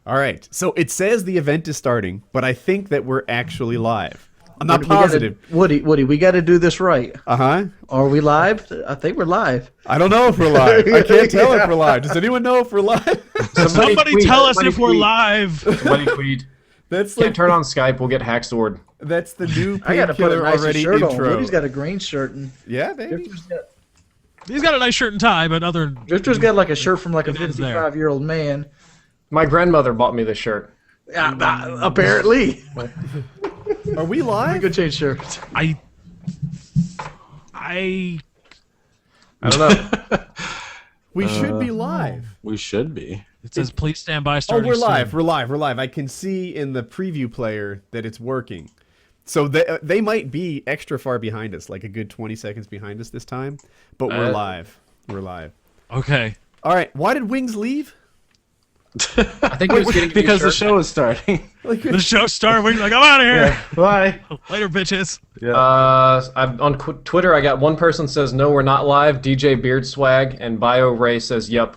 All right. So it says the event is starting, but I think that we're actually live. I'm not positive. Woody, we got to do this right. Uh-huh. Are we live? I think we're live. I don't know if we're live. I can't tell if we're live. Does anyone know if we're live? Somebody tell us if we're live. Somebody tweet. That's Can't turn on Skype. We'll get hacked sword. That's the new I got to put a Painkiller nicer already shirt on. intro. Woody's got a green shirt. And Yeah, baby. He's got a nice shirt and tie, but other. Drifter's got like a shirt from like a It is there. 55-year-old man. My grandmother bought me this shirt. Apparently. Are we Let me live? go change shirts. I don't know. We should be live. We should be. It says please stand by. Oh, Starting we're soon." live. We're live. We're live. I can see in the preview player that it's working. So they might be extra far behind us, like a good 20 seconds behind us this time. But we're live. We're live. Okay. All right. Why did Wings leave? I think he was getting Because the show is starting. The show started. We're like, I'm out of here. Bye. Later, bitches. On Twitter, I got one person says no, we're not live. DJ Beard Swag and Bio Ray says yup.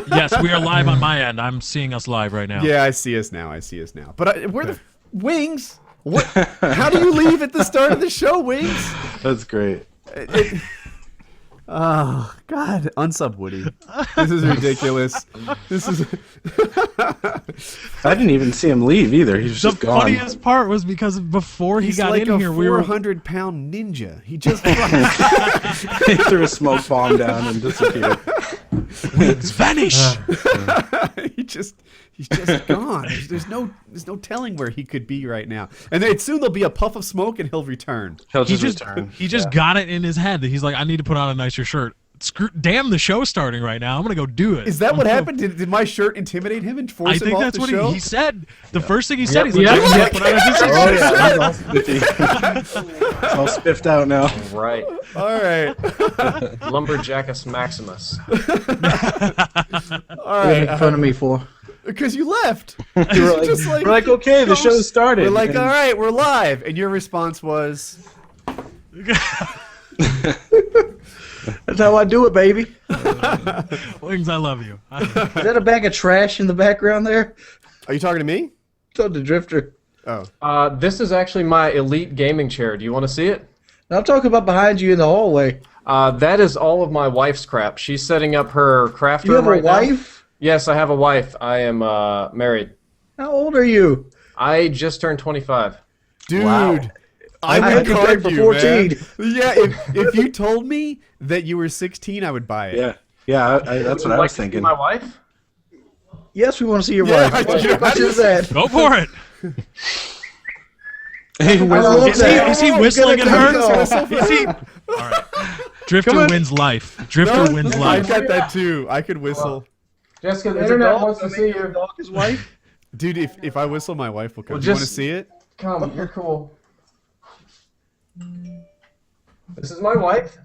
Yes, we are live on my end. I'm seeing us live right now. Yeah, I see us now. But where the Wings? What? How do you leave at the start of the show, Wings? That's great. Oh God, unsub Woody. This is ridiculous. This is. I didn't even see him leave either. He was The just gone. funniest part was because before he He's got like in a here, we were 400-pound ninja. He just. He threw a smoke bomb down and disappeared. Wings vanish. He's just gone. There's no telling where he could be right now. And then soon there'll be a puff of smoke and he'll return. He'll He just just return. he just got it in his head that he's like, I need to put on a nicer shirt. Damn, the show's starting right now. I'm gonna go do it. Is that what happened? Did my shirt intimidate him and force I him think off that's the what show? he said. The first thing he said, he's Yep, like, yep, "I need to put on a decent Oh shirt." yeah, he's all spiffy. It's all spiffed out now. Right. All right. Lumberjackus Maximus. All What are you making right. fun of me for? Because you left. We're Just like- like, okay, the show's started. We're like, And all right, we're live. And your response was, That's how I do it, baby. Wings, I love you. Is that a bag of trash in the background there? are you talking to me? Talk to Drifter. Oh. This is actually my elite gaming chair. Do you want to see it? Now, I'm talking about behind you in the hallway. That is all of my wife's crap. She's setting up her craft You room have a right now. wife? Yes, I have a wife. I am married. How old are you? I just turned 25. Dude. Wow. I I would had you card for you, 14. man. Yeah, if you told me that you were 16, I would buy it. yeah, that's what I was Like to see thinking. my wife? Yes, we want to see your Yeah, wife. I do. What is that? Go for it. Hey, I where's love the- that. Is he Oh, whistling get at a her? call. Is he? All right. Drifter wins life. Drifter wins I life. got that too. I could whistle. Jessica, the Is the internet dog- wants to see the you. dog his wife? Dude, if I whistle, my wife will come. Well, Do you want to just- see it? Come, you're cool. This is my wife.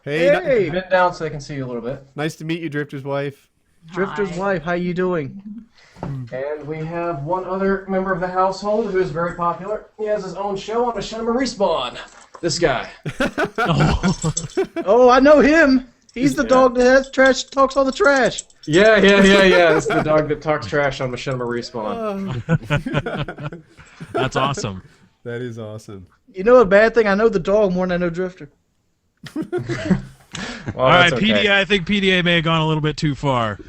Hey, Hey, Bend down so they can see you a little bit. nice to meet you, Drifter's wife. Drifter's wife, how you doing? And we have one other member of the household who is very popular. He has his own show on the Sham Respawn. This guy. Oh, I know him. He's the dog that has trash, talks all the trash. Yeah. It's the dog that talks trash on Machinima Respawn. That's awesome. That is awesome. You know a bad thing? I know the dog more than I know Drifter. All right, PDA. I think PDA may have gone a little bit too far.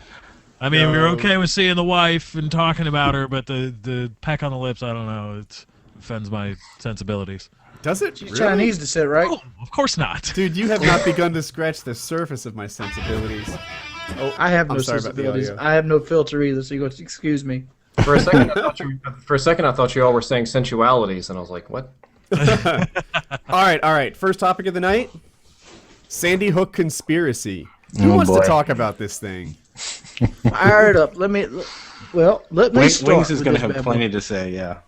I mean, we were okay with seeing the wife and talking about her, but the peck on the lips, I don't know. It offends my sensibilities. Does it? She's really? Chinese to sit, right? Oh, of course not. Dude, you have not begun to scratch the surface of my sensibilities. Oh, I have no I'm sorry about the sensibilities. audio. I have no filter either, so you go, excuse me. For a second, I thought you all were saying sensualities, and I was like, what? All right. First topic of the night: Sandy Hook conspiracy. Who wants boy. to talk about this thing? Fire it up. Let me start. Wings is with going this to have bad plenty boy. to say, yeah.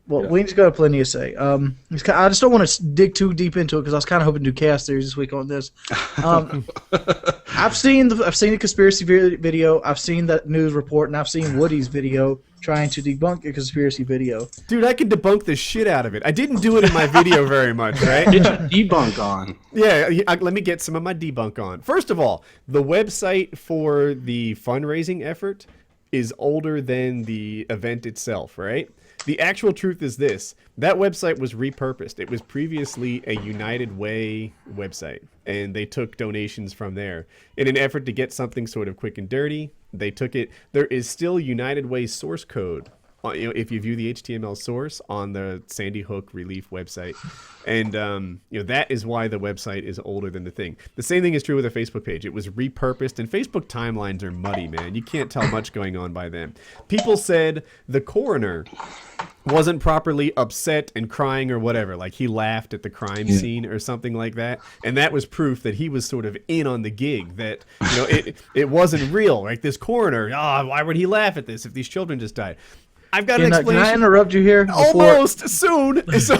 Well, Wings got plenty to say. I just don't want to dig too deep into it because I was kind of hoping to do cast series this week on this. I've seen the conspiracy video. I've seen that news report, and I've seen Woody's video trying to debunk a conspiracy video. Dude, I can debunk the shit out of it. I didn't do it in my video very much, right? Get your debunk on. Yeah, let me get some of my debunk on. First of all, the website for the fundraising effort is older than the event itself, right? The actual truth is this. That website was repurposed. It was previously a United Way website, and they took donations from there. In an effort to get something sort of quick and dirty, they took it. There is still United Way source code, if you view the HTML source on the Sandy Hook Relief website. And that is why the website is older than the thing. The same thing is true with a Facebook page. It was repurposed, and Facebook timelines are muddy, man. You can't tell much going on by them. People said the coroner wasn't properly upset and crying or whatever, like he laughed at the crime scene or something like that, and that was proof that he was sort of in on the gig, that it wasn't real. Like this coroner, why would he laugh at this if these children just died? I've got an explanation. Can I interrupt you here? Almost soon. So,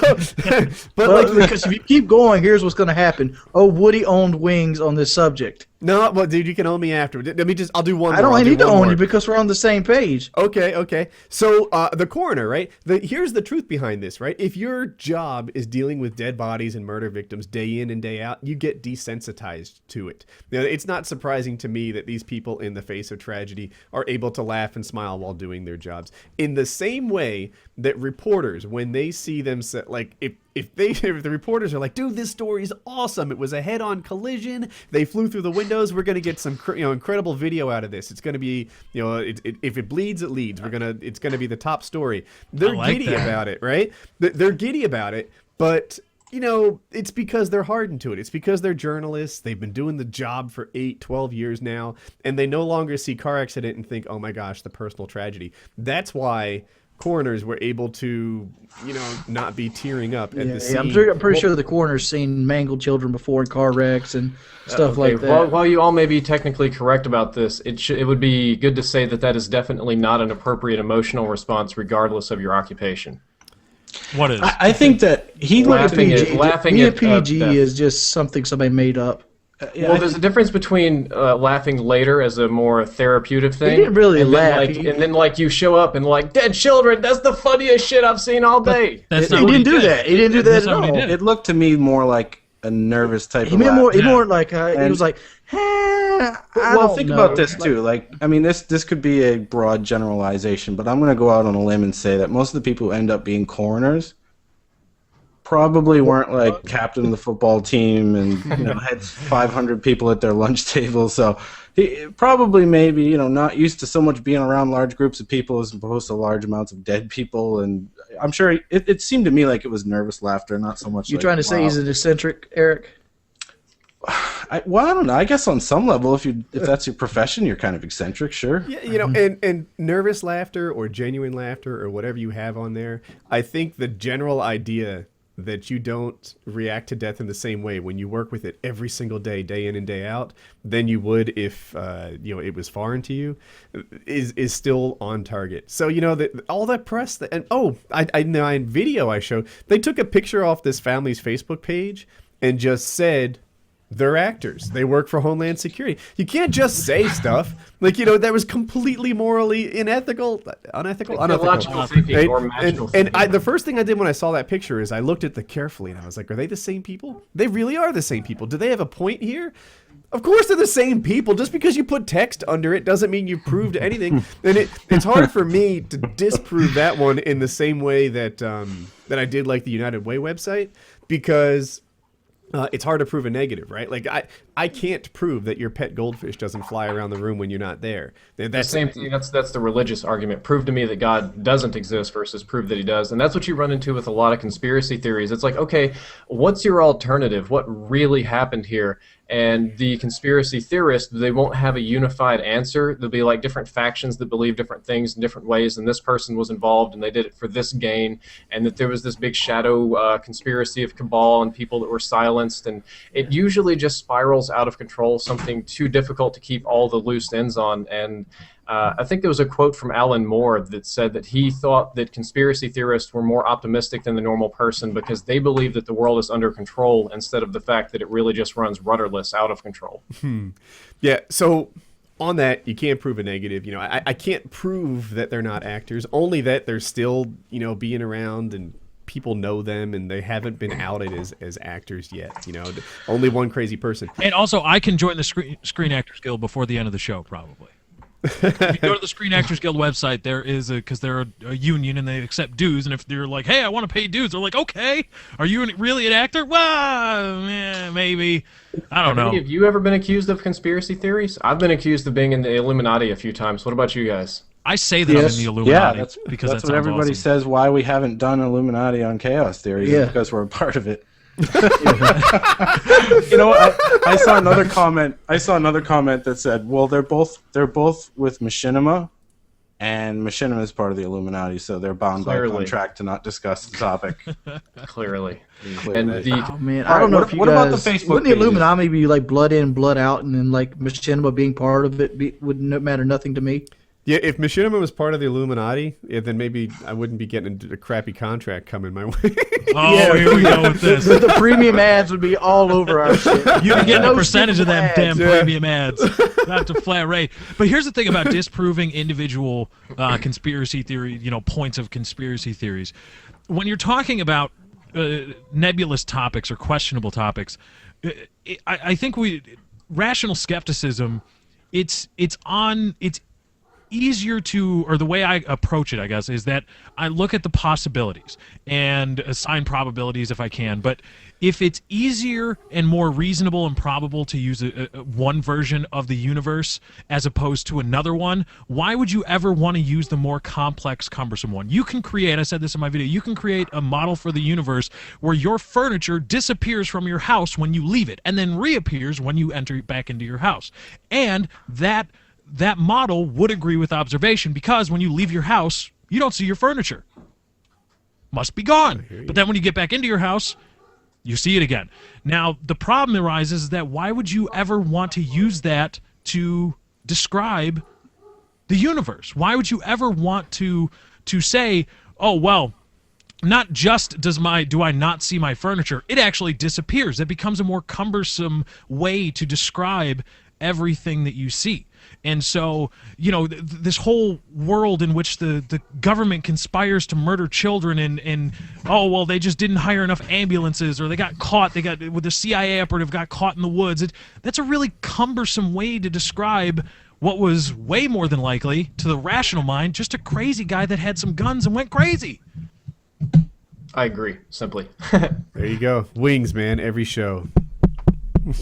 but because if you keep going, here's what's going to happen. Oh, Woody owned wings on this subject. No, well, dude, you can own me after. I'll do one more. I don't need to own more. you because we're on the same page. Okay. So the coroner, right? Here's the truth behind this, right? If your job is dealing with dead bodies and murder victims day in and day out, you get desensitized to it. Now, it's not surprising to me that these people in the face of tragedy are able to laugh and smile while doing their jobs. In the same way that reporters, when they see them, like if the reporters are like, dude, this story is awesome. It was a head-on collision. They flew through the windows. We're gonna get some incredible video out of this. It's gonna be if it bleeds, it leads. It's gonna be the top story. They're giddy about it, right? They're giddy about it, but it's because they're hardened to it. It's because they're journalists. They've been doing the job for 8, 12 years now, and they no longer see car accident and think, oh my gosh, the personal tragedy. That's why coroners were able to, not be tearing up at the scene. I'm pretty sure the coroner's seen mangled children before in car wrecks and stuff like that. While you all may be technically correct about this, it would be good to say that is definitely not an appropriate emotional response, regardless of your occupation. What is? I think that laughing at PG is just something somebody made up. There's a difference between laughing later as a more therapeutic thing. He didn't really laugh. And then you show up and dead children. That's the funniest shit I've seen all day. He didn't do that. He didn't do that at all. It looked to me more like a nervous type of laugh. He more like he was like, think about this too. This could be a broad generalization, but I'm going to go out on a limb and say that most of the people who end up being coroners probably weren't like captain of the football team and had 500 people at their lunch table. So he probably maybe not used to so much being around large groups of people as opposed to large amounts of dead people. And I'm sure it seemed to me like it was nervous laughter, not so much. You're trying to say he's an eccentric, Eric? I don't know. I guess on some level, if that's your profession, you're kind of eccentric, sure. Yeah, and nervous laughter or genuine laughter or whatever you have on there, I think the general idea that you don't react to death in the same way when you work with it every single day, day in and day out, than you would if it was foreign to you, is still on target. So all that press in video I showed, they took a picture off this family's Facebook page and just said they're actors. They work for Homeland Security. You can't just say stuff that was completely morally unethical. Illogical thinking or magical thinking. And the first thing I did when I saw that picture is I looked at it carefully and I was like, are they the same people? They really are the same people. Do they have a point here? Of course they're the same people. Just because you put text under it doesn't mean you've proved anything. And it's hard for me to disprove that one in the same way that I did like the United Way website, because it's hard to prove a negative, right? I can't prove that your pet goldfish doesn't fly around the room when you're not there. That's the same thing. That's the religious argument. Prove to me that God doesn't exist versus prove that he does. And that's what you run into with a lot of conspiracy theories. It's like, okay, what's your alternative? What really happened here? And the conspiracy theorists, they won't have a unified answer. There'll be different factions that believe different things in different ways, and this person was involved and they did it for this gain, and that there was this big shadow conspiracy of cabal and people that were silenced, and it usually just spirals out of control, something too difficult to keep all the loose ends on. And I think there was a quote from Alan Moore that said that he thought that conspiracy theorists were more optimistic than the normal person because they believe that the world is under control instead of the fact that it really just runs rudderless out of control. Yeah, so on that, you can't prove a negative. I can't prove that they're not actors, only that they're still, being around and people know them and they haven't been outed as actors yet. Only one crazy person. And also, I can join the Screen Actors Guild before the end of the show, probably. If you go to the Screen Actors Guild website, there is because they're a union and they accept dues. And if they're like, "Hey, I want to pay dues," they're like, "Okay, are you really an actor?" Well, maybe. I don't know. Have you ever been accused of conspiracy theories? I've been accused of being in the Illuminati a few times. What about you guys? I say that I'm in the Illuminati because that's what everybody says. Why we haven't done Illuminati on Chaos Theory is because we're a part of it. You know, I saw another comment. That said, "Well, they're both with Machinima, and Machinima is part of the Illuminati, so they're bound by contract to not discuss the topic." Clearly. And oh man, I don't know if you guys. About the Facebook wouldn't the Illuminati be like blood in, blood out, and then like Machinima being part of it would matter nothing to me? Yeah, if Machinima was part of the Illuminati, then maybe I wouldn't be getting a crappy contract coming my way. Oh, here we go with this. The premium ads would be all over our shit. You'd be getting a percentage of them damn premium ads. Not to flat rate. But here's the thing about disproving individual conspiracy theory, points of conspiracy theories. When you're talking about nebulous topics or questionable topics, I think rational skepticism, it's easier to, or the way I approach it, I guess, is that I look at the possibilities and assign probabilities if I can. But if it's easier and more reasonable and probable to use one version of the universe as opposed to another one, why would you ever want to use the more complex, cumbersome one? You can create, I said this in my video, you can create a model for the universe where your furniture disappears from your house when you leave it and then reappears when you enter back into your house. And that model would agree with observation because when you leave your house, you don't see your furniture. Must be gone. But then when you get back into your house, you see it again. Now, the problem arises that why would you ever want to use that to describe the universe? Why would you ever want to say, oh, well, not just do I not see my furniture, it actually disappears. It becomes a more cumbersome way to describe everything that you see. And so, this whole world in which the government conspires to murder children and they just didn't hire enough ambulances or the CIA operative got caught in the woods. That's a really cumbersome way to describe what was way more than likely, to the rational mind, just a crazy guy that had some guns and went crazy. I agree, simply. There you go. Wings, man, every show.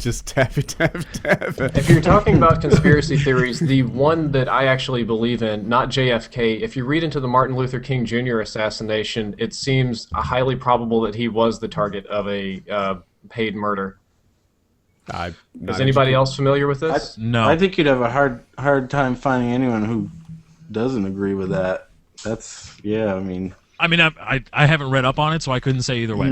Just tap it. If you're talking about conspiracy theories, the one that I actually believe in, not JFK, if you read into the Martin Luther King Jr. assassination, it seems highly probable that he was the target of a paid murder. Is anybody else familiar with this? No. I think you'd have a hard time finding anyone who doesn't agree with that. I haven't read up on it, so I couldn't say either way.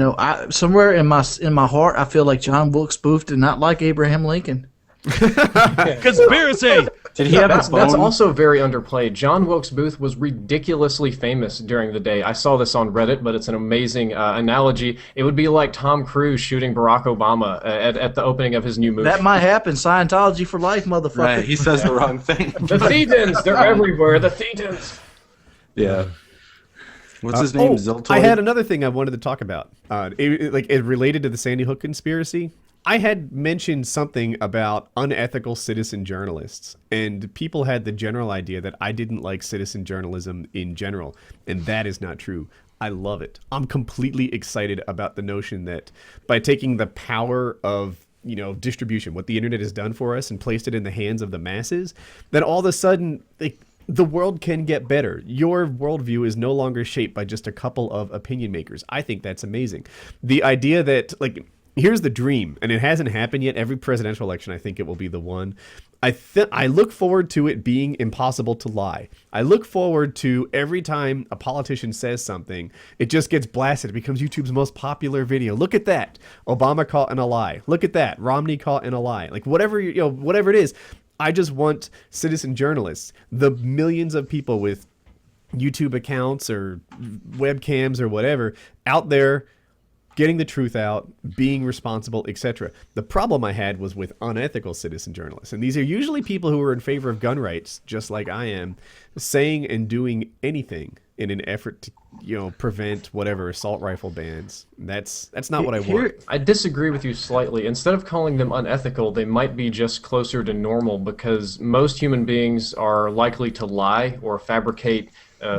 Somewhere in my heart, I feel like John Wilkes Booth did not like Abraham Lincoln. Conspiracy! Did he have that's also very underplayed. John Wilkes Booth was ridiculously famous during the day. I saw this on Reddit, but it's an amazing analogy. It would be like Tom Cruise shooting Barack Obama at the opening of his new movie. That might happen. Scientology for life, motherfucker. Right, he says the wrong thing. The Thetans, they're everywhere. The Thetans. Yeah. What's his name? Ziltoid? I had another thing I wanted to talk about. It related to the Sandy Hook conspiracy. I had mentioned something about unethical citizen journalists, and people had the general idea that I didn't like citizen journalism in general, and that is not true. I love it. I'm completely excited about the notion that by taking the power of distribution, what the internet has done for us, and placed it in the hands of the masses, that all of a sudden the world can get better. Your worldview is no longer shaped by just a couple of opinion makers. I think that's amazing. The idea that, here's the dream, and it hasn't happened yet. Every presidential election, I think it will be the one. I look forward to it being impossible to lie. I look forward to every time a politician says something, it just gets blasted. It becomes YouTube's most popular video. Look at that. Obama caught in a lie. Look at that. Romney caught in a lie. Whatever it is. I just want citizen journalists, the millions of people with YouTube accounts or webcams or whatever out there getting the truth out, being responsible, etc. The problem I had was with unethical citizen journalists. And these are usually people who are in favor of gun rights, just like I am, saying and doing anything in an effort to prevent whatever assault rifle bans. That's not what I want. I disagree with you slightly. Instead of calling them unethical, they might be just closer to normal, because most human beings are likely to lie or fabricate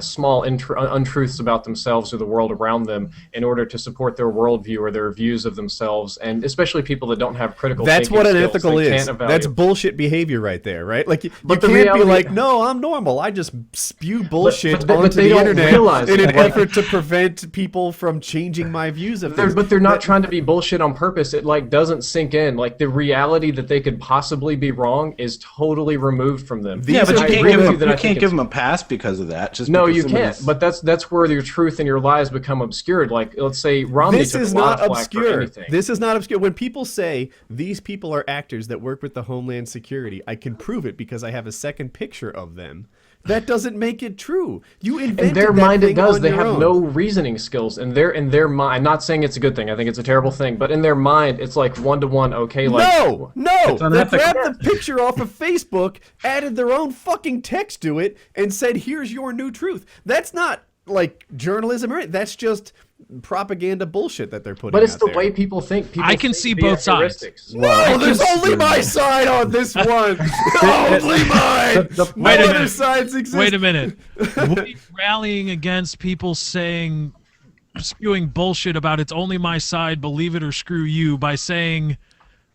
small untruths about themselves or the world around them in order to support their worldview or their views of themselves, and especially people that don't have critical That's thinking what skills. unethical is. That's bullshit behavior right there, right? Like, you can't be like, no, I'm normal. I just spew bullshit onto the internet in an effort to prevent people from changing my views of things. But they're not trying to be bullshit on purpose. It doesn't sink in. Like, the reality that they could possibly be wrong is totally removed from them. Yeah, but you can't give them a pass because of that. No, you can't. But that's where your truth and your lies become obscured. Like, let's say Romney took a lot of flack for anything. This is not obscure. When people say these people are actors that work with the Homeland Security, I can prove it because I have a second picture of them. That doesn't make it true. You invented in their that mind, thing it does. on They your have own. no reasoning skills. In their mind, I'm not saying it's a good thing. I think it's a terrible thing. But in their mind, it's like one-to-one. Okay, like No. They unethical. grabbed the picture off of Facebook, added their own fucking text to it, and said, "Here's your new truth." That's not like journalism, or that's just propaganda bullshit that they're putting. But it's out the there. way people think. People I can think see via both sides. heuristics. No, there's only my side on this one. Only mine. No Wait a other minute. sides exist. Wait a minute. We rallying against people spewing bullshit about it's only my side, believe it or screw you, by saying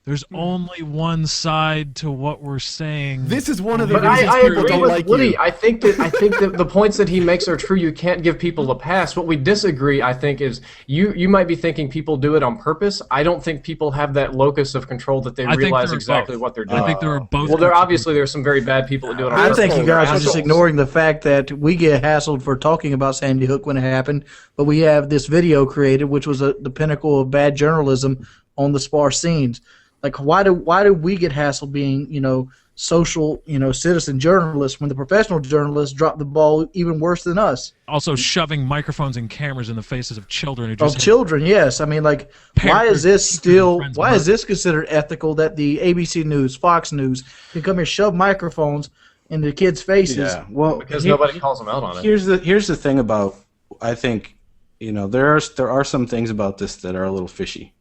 there's only one side to what we're saying. This is one of the But reasons I people agree don't with like Woody. you. I think that the points that he makes are true. You can't give people a pass. What we disagree, I think, is you might be thinking people do it on purpose. I don't think people have that locus of control that they realize exactly what they're doing. I think there are both. Well, there's some very bad people that do it on I purpose. think you guys are just Assholes. ignoring the fact that we get hassled for talking about Sandy Hook when it happened, but we have this video created, which was the pinnacle of bad journalism on the Spar scenes. Like, why do we get hassled being, social, citizen journalists when the professional journalists drop the ball even worse than us? Also shoving microphones and cameras in the faces of children who just Children, yes. I mean, like, why is this considered ethical that the ABC News, Fox News can come here, shove microphones in the kids' faces? Yeah, well, Because nobody calls them out on it. Here's the thing about, I think, there are some things about this that are a little fishy.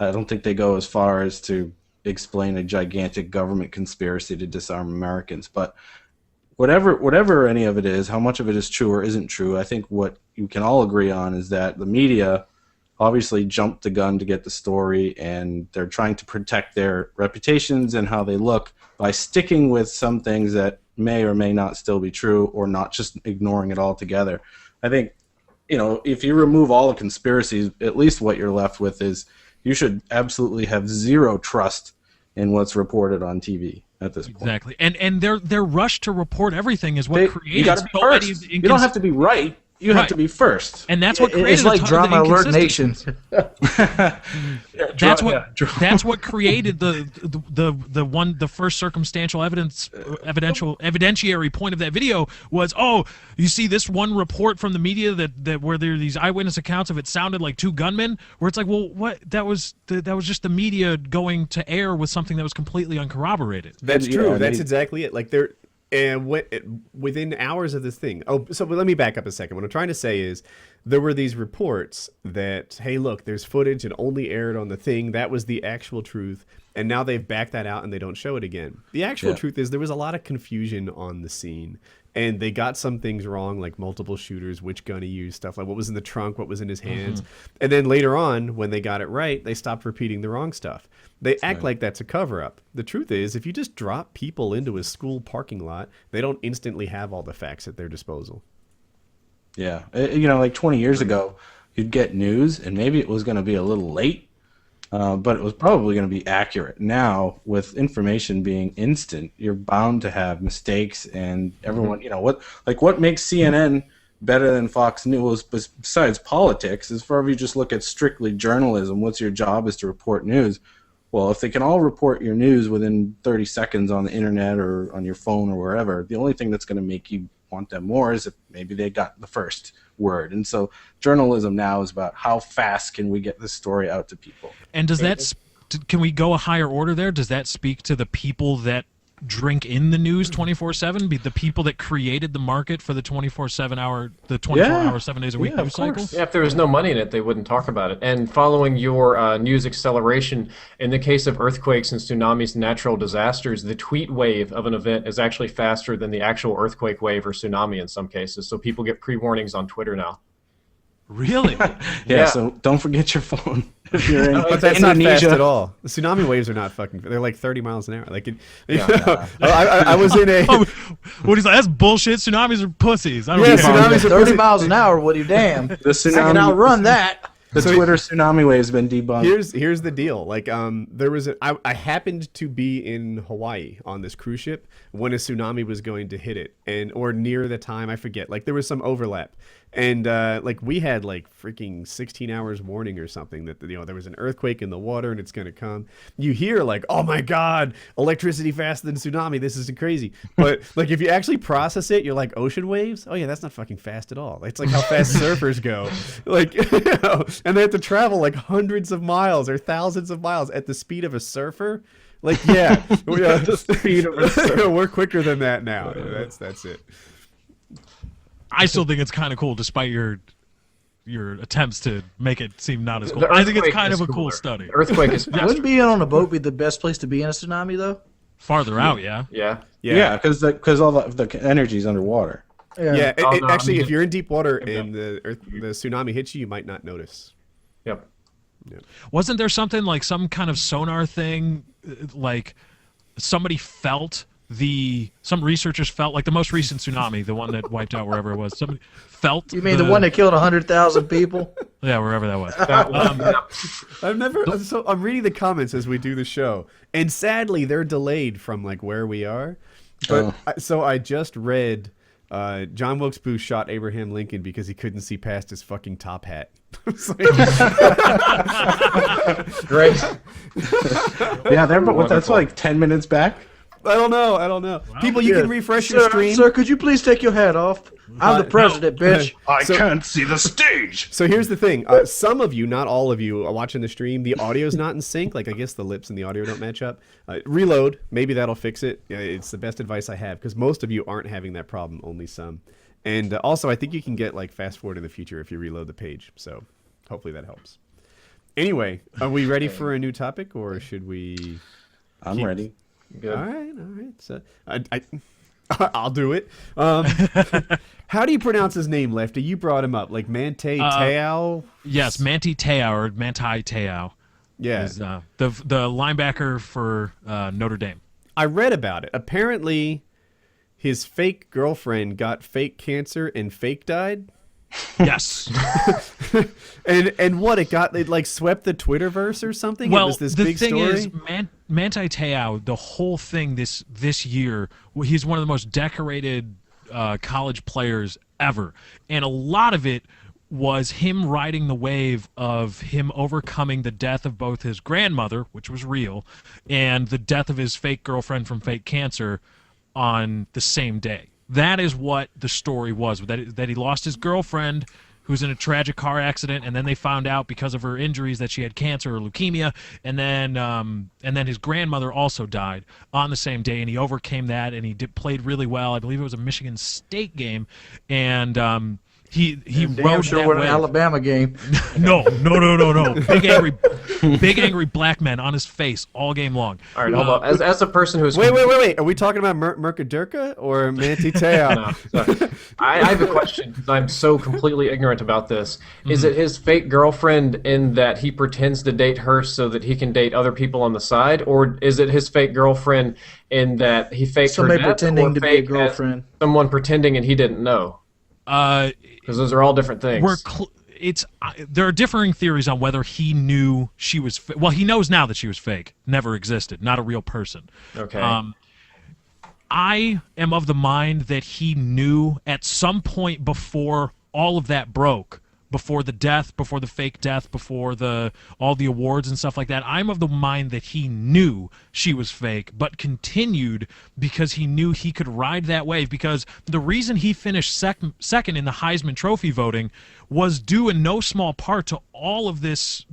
I don't think they go as far as to explain a gigantic government conspiracy to disarm Americans. But whatever any of it is, how much of it is true or isn't true, I think what you can all agree on is that the media obviously jumped the gun to get the story, and they're trying to protect their reputations and how they look by sticking with some things that may or may not still be true, or not just ignoring it altogether. I think, if you remove all the conspiracies, at least what you're left with is you should absolutely have zero trust in what's reported on TV at this point. Exactly, and their rush to report everything is what created You got to be so many first. You don't have to be right. You have to be first. And that's what created It's like a ton of Drama the Alert Nation. That's what created the first circumstantial evidentiary point of that video was, you see this one report from the media that where there are these eyewitness accounts of it sounded like two gunmen, where it's like, well, what, that was just the media going to air with something that was completely uncorroborated. That's true. That's exactly it. Like, they're within hours of this thing. So let me back up a second. What I'm trying to say is there were these reports that, hey, look, there's footage and only aired on the thing. That was the actual truth. And now they've backed that out and they don't show it again. The actual truth is there was a lot of confusion on the scene. And they got some things wrong, like multiple shooters, which gun he used, stuff like what was in the trunk, what was in his hands. And then later on, when they got it right, they stopped repeating the wrong stuff. They act like that's a cover-up. The truth is, if you just drop people into a school parking lot, they don't instantly have all the facts at their disposal. Yeah. Like 20 years ago, you'd get news, and maybe it was going to be a little late, but it was probably going to be accurate. Now, with information being instant, you're bound to have mistakes, and everyone, what makes CNN better than Fox News besides politics is for if you just look at strictly journalism, what's your job is to report news. Well, if they can all report your news within 30 seconds on the internet or on your phone or wherever, the only thing that's going to make you want them more is if maybe they got the first word. And so journalism now is about how fast can we get this story out to people. And does that can we go a higher order there? Does that speak to the people that drink in the news 24/7? Be the people that created the market for the 24-hour, 7 days a week news cycle? Yeah, if there was no money in it, they wouldn't talk about it. And following your news acceleration, in the case of earthquakes and tsunamis and natural disasters, the tweet wave of an event is actually faster than the actual earthquake wave or tsunami in some cases. So people get pre-warnings on Twitter now. Really? Yeah, so don't forget your phone. If you're in But that's not fast Indonesia. at all. The tsunami waves are not fucking. They're like 30 miles an hour. Like, I was in a. What is that? That's bullshit. Tsunamis are pussies. I don't Yeah, care. tsunamis are 30 pussy. miles an hour, what do you damn? The I can tsunami, outrun that. the Twitter tsunami wave has been debunked. Here's the deal. Like, there was I happened to be in Hawaii on this cruise ship when a tsunami was going to hit it, or near the time, I forget. Like, there was some overlap, and like we had like freaking 16 hours warning or something that there was an earthquake in the water and it's going to come. You hear like, oh my god, electricity faster than tsunami. This is crazy. But like if you actually process it, you're like, ocean waves. Oh yeah, that's not fucking fast at all. It's like how fast surfers go. Like, and they have to travel like hundreds of miles or thousands of miles at the speed of a surfer. Like, yeah, The speed of a surfer. we're quicker than that now. That's it. I still think it's kind of cool, despite your attempts to make it seem not as cool. The I think it's earthquake kind is of a cool cooler. study. The earthquake is faster. Wouldn't being on a boat be the best place to be in a tsunami, though? Farther out, yeah. Yeah. Yeah, because all the energy's underwater. Yeah, Oh, no, actually, I mean- if you're in deep water and the tsunami hits you, you might not notice. Yep. Wasn't there something like some kind of sonar thing, like somebody felt some researchers felt like the most recent tsunami, the one that wiped out wherever it was. Somebody felt. You mean the one that killed 100,000 people? Yeah, wherever that was. I'm reading the comments as we do the show, and sadly, they're delayed from like where we are. But so I just read. John Wilkes Booth shot Abraham Lincoln because he couldn't see past his fucking top hat. It's like- Great. Yeah, that's like 10 minutes back. I don't know. People, you can refresh your stream. Sir, could you please take your hat off? I'm the president, bitch. I can't see the stage. So here's the thing. Some of you, not all of you, are watching the stream. The audio's not in sync. Like, I guess the lips and the audio don't match up. Reload. Maybe that'll fix it. It's the best advice I have, because most of you aren't having that problem, only some. And also, I think you can get, like, fast forward in the future if you reload the page. So hopefully that helps. Anyway, are we ready for a new topic, or should we... I'm ready. Good. All right. So I'll do it. How do you pronounce his name, Lefty? You brought him up, like Mantay Tayo. Yes, Mantay Tayo. Yeah, Is, the linebacker for Notre Dame. I read about it. Apparently, his fake girlfriend got fake cancer and fake died. Yes. and what it like swept the Twitterverse or something. Well, it was this the big thing story. is, Mantay Tayo, the whole thing this year, he's one of the most decorated college players ever, and a lot of it was him riding the wave of him overcoming the death of both his grandmother, which was real, and the death of his fake girlfriend from fake cancer on the same day. That is what the story was, that he lost his girlfriend, who was in a tragic car accident, and then they found out because of her injuries that she had cancer or leukemia, and then his grandmother also died on the same day, and he overcame that, and he played really well. I believe it was a Michigan State game, and he Damn rode sure that we're in an wave. Alabama game. No. Big angry black men on his face all game long. All right, hold on. As a person who's Wait. Are we talking about Mercadurka or Mantay Tayo? No, sorry. I have a question because I'm so completely ignorant about this. Is it his fake girlfriend in that he pretends to date her so that he can date other people on the side, or is it his fake girlfriend in that he faked Somebody her death, pretending or to be a fake as girlfriend. someone pretending and he didn't know? Because those are all different things. There are differing theories on whether he knew she was well, he knows now that she was fake, never existed, not a real person. Okay. I am of the mind that he knew at some point before all of that broke, before the death, before the fake death, before all the awards and stuff like that. I'm of the mind that he knew she was fake, but continued because he knew he could ride that wave. Because the reason he finished second in the Heisman Trophy voting was due in no small part to all of this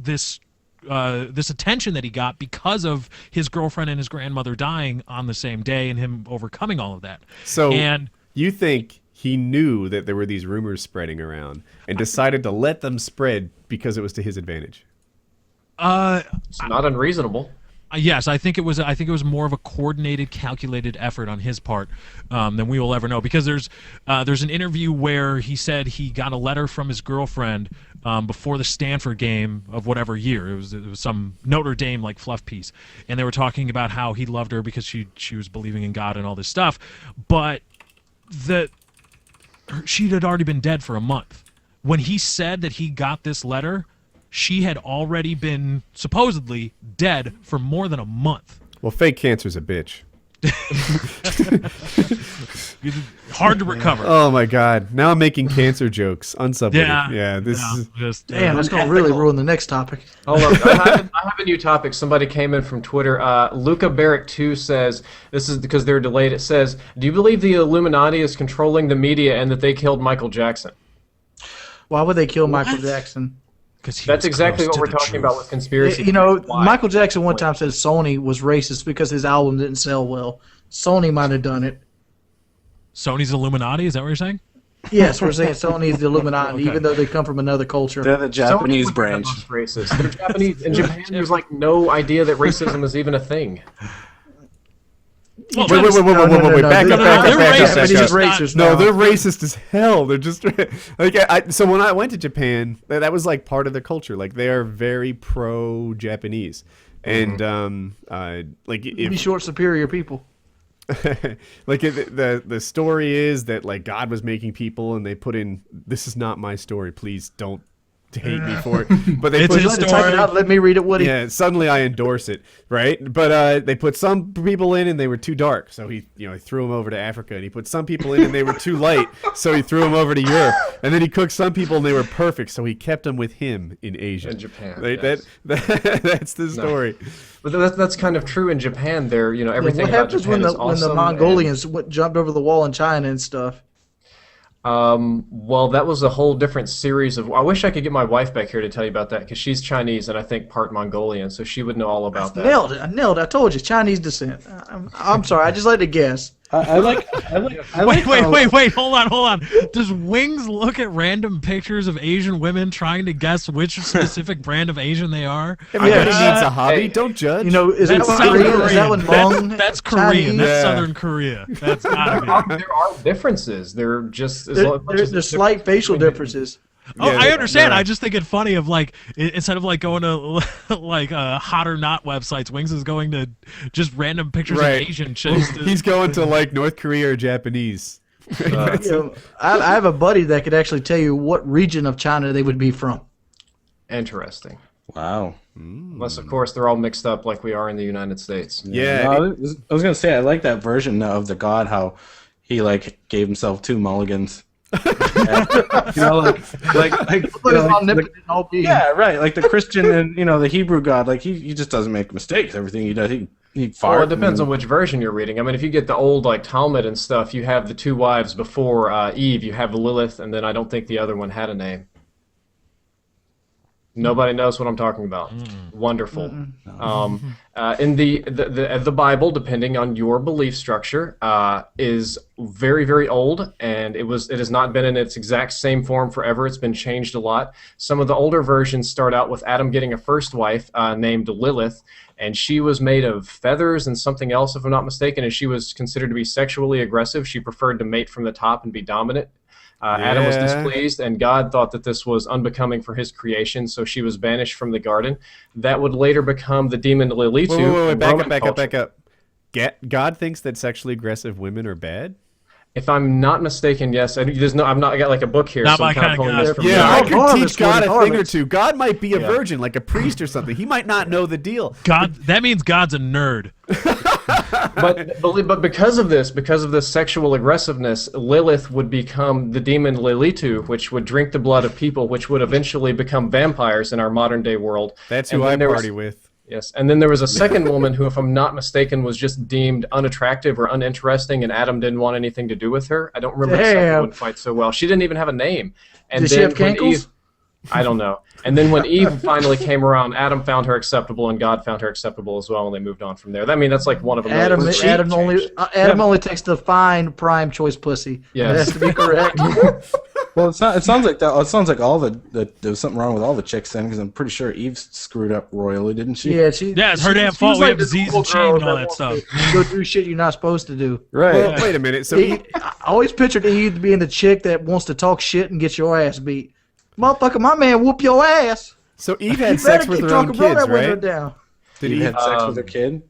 this attention that he got because of his girlfriend and his grandmother dying on the same day and him overcoming all of that. So and you think he knew that there were these rumors spreading around and decided to let them spread because it was to his advantage? It's not unreasonable. Yes, I think it was more of a coordinated, calculated effort on his part than we will ever know. Because there's an interview where he said he got a letter from his girlfriend before the Stanford game of whatever year. It was some Notre Dame like fluff piece, and they were talking about how he loved her because she was believing in God and all this stuff, but she had already been dead for a month. When he said that he got this letter, she had already been supposedly dead for more than a month. Well, fake cancer's a bitch. Hard to recover. Oh my God! Now I'm making cancer jokes on Subway. Yeah. This is Just, Damn, that's gonna really ruin the next topic. Hold on. I have a new topic. Somebody came in from Twitter. Luca Barrick 2 says, this is because they're delayed. It says, do you believe the Illuminati is controlling the media and that they killed Michael Jackson? Why would they kill Michael Jackson? That's exactly what we're talking about with conspiracy. You know, Why? Michael Jackson one time said Sony was racist because his album didn't sell well. Sony might have done it. Sony's Illuminati? Is that what you're saying? Yes, we're saying Sony is the Illuminati, even though they come from another culture. They're the Japanese Sony branch. was racist. They're Japanese. In Japan, there's like no idea that racism is even a thing. Well, wait, back up. They're racist. No, they're racist as hell. They're just like so. When I went to Japan, that was like part of their culture. Like they are very pro-Japanese, and like if, be short, superior people. like the story is that like God was making people, and they put in, "This is not my story. Please don't hate me for it." But they It's put his Type it out, let me read it, Woody. Yeah, suddenly I endorse it, right? But they put some people in and they were too dark, so he threw them over to Africa. And he put some people in and they were too light, so he threw them over to Europe. And then he cooked some people and they were perfect, so he kept them with him in Asia. In Japan, Right? yes. That's the story. But that's kind of true in Japan. There, everything What about happens Japan when is the awesome. Mongolians jumped over the wall in China and stuff? Well, that was a whole different series of. I wish I could get my wife back here to tell you about that because she's Chinese and I think part Mongolian, so she would know all about that. Nailed it. I nailed it. I told you, Chinese descent. I'm sorry. I just like to guess. Wait, hold on. Does Wings look at random pictures of Asian women trying to guess which specific brand of Asian they are? Everybody needs a hobby. Don't judge. Is that That's Korean? Southern Is that one Hmong? That's Korean. Chinese? That's Yeah. Southern Korea. That's gotta be. There are differences. They're just as much as There's slight facial differences. Oh, Yeah, I understand. yeah. I just think it funny of like instead of like going to like hot or not websites, Wings is going to just random pictures Right. of Asian chicks. He's going to like North Korea or Japanese. I have a buddy that could actually tell you what region of China they would be from. interesting. Wow. Unless, of course, they're all mixed up like we are in the United States. Yeah. No, I was gonna say I like that version of the God, how he like gave himself 2 mulligans. But it's omnipotent in all being. Yeah, right. Like the Christian and the Hebrew God, like he just doesn't make mistakes. Everything he does, he farts. Well, it depends on which version you're reading. I mean, if you get the old like Talmud and stuff, you have the 2 wives before Eve. You have Lilith, and then I don't think the other one had a name. Nobody knows what I'm talking about. Wonderful. In the Bible, depending on your belief structure, is very, very old, and it has not been in its exact same form forever. It's been changed a lot. Some of the older versions start out with Adam getting a first wife named Lilith, and she was made of feathers and something else, if I'm not mistaken, and she was considered to be sexually aggressive. She preferred to mate from the top and be dominant. Adam was displeased, and God thought that this was unbecoming for his creation, so she was banished from the garden. That would later become the demon Lilitu. Wait, back up. God thinks that sexually aggressive women are bad? If I'm not mistaken, yes. I've not got like a book here. Not so my I'm kind of kind of pulling this God. from Yeah, I memory. could teach Harvest, God a Harvest. thing or two. God might be a virgin, like a priest or something. He might not know the deal. God, that means God's a nerd. But because of this sexual aggressiveness, Lilith would become the demon Lilitu, which would drink the blood of people, which would eventually become vampires in our modern day world. That's And who then I there was- party with. Yes, and then there was a second woman who, if I'm not mistaken, was just deemed unattractive or uninteresting, and Adam didn't want anything to do with her. I don't remember the second Damn. one quite so well. She didn't even have a name. And Did she then have when cankles? I don't know. And then when Eve finally came around, Adam found her acceptable, and God found her acceptable as well, and they moved on from there. I mean, that's like one of a million. Adam only takes the fine prime choice pussy. Yes. That has to be correct. Well, it sounds like that. It sounds like all there was something wrong with all the chicks then, because I'm pretty sure Eve screwed up royally, didn't she? Yeah, it's her damn fault. We have disease and shame and all that stuff. Go do shit you're not supposed to do. Right. Well, wait a minute. So I always pictured Eve being the chick that wants to talk shit and get your ass beat. Motherfucker, my man whoop your ass. So Eve had sex with her own kids, right? Did Eve have sex with her kid?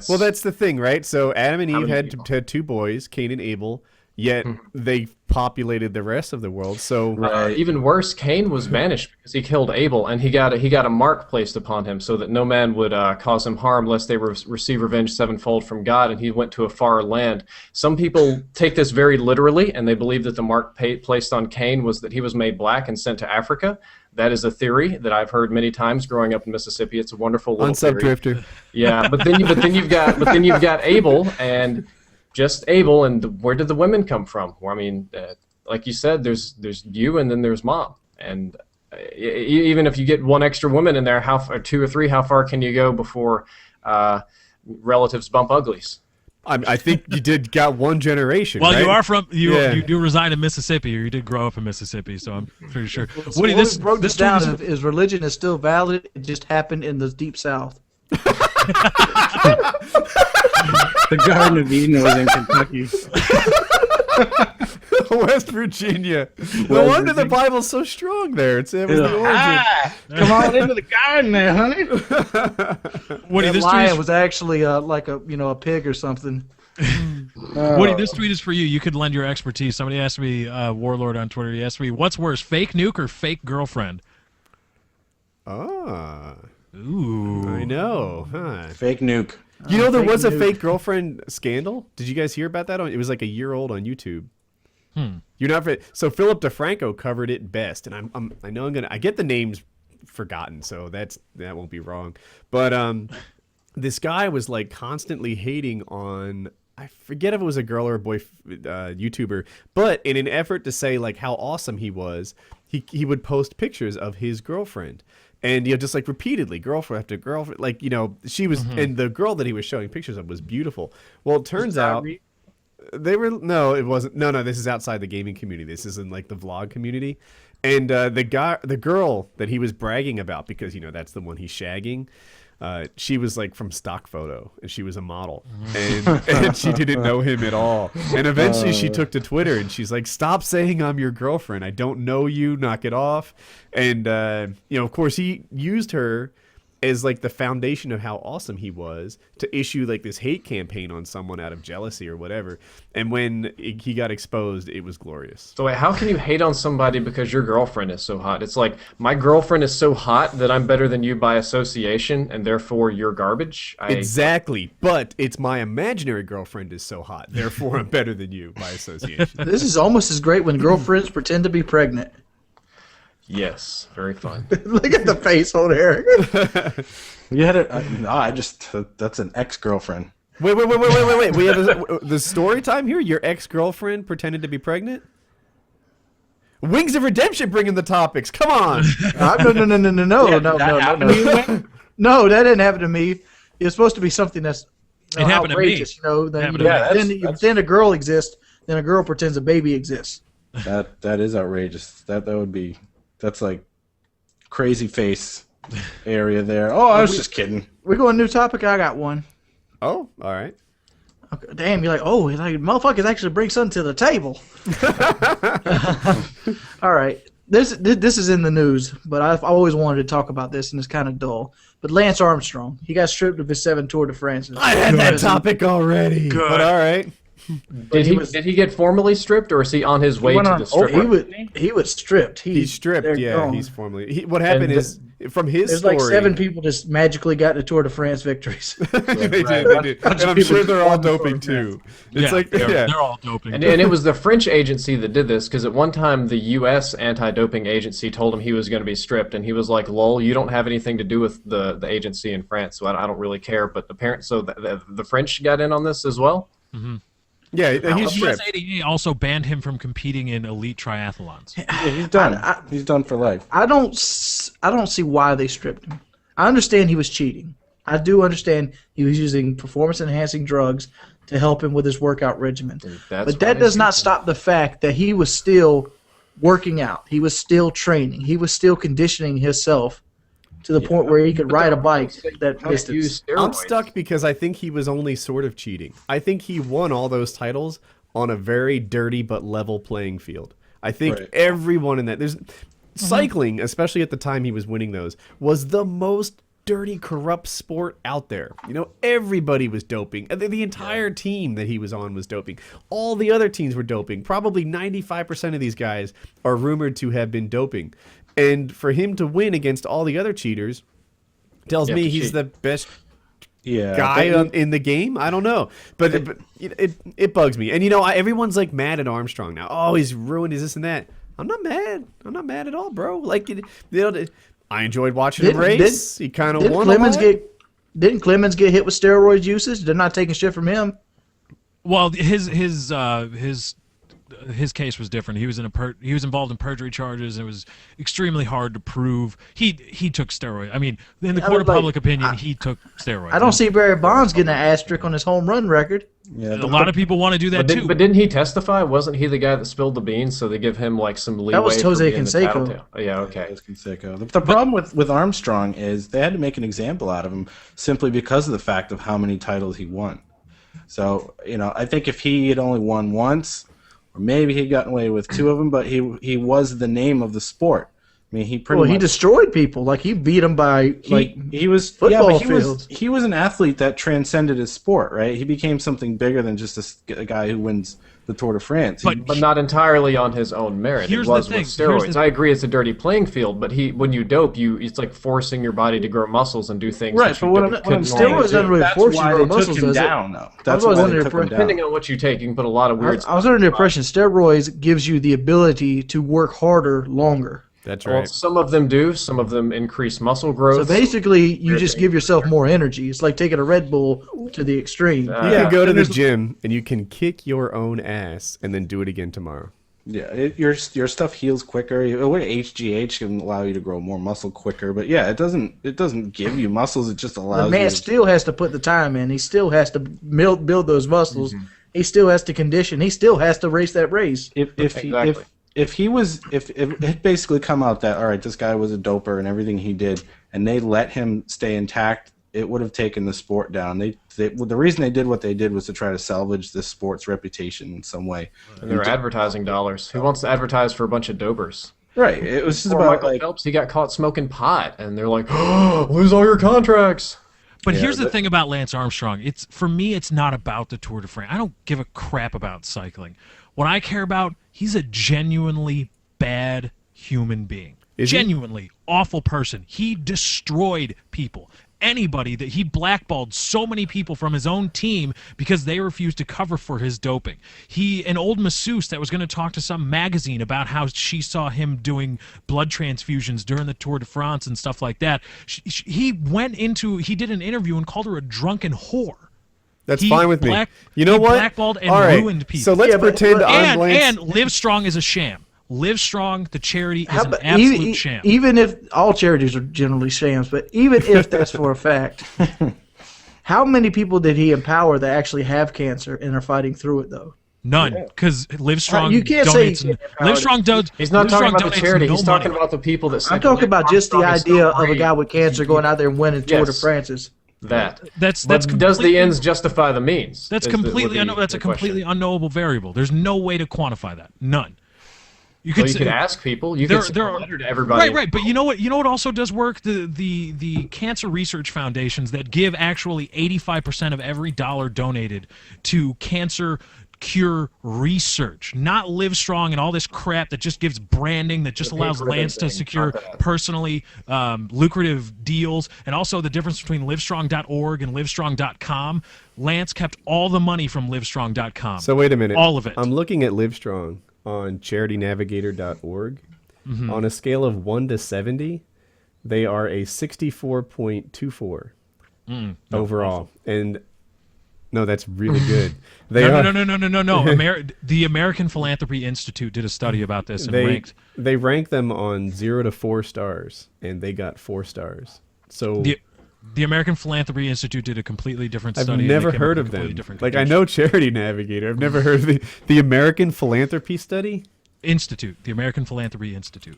Well, that's the thing, right? So Adam and Eve had two boys, Cain and Abel, yet they populated the rest of the world. So even worse, Cain was banished because he killed Abel, and he got a mark placed upon him so that no man would cause him harm lest they receive revenge sevenfold from God, and he went to a far land. Some people take this very literally, and they believe that the mark placed on Cain was that he was made black and sent to Africa. That is a theory that I've heard many times growing up in Mississippi. It's a wonderful little theory. Drifter. Yeah, but then you've got Abel, and just Abel, and where did the women come from? Well, I mean, like you said, there's you, and then there's Mom, and even if you get one extra woman in there, or two or three, how far can you go before relatives bump uglies? I think you got one generation. Well, right? you are from you do reside in Mississippi, or you did grow up in Mississippi, so I'm pretty sure. So Woody, this broke this down. Is religion is still valid? It just happened in the deep South. The Garden of Eden was in Kentucky. West Virginia. No wonder the Bible's so strong there. It was the origin. Come on into the garden there, honey. Woody, this lion was actually like a pig or something. Woody, this tweet is for you. You could lend your expertise. Somebody asked me, Warlord on Twitter, he asked me, what's worse, fake nuke or fake girlfriend? Ooh. I know. Huh. Fake nuke. You know, there was a fake girlfriend scandal. Did you guys hear about that? It was like a year old on YouTube. You're not. So Philip DeFranco covered it best, and I get the names forgotten, so that won't be wrong. But this guy was like constantly hating on. I forget if it was a girl or a boy YouTuber, but in an effort to say like how awesome he was, he would post pictures of his girlfriend. And just like repeatedly, girlfriend after girlfriend, like she was, and the girl that he was showing pictures of was beautiful. Well, it turns out it wasn't. No, this is outside the gaming community. This is in like the vlog community, and the girl that he was bragging about, because that's the one he's shagging. She was like from stock photo, and she was a model, and she didn't know him at all. And eventually she took to Twitter and she's like, "Stop saying I'm your girlfriend. I don't know you. Knock it off." And of course he used her as like the foundation of how awesome he was to issue like this hate campaign on someone out of jealousy or whatever. And when he got exposed, it was glorious. So wait, how can you hate on somebody because your girlfriend is so hot? It's like, my girlfriend is so hot that I'm better than you by association, and therefore you're garbage? Exactly. But it's my imaginary girlfriend is so hot, therefore I'm better than you by association. This is almost as great when girlfriends pretend to be pregnant. Yes, very fun. Look at the face on Eric. You had it. That's an ex-girlfriend. Wait. We have the story time here. Your ex-girlfriend pretended to be pregnant? Wings of Redemption bringing the topics. Come on. No. No, that didn't happen to me. It's supposed to be something that's outrageous. Then a girl exists. Then a girl pretends a baby exists. That is outrageous. That's like crazy face area there. Oh, I was just kidding. We're going new topic. I got one. Oh, all right. Okay, damn, you're like, motherfuckers actually bring something to the table. All right. This is in the news, but I've always wanted to talk about this, and it's kind of dull. But Lance Armstrong, he got stripped of his 7 Tour de France. I had that topic already. Good. But all right. Did he get formally stripped, or is he on his way to the strip? He was stripped. He's stripped. Yeah, he's formally. What happened is, from his there's story, like 7 people just magically got the Tour de France victories. They did. And I'm sure they're all doping too. It's they're all doping. And it was the French agency that did this, because at one time the U.S. anti-doping agency told him he was going to be stripped, and he was like, "Lol, you don't have anything to do with the agency in France, so I don't really care." But apparently, so the French got in on this as well. Mm-hmm. Yeah, he's stripped. USADA also banned him from competing in elite triathlons. Yeah, he's done. He's done for life. I don't see why they stripped him. I understand he was cheating. I do understand he was using performance-enhancing drugs to help him with his workout regimen. But that does not stop the fact that he was still working out. He was still training. He was still conditioning himself to the point where he could ride a bike that distance. I'm stuck because I think he was only sort of cheating. I think he won all those titles on a very dirty but level playing field. I think everyone in that cycling, especially at the time he was winning those, was the most dirty, corrupt sport out there. You know, everybody was doping. The entire team that he was on was doping. All the other teams were doping. Probably 95% of these guys are rumored to have been doping. And for him to win against all the other cheaters tells me he's the best guy in the game. I don't know. But it bugs me. And, you know, everyone's like mad at Armstrong now. Oh, he's ruined his this and that. I'm not mad. I'm not mad at all, bro. Like, you know, I enjoyed watching him race. He kind of won. Didn't Clemens get hit with steroid usage? They're not taking shit from him. Well, his case was different. He was he was involved in perjury charges. And it was extremely hard to prove. He took steroids. I mean, in the court of public opinion, he took steroids. I don't see Barry Bonds getting an asterisk on his home run record. Yeah, a lot of people want to do that too. But didn't he testify? Wasn't he the guy that spilled the beans? So they give him like some leeway. That was Jose Canseco. Yeah, okay. That was Canseco. The problem with Armstrong is they had to make an example out of him simply because of the fact of how many titles he won. So, you know, I think if he had only won once, or maybe he'd gotten away with 2 of them, but he was the name of the sport. I mean, he destroyed people. Like, he beat them by he was football fields. He was an athlete that transcended his sport, right? He became something bigger than just a guy who wins the Tour de France. But not entirely on his own merit. It was with steroids. I agree, it's a dirty playing field, but when you dope, it's like forcing your body to grow muscles and do things. Right, but steroids doesn't really force you to grow muscles, does it? That's why they took him down. Depending on what you take, you can put a lot of weird. I was under the impression steroids gives you the ability to work harder longer. That's right. Well, some of them do. Some of them increase muscle growth. So basically, you just give yourself more energy. It's like taking a Red Bull to the extreme. You can go to the gym and you can kick your own ass and then do it again tomorrow. Yeah, your stuff heals quicker. HGH can allow you to grow more muscle quicker, but yeah, it doesn't give you muscles. It just allows. The man still has to put the time in. He still has to build those muscles. Mm-hmm. He still has to condition. He still has to race that race. If it basically come out that, all right, this guy was a doper and everything he did, and they let him stay intact, it would have taken the sport down. The reason they did what they did was to try to salvage this sport's reputation in some way. And their advertising dollars. Who wants to advertise for a bunch of dopers? Right. It was just about Michael Phelps. He got caught smoking pot, and they're like, "Oh, lose all your contracts." But here's the thing about Lance Armstrong. For me, it's not about the Tour de France. I don't give a crap about cycling. What I care about, he's a genuinely bad human being. Genuinely awful person. He destroyed people. Anybody that he blackballed so many people from his own team because they refused to cover for his doping. An old masseuse that was going to talk to some magazine about how she saw him doing blood transfusions during the Tour de France and stuff like that. He did an interview and called her a drunken whore. That's fine with me. You know he what? Blackballed and ruined people. So let's pretend I'm Lance. And Livestrong is a sham. Livestrong, the charity, is an absolute sham. Even if all charities are generally shams, but even if that's for a fact, how many people did he empower that actually have cancer and are fighting through it, though? None, because Livestrong you can't donates. Say Livestrong does. He's not talking about the charity. He's talking about the people that. I'm talking about just the idea of a guy with cancer going out there and winning Tour de France's. That's does the ends justify the means? That's completely that's a completely unknowable variable. There's no way to quantify that. None. You could ask people. You could send a letter to everybody. Right. But you know what also does work? The cancer research foundations that give actually 85% of every dollar donated to cancer cure research, not Livestrong and all this crap that just gives branding, that just allows Lance to secure personally lucrative deals, and also the difference between Livestrong.org and Livestrong.com. Lance kept all the money from Livestrong.com. So wait a minute. All of it. I'm looking at Livestrong on charitynavigator.org. Mm-hmm. On a scale of 1 to 70, they are a 64.24 overall. And No, that's really good. They No, are, no, no, no, no, no, no. The American Philanthropy Institute did a study about this and ranked. They rank them on 0 to 4 stars, and they got 4 stars. So The American Philanthropy Institute did a completely different I've study. never heard of them. Like, I know Charity Navigator. I've never heard of the American Philanthropy Study Institute, the American Philanthropy Institute.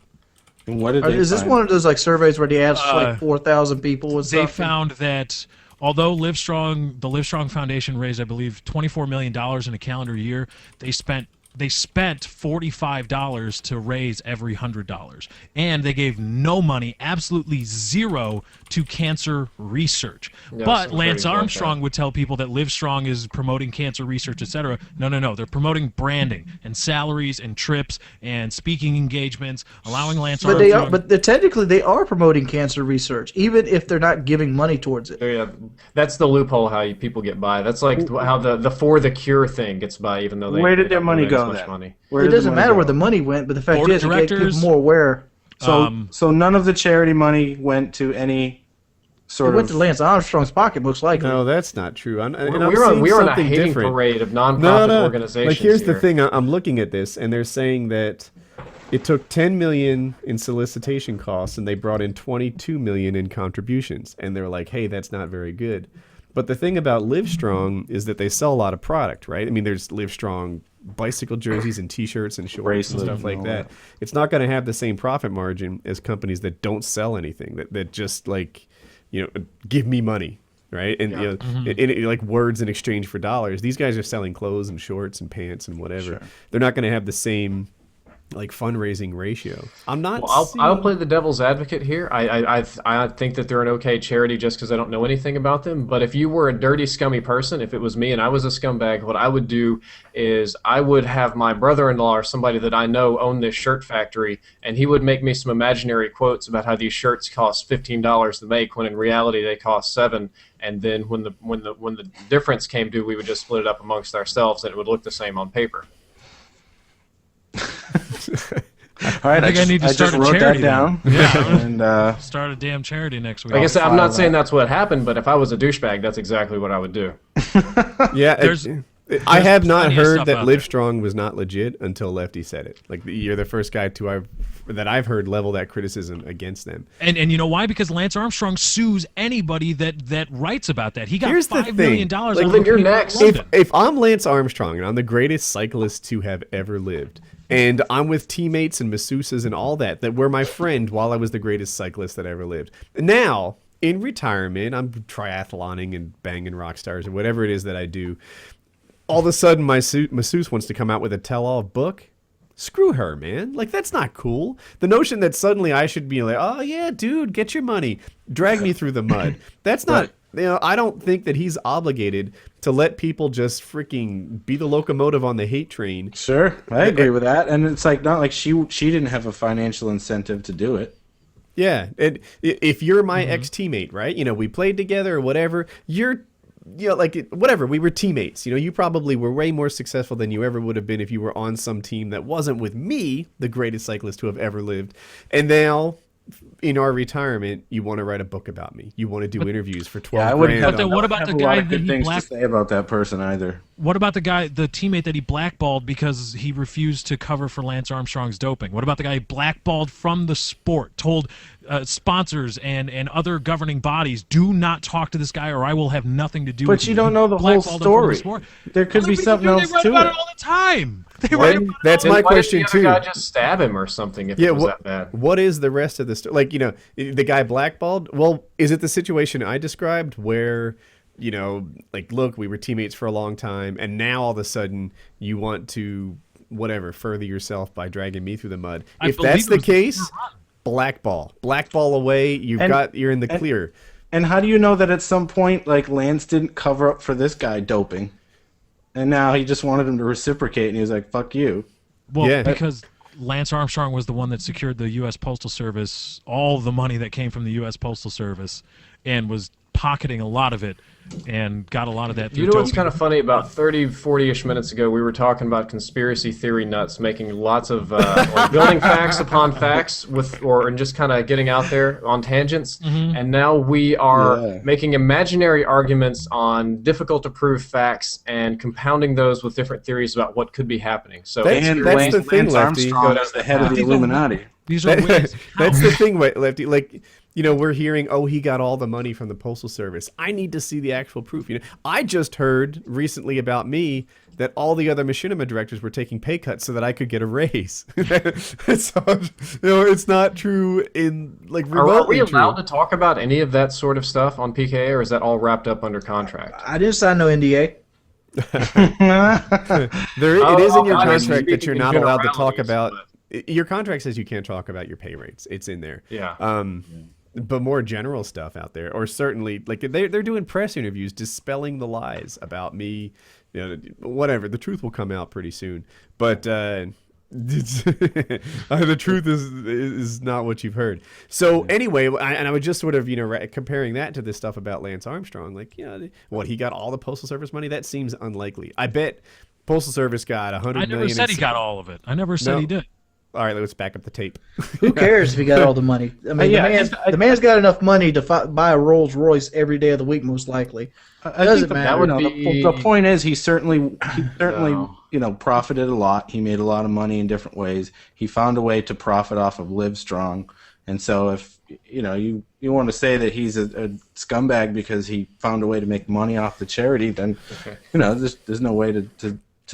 And what did they Is this find? one of those like surveys where they ask like 4,000 people and They stuff? found that although the Livestrong Foundation raised, I believe, $24 million in a calendar year, they spent $45 to raise every $100, and they gave no money, absolutely zero, to cancer research. Yeah, but some Lance pretty like Armstrong that. would tell people that Livestrong is promoting cancer research, etc. No, they're promoting branding and salaries and trips and speaking engagements, allowing Lance But they Armstrong. are, but technically they are promoting cancer research, even if they're not giving money towards it. Yeah, that's the loophole how people get by. That's like how the for the cure thing gets by, even though they Where did they their don't money raise go much then? money. Where It did the doesn't money matter go? where the money went, but the fact Board of is, it gave people directors, more aware. So none of the charity money went to any It sort went of. to Lance Armstrong's pocket, most likely. No, that's not true. And I'm We're on seeing a something hating different. parade of nonprofit No. organizations. Like, here's here. the thing. I'm looking at this, and they're saying that it took $10 million in solicitation costs, and they brought in $22 million in contributions. And they're like, hey, that's not very good. But the thing about Livestrong is that they sell a lot of product, right? I mean, there's Livestrong bicycle jerseys and T-shirts and shorts Bracelets and stuff and like all that. that. It's not going to have the same profit margin as companies that don't sell anything, that just, like, you know, give me money, right? And you know, like words in exchange for dollars. These guys are selling clothes and shorts and pants and whatever. Sure. They're not going to have the same like fundraising ratio. I'm not. Well, I'll play the devil's advocate here. I think that they're an okay charity just because I don't know anything about them. But if you were a dirty, scummy person, if it was me and I was a scumbag, what I would do is I would have my brother-in-law or somebody that I know own this shirt factory, and he would make me some imaginary quotes about how these shirts cost $15 to make when in reality they cost $7. And then when the difference came due, we would just split it up amongst ourselves, and it would look the same on paper. All right, I think I need to start just a wrote charity that down. then. Yeah. And Start a damn charity next week. Like I said, I'm not file saying that. that's what happened, but if I was a douchebag, that's exactly what I would do. Yeah, There's- I have not plenty of heard stuff that out there. Livestrong was not legit until Lefty said it. Like, you're the first guy that I've heard level that criticism against them. And you know why? Because Lance Armstrong sues anybody that writes about that. He got Here's the $5 million thing. dollars. Like, out then of you're people in next. London. If I'm Lance Armstrong and I'm the greatest cyclist to have ever lived, and I'm with teammates and masseuses and all that were my friend while I was the greatest cyclist that ever lived. Now, in retirement, I'm triathloning and banging rock stars or whatever it is that I do. All of a sudden, my masseuse wants to come out with a tell-all book. Screw her, man. Like, that's not cool. The notion that suddenly I should be like, oh, yeah, dude, get your money. Drag me through the mud. That's not, you know, I don't think that he's obligated to let people just freaking be the locomotive on the hate train. sure, I agree with that. And it's like not like she didn't have a financial incentive to do it. Yeah. And if you're my ex-teammate, right? You know, we played together or whatever, whatever, we were teammates. You know, you probably were way more successful than you ever would have been if you were on some team that wasn't with me, the greatest cyclist to have ever lived. And now, in our retirement, you want to write a book about me. You want to do interviews for 12 Yeah, I wouldn't grand. have, But then what I about wouldn't the have a lot guy of that good he things black- to say about that person either. What about the teammate that he blackballed because he refused to cover for Lance Armstrong's doping? What about the guy he blackballed from the sport, told sponsors and other governing bodies, do not talk to this guy or I will have nothing to do with But you don't know the whole Blackballed him from the story. sport. There could Other be people something do, else they write to about it. it all the time. They What? write about That's Then my why didn't question, the other too. guy just stab him or something if it was that bad? What is the rest of the story? Like, you know, the guy blackballed. Well, is it the situation I described where, you know, like, look, we were teammates for a long time, and now all of a sudden you want to, whatever, further yourself by dragging me through the mud? I If believe that's it the was case, blackball away. You're in the clear. And how do you know that at some point, like, Lance didn't cover up for this guy doping, and now he just wanted him to reciprocate, and he was like, "Fuck you." Well, Yeah. because Lance Armstrong was the one that secured the U.S. Postal Service all the money that came from the U.S. Postal Service and was pocketing a lot of it and got a lot of that through You know what's token. kind of funny? About 30, 40-ish minutes ago, we were talking about conspiracy theory nuts, making lots of like building facts upon facts and just kind of getting out there on tangents. And now we are making imaginary arguments on difficult to prove facts and compounding those with different theories about what could be happening. So That's the thing, Lance Lefty. Armstrong is the head of the Illuminati. These are ways. That's the thing, Lefty. Like, you know, we're hearing, oh, he got all the money from the Postal Service. I need to see the actual proof. You know, I just heard recently about me that all the other machinima directors were taking pay cuts so that I could get a raise. So, you know, it's not true in like remotely Are we allowed true. to talk about any of that sort of stuff on PKA, or is that all wrapped up under contract? I didn't sign no NDA. It is in your I mean, contract that you're speaking not allowed to talk generalities, about. Your contract says you can't talk about your pay rates. It's in there. Yeah. But more general stuff out there, or certainly like they're doing press interviews dispelling the lies about me. You know, whatever. The truth will come out pretty soon. But the truth is not what you've heard. So anyway, I was just sort of comparing that to this stuff about Lance Armstrong. Like, what, he got all the Postal Service money? That seems unlikely. I bet Postal Service got 100 I million. never said he got all of it. I never said he did. All right, let's back up the tape. Who cares if he got all the money? I mean, the man's got enough money to buy a Rolls Royce every day of the week, most likely. I Doesn't think matter. the point is he certainly profited a lot. He made a lot of money in different ways. He found a way to profit off of Livestrong, and so if you want to say that he's a scumbag because he found a way to make money off the charity, then there's no way to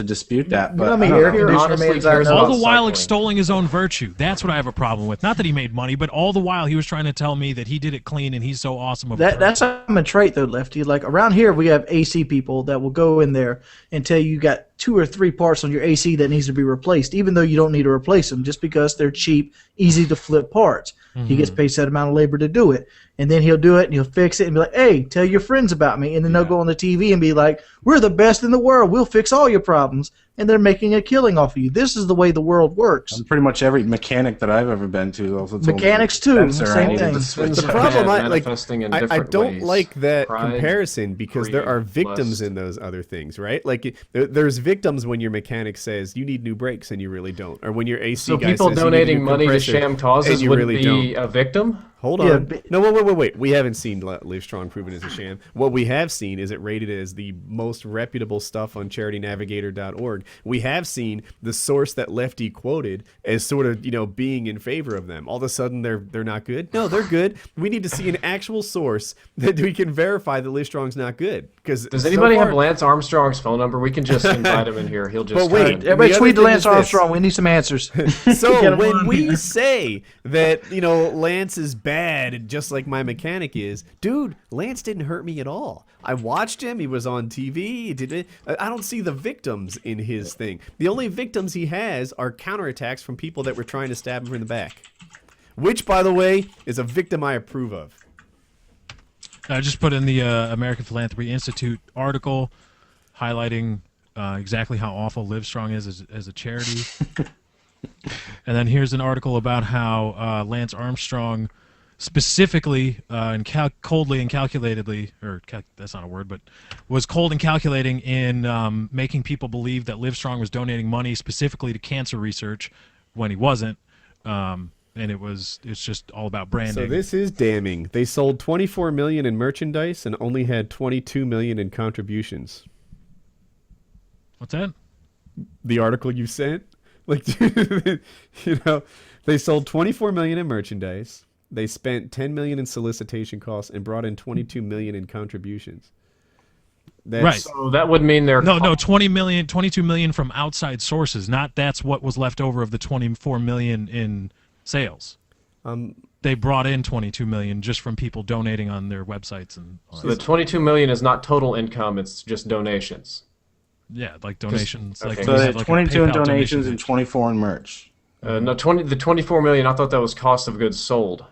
dispute that. But air conditioner man's out All there. the while extolling his own virtue. That's what I have a problem with. Not that he made money, but all the while he was trying to tell me that he did it clean and he's so awesome. That's a trait, though, Lefty. Like, around here, we have AC people that will go in there and tell you got 2 or 3 parts on your AC that needs to be replaced, even though you don't need to replace them, just because they're cheap, easy to flip parts. He gets paid set amount of labor to do it. And then he'll do it, and he'll fix it, and be like, hey, tell your friends about me. And then they'll go on the TV and be like, we're the best in the world. We'll fix all your problems. And they're making a killing off of you. This is the way the world works. pretty much every mechanic that I've ever been to also told me Mechanics, too. Same thing. The problem, I don't ways. like that Pride, comparison because there are greed, victims lust. in those other things, right? Like there's victims when your mechanic says you need new brakes and you really don't, or when your AC So guy people says you need a donating new money to compressor sham causes and you would really be don't. a victim? Hold Yeah, on. No, wait. We haven't seen Livestrong proven as a sham. What we have seen is it rated as the most reputable stuff on charitynavigator.org. We have seen the source that Lefty quoted as sort of, being in favor of them. All of a sudden they're not good? No, they're good. We need to see an actual source that we can verify that Livestrong's not good. Does anybody have Lance Armstrong's phone number? We can just invite him in here. He'll just But wait, come in. Everybody The tweet other to thing Lance is this. Armstrong. We need some answers. So when we say that, Lance is bad, just like my mechanic is, dude, Lance didn't hurt me at all. I watched him. He was on TV. I don't see the victims in his thing. The only victims he has are counterattacks from people that were trying to stab him in the back, which, by the way, is a victim I approve of. I just put in the American Philanthropy Institute article highlighting exactly how awful Livestrong is as a charity. And then here's an article about how Lance Armstrong specifically and coldly and calculatedly, that's not a word, but was cold and calculating in making people believe that Livestrong was donating money specifically to cancer research when he wasn't. And it's just all about branding. So this is damning. They sold $24 million in merchandise and only had $22 million in contributions. What's that? The article you sent? Like, they sold $24 million in merchandise. They spent $10 million in solicitation costs and brought in $22 million in contributions. Right. So that would mean they're... No, $22 million from outside sources, not that's what was left over of the $24 million in sales. They brought in $22 million just from people donating on their websites and all So that the stuff. $22 million is not total income, it's just donations. Yeah, like donations. Okay. Like So we they have, had like, a 22 in PayPal donation donations and page. 24 in merch. No, the $24 million, I thought that was cost of goods sold.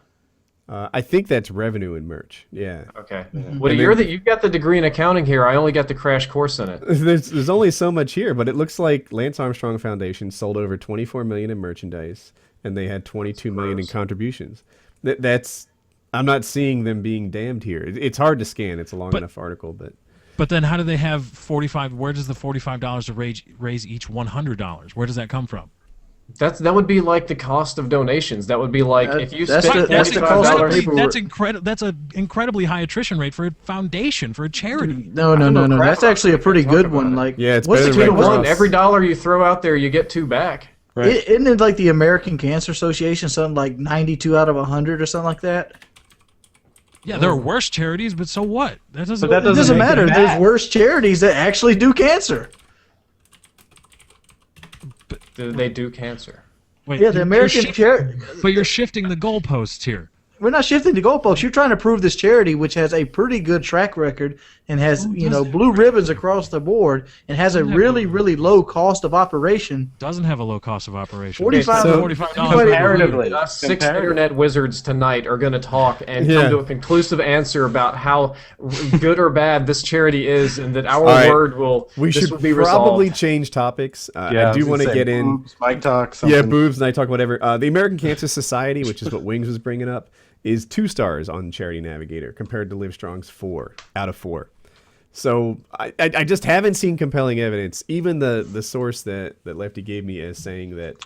I think that's revenue in merch. Yeah. Okay. Well, you've got the degree in accounting here. I only got the crash course in it. There's only so much here, but it looks like Lance Armstrong Foundation sold over $24 million in merchandise, and they had $22 million in contributions. That's I'm not seeing them being damned here. It's hard to scan. It's a long enough article, but. But then how do they have 45? Where does the $45 to raise each $100? Where does that come from? That would be like the cost of donations. That would be like if you that's spent the cost of paperwork. That's an incredibly high attrition rate for a foundation, for a charity. No. That's actually a pretty good one. Like, yeah, it's what's better the than 2-to-1. Every dollar you throw out there, you get 2 back. Right. Isn't it like the American Cancer Association, something like 92 out of 100 or something like that? Yeah, there are worse charities, but so what? That doesn't. It doesn't matter. There's worse charities that actually do cancer. They do cancer. Wait, Yeah, the American charity. But you're shifting the goalposts here. We're not shifting the goalposts. You're trying to prove this charity, which has a pretty good track record and has, blue ribbons across the board and has a really, really low cost of operation. Doesn't have a low cost of operation. $45. Comparatively, Us 6 internet wizards tonight are going to talk and come to a conclusive answer about how good or bad this charity is, and that our word will. We this should will be probably resolved. change topics. I do want to get in. Boobs, Mike talk. Something. Yeah, boobs, night talk, whatever. The American Cancer Society, which is what Wings was bringing up, is 2 stars on Charity Navigator compared to Livestrong's 4 out of 4. So I just haven't seen compelling evidence. Even the source that Lefty gave me as saying that,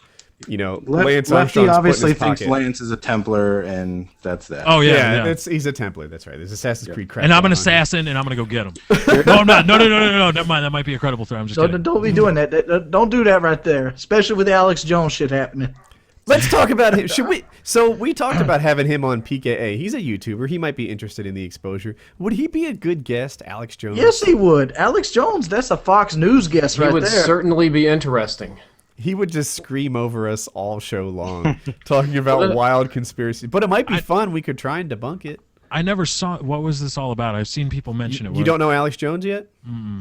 Lance Lefty Armstrong's obviously put in his thinks pocket. Lance is a Templar, and that's that. Oh yeah. He's a Templar. That's right. There's Assassin's Creed crap. And I'm an going on assassin, and I'm gonna go get him. No, I'm not. No. Never mind. That might be a credible threat. I'm just kidding. Don't be doing that. Don't do that right there, especially with the Alex Jones shit happening. Let's talk about him. Should we? So we talked about having him on PKA. He's a YouTuber. He might be interested in the exposure. Would he be a good guest, Alex Jones? Yes, he would. Alex Jones, that's a Fox News guest right He would there. certainly be interesting. He would just scream over us all show long, talking about wild conspiracy. But it might be fun. We could try and debunk it. I never saw. What was this all about? I've seen people mention it. You don't know Alex Jones yet?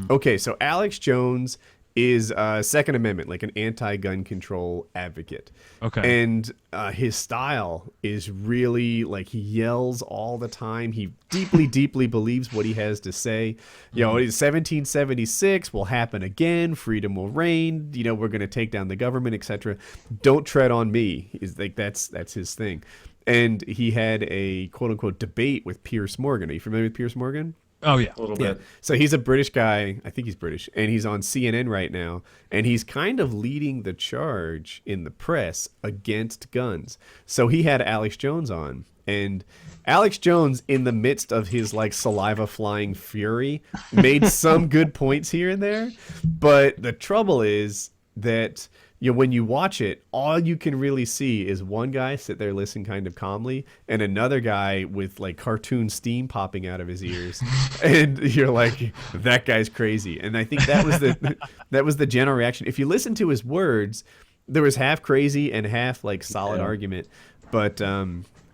Okay, so Alex Jones is Second Amendment, like an anti-gun control advocate. Okay. And his style is really like he yells all the time. He deeply, deeply believes what he has to say. 1776 will happen again. Freedom will reign. We're going to take down the government, etc. Don't tread on me. Is like that's his thing. And he had a quote unquote debate with Piers Morgan. Are you familiar with Piers Morgan? Oh yeah, A little bit. So he's a British guy. I think he's British, and he's on CNN right now, and he's kind of leading the charge in the press against guns. So he had Alex Jones on, and Alex Jones, in the midst of his like saliva flying fury, made some good points here and there. But the trouble is that when you watch it, all you can really see is one guy sit there listening kind of calmly, and another guy with like cartoon steam popping out of his ears, and you're like, that guy's crazy. And I think that was the general reaction. If you listen to his words, there was half crazy and half like solid argument, but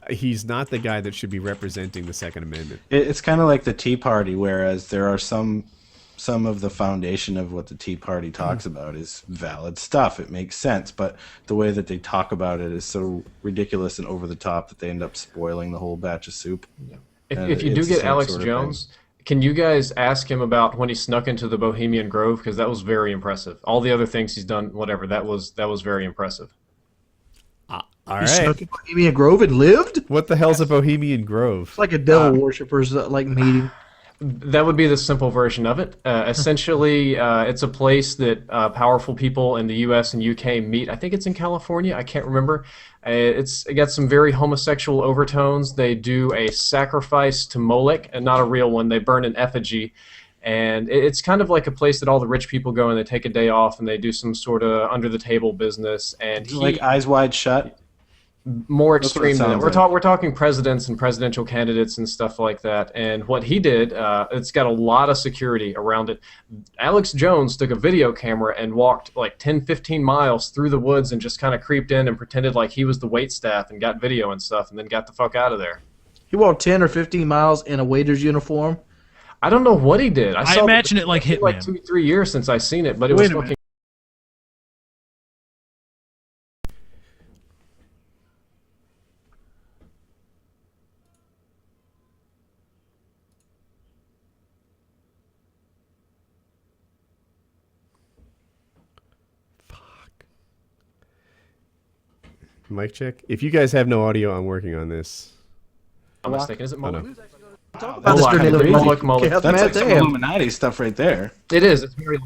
he's not the guy that should be representing the Second Amendment. It's kind of like the Tea Party, whereas there are some of the foundation of what the Tea Party talks about is valid stuff. It makes sense, but the way that they talk about it is so ridiculous and over the top that they end up spoiling the whole batch of soup. Yeah. If you do get Alex Jones, can you guys ask him about when he snuck into the Bohemian Grove? Because that was very impressive. All the other things he's done, whatever, that was very impressive. All He right. snuck in Bohemian Grove and lived? What the hell's a Bohemian Grove? It's like a devil worshippers like meeting. That would be the simple version of it. Essentially, it's a place that powerful people in the U.S. and U.K. meet. I think it's in California. I can't remember. It got some very homosexual overtones. They do a sacrifice to Molech, and not a real one. They burn an effigy. And it's kind of like a place that all the rich people go and they take a day off and they do some sort of under-the-table business. And Like Eyes Wide Shut? More That's what it extreme than that. sounds like. We're talking presidents and presidential candidates and stuff like that. And what he did, it's got a lot of security around it. Alex Jones took a video camera and walked like 10, 15 miles through the woods and just kind of creeped in and pretended like he was the wait staff and got video and stuff and then got the fuck out of there. He walked 10 or 15 miles in a waiter's uniform. I don't know what he did. I imagine it like Hitman. Like Hitman. 2-3 years since I seen it, but it Wait was a minute. fucking. Mic check. If you guys have no audio, I'm working on this. I'm mistaken. Is it Moloch? Talk about this during the other Moloch, week. Moloch. Okay, That's like some damn. Illuminati stuff right there. It is. It's very.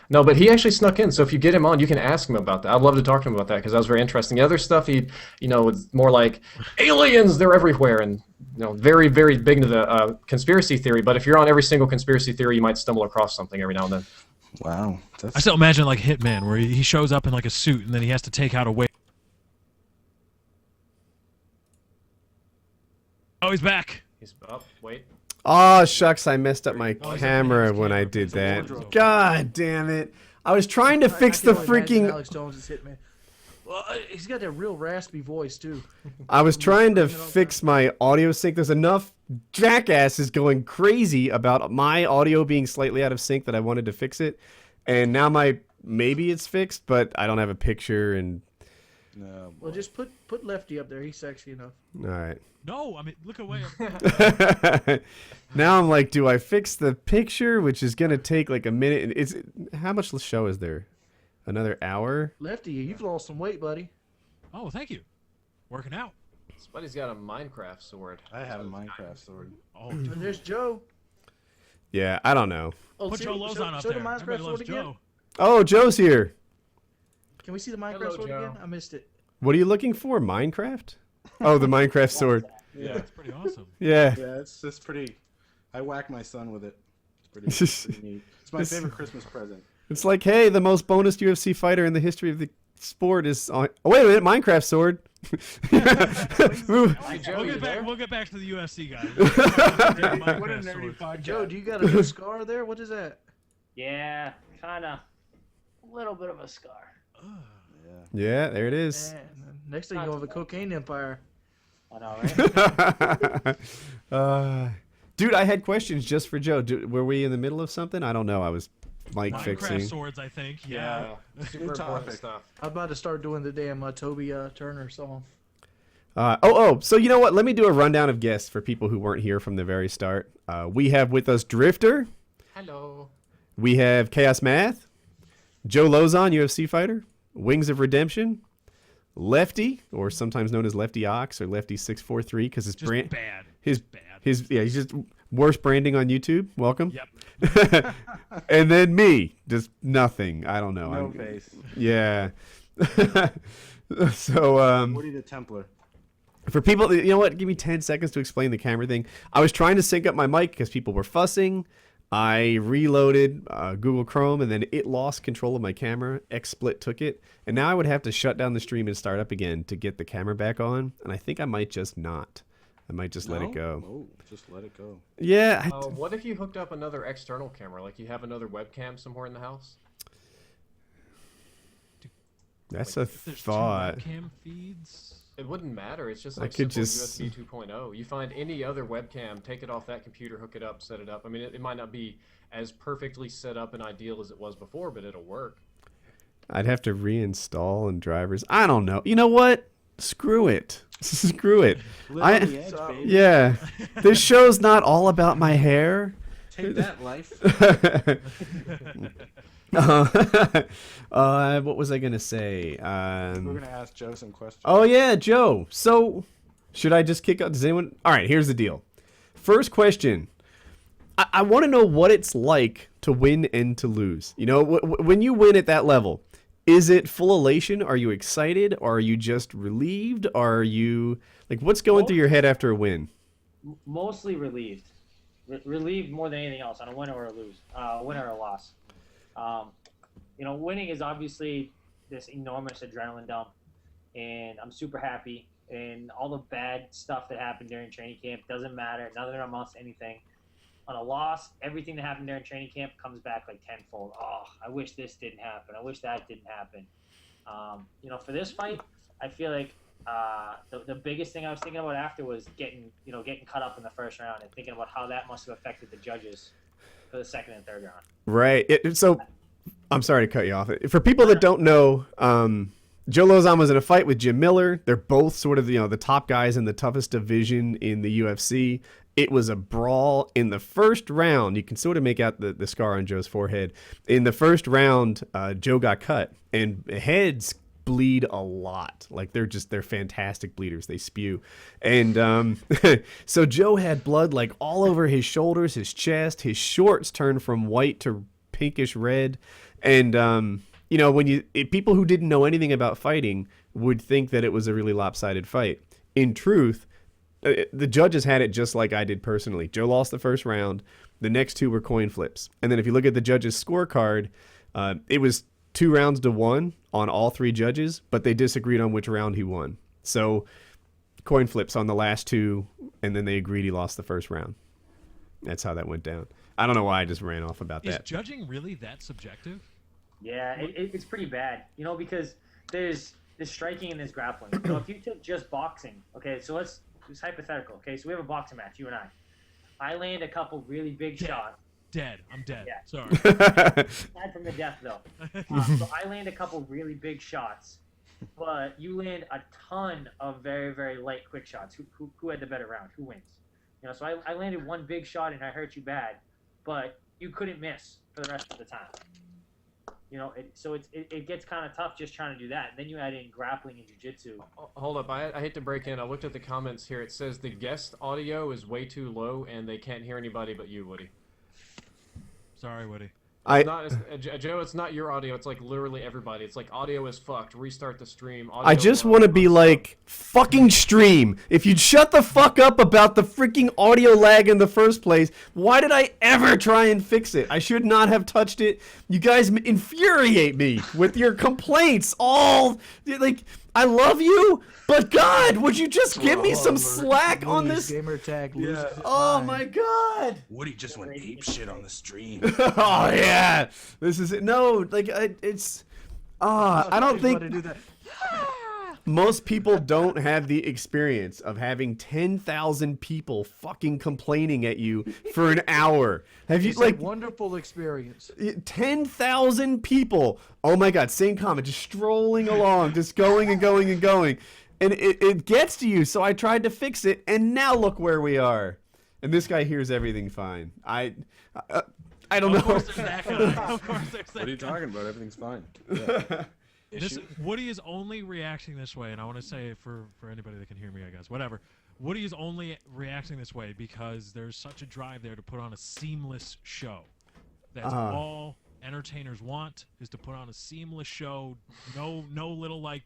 No, but he actually snuck in. So if you get him on, you can ask him about that. I'd love to talk to him about that because that was very interesting. The other stuff, it's more like aliens. They're everywhere, and very, very big into the conspiracy theory. But if you're on every single conspiracy theory, you might stumble across something every now and then. Wow. I still imagine like Hitman, where he shows up in like a suit and then he has to take out a way. Oh, he's back. He's up. Wait. Oh, shucks, I messed up my camera when I did that. God damn it. I was trying to fix the freaking... Alex Jones is Hitman. Well, he's got that real raspy voice, too. I was trying to fix my audio sync. There's enough jackasses going crazy about my audio being slightly out of sync that I wanted to fix it. And now maybe it's fixed, but I don't have a picture and... No. Well, just put Lefty up there. He's sexy enough. All right. No, I mean, look away. Now I'm like, do I fix the picture, which is gonna take like a minute? How much show is there? Another hour? Lefty, you've lost some weight, buddy. Oh, thank you. Working out. Buddy's got a Minecraft sword. I have a Minecraft sword. Oh, And there's Joe. Yeah, I don't know. Oh, put see, Joe Lauzon up show there. the Minecraft Everybody sword loves again. Joe. Oh, Joe's here. Can we see the Minecraft Hello, sword Joe. again? I missed it. What are you looking for? Minecraft? Oh, the Minecraft sword. Yeah, it's pretty awesome. Yeah. Yeah, it's just pretty. I whack my son with it. It's pretty neat. It's my favorite Christmas present. It's like, hey, the most bonus UFC fighter in the history of the sport is on. Oh, wait a minute, Minecraft sword. Hey, Joe, you there? We'll get back to the UFC guys. What a nerdy podcast. Joe, do you got a little scar there? What is that? Yeah, kind of. A little bit of a scar. Yeah, there it is. Man, next thing you have a cocaine empire. I know, right? Dude, I had questions just for Joe. Were we in the middle of something? I don't know. I was mic Minecraft fixing. swords, I think. Yeah. Super important topic. stuff. I'm about to start doing the damn Toby Turner song. So you know what? Let me do a rundown of guests for people who weren't here from the very start. We have with us Drift0r. Hello. We have Chaos Math. Joe Lauzon, UFC fighter. Wings of Redemption. Lefty, or sometimes known as Lefty Ox or Lefty 643, because his Just brand, bad. he's just worst branding on YouTube. Welcome. Yep. And then me, just nothing. I don't know. No face. Yeah. So Woody the Templar. for people, you know what? Give me 10 seconds to explain the camera thing. I was trying to sync up my mic because people were fussing. I reloaded Google Chrome, and then it lost control of my camera. XSplit took it, and now I would have to shut down the stream and start up again to get the camera back on. And I think I might just not. I might just let it go. Oh, just let it go. Yeah. What if you hooked up another external camera, like you have another webcam somewhere in the house? That's Like, a if there's thought. 2 webcam feeds. It wouldn't matter. It's just I like could simple just- USB 2.0. You find any other webcam, take it off that computer, hook it up, set it up. I mean, it might not be as perfectly set up and ideal as it was before, but it'll work. I'd have to reinstall and drivers. I don't know. You know what? Screw it. Screw it. Live on the edge, baby. Yeah. This show's not all about my hair. Take that, life. What was I gonna say? We're gonna ask Joe some questions. Oh yeah, Joe. So, should I just kick out? Does anyone? All right. Here's the deal. First question. I want to know what it's like to win and to lose. You know, when you win at that level, is it full elation? Are you excited? Or are you just relieved? Are you like, what's going through your head after a win? Mostly relieved. Relieved more than anything else on a win or a win or a loss. Winning is obviously this enormous adrenaline dump, and I'm super happy. And all the bad stuff that happened during training camp doesn't matter. None of it amounts to anything. On a loss, everything that happened during training camp comes back like tenfold. Oh, I wish this didn't happen. I wish that didn't happen. For this fight, I feel like the biggest thing I was thinking about after was getting cut up in the first round and thinking about how that must have affected the judges for the second and third round. Right. So, I'm sorry to cut you off. For people that don't know, Joe Lauzon was in a fight with Jim Miller. They're both sort of the top guys in the toughest division in the UFC. It was a brawl in the first round. You can sort of make out the scar on Joe's forehead. In the first round, Joe got cut, and heads bleed a lot. Like they're fantastic bleeders. They spew. And so Joe had blood like all over his shoulders, his chest, his shorts turned from white to pinkish red. And you know, people who didn't know anything about fighting would think that it was a really lopsided fight. In truth, the judges had it just like I did personally. Joe lost the first round. The next two were coin flips. And then if you look at the judges' scorecard, it was 2 rounds to 1 on all 3 judges, but they disagreed on which round he won. So coin flips on the last 2, and then they agreed he lost the first round. That's how that went down. I don't know why I just ran off about that. Is judging really that subjective? Yeah, it's pretty bad. You know, because there's striking and there's grappling. You know, if you took just boxing, okay, so it's hypothetical. Okay, so we have a boxing match, you and I. I land a couple really big shots. Dead. I'm dead. Yeah. Sorry. Aside from the death, though. So I land a couple really big shots, but you land a ton of very, very light, quick shots. Who had the better round? Who wins? You know, so I landed one big shot and I hurt you bad, but you couldn't miss for the rest of the time. You know, it gets kind of tough just trying to do that. And then you add in grappling and jiu-jitsu. Hold up, I hate to break in. I looked at the comments here. It says the guest audio is way too low and they can't hear anybody but you, Woody. Sorry, Woody. Joe, it's not your audio. It's like literally everybody. It's like audio is fucked. Restart the stream. I just want to be like, fucking stream. If you'd shut the fuck up about the freaking audio lag in the first place, why did I ever try and fix it? I should not have touched it. You guys infuriate me with your complaints. All, like, I love you, but God, would you just give me some slack on this? Gamer tag. Yeah. Oh my God. Woody just went ape shit on the stream. Oh yeah. This is it. No, like it's. I don't think. Do that. Most people don't have the experience of having 10,000 people fucking complaining at you for an hour. Have you, It's like, a wonderful experience. 10,000 people? Oh my God, same comment, just strolling along, just going and going and going. And it gets to you, so I tried to fix it, and now look where we are. And this guy hears everything fine. I don't know. Of course there's that guy. Of course there's that What are you guy. talking about? Everything's fine. Yeah. Woody is only reacting this way, and I want to say for anybody that can hear me, I guess, whatever. Woody is only reacting this way because there's such a drive there to put on a seamless show. That's all entertainers want, is to put on a seamless show. No little like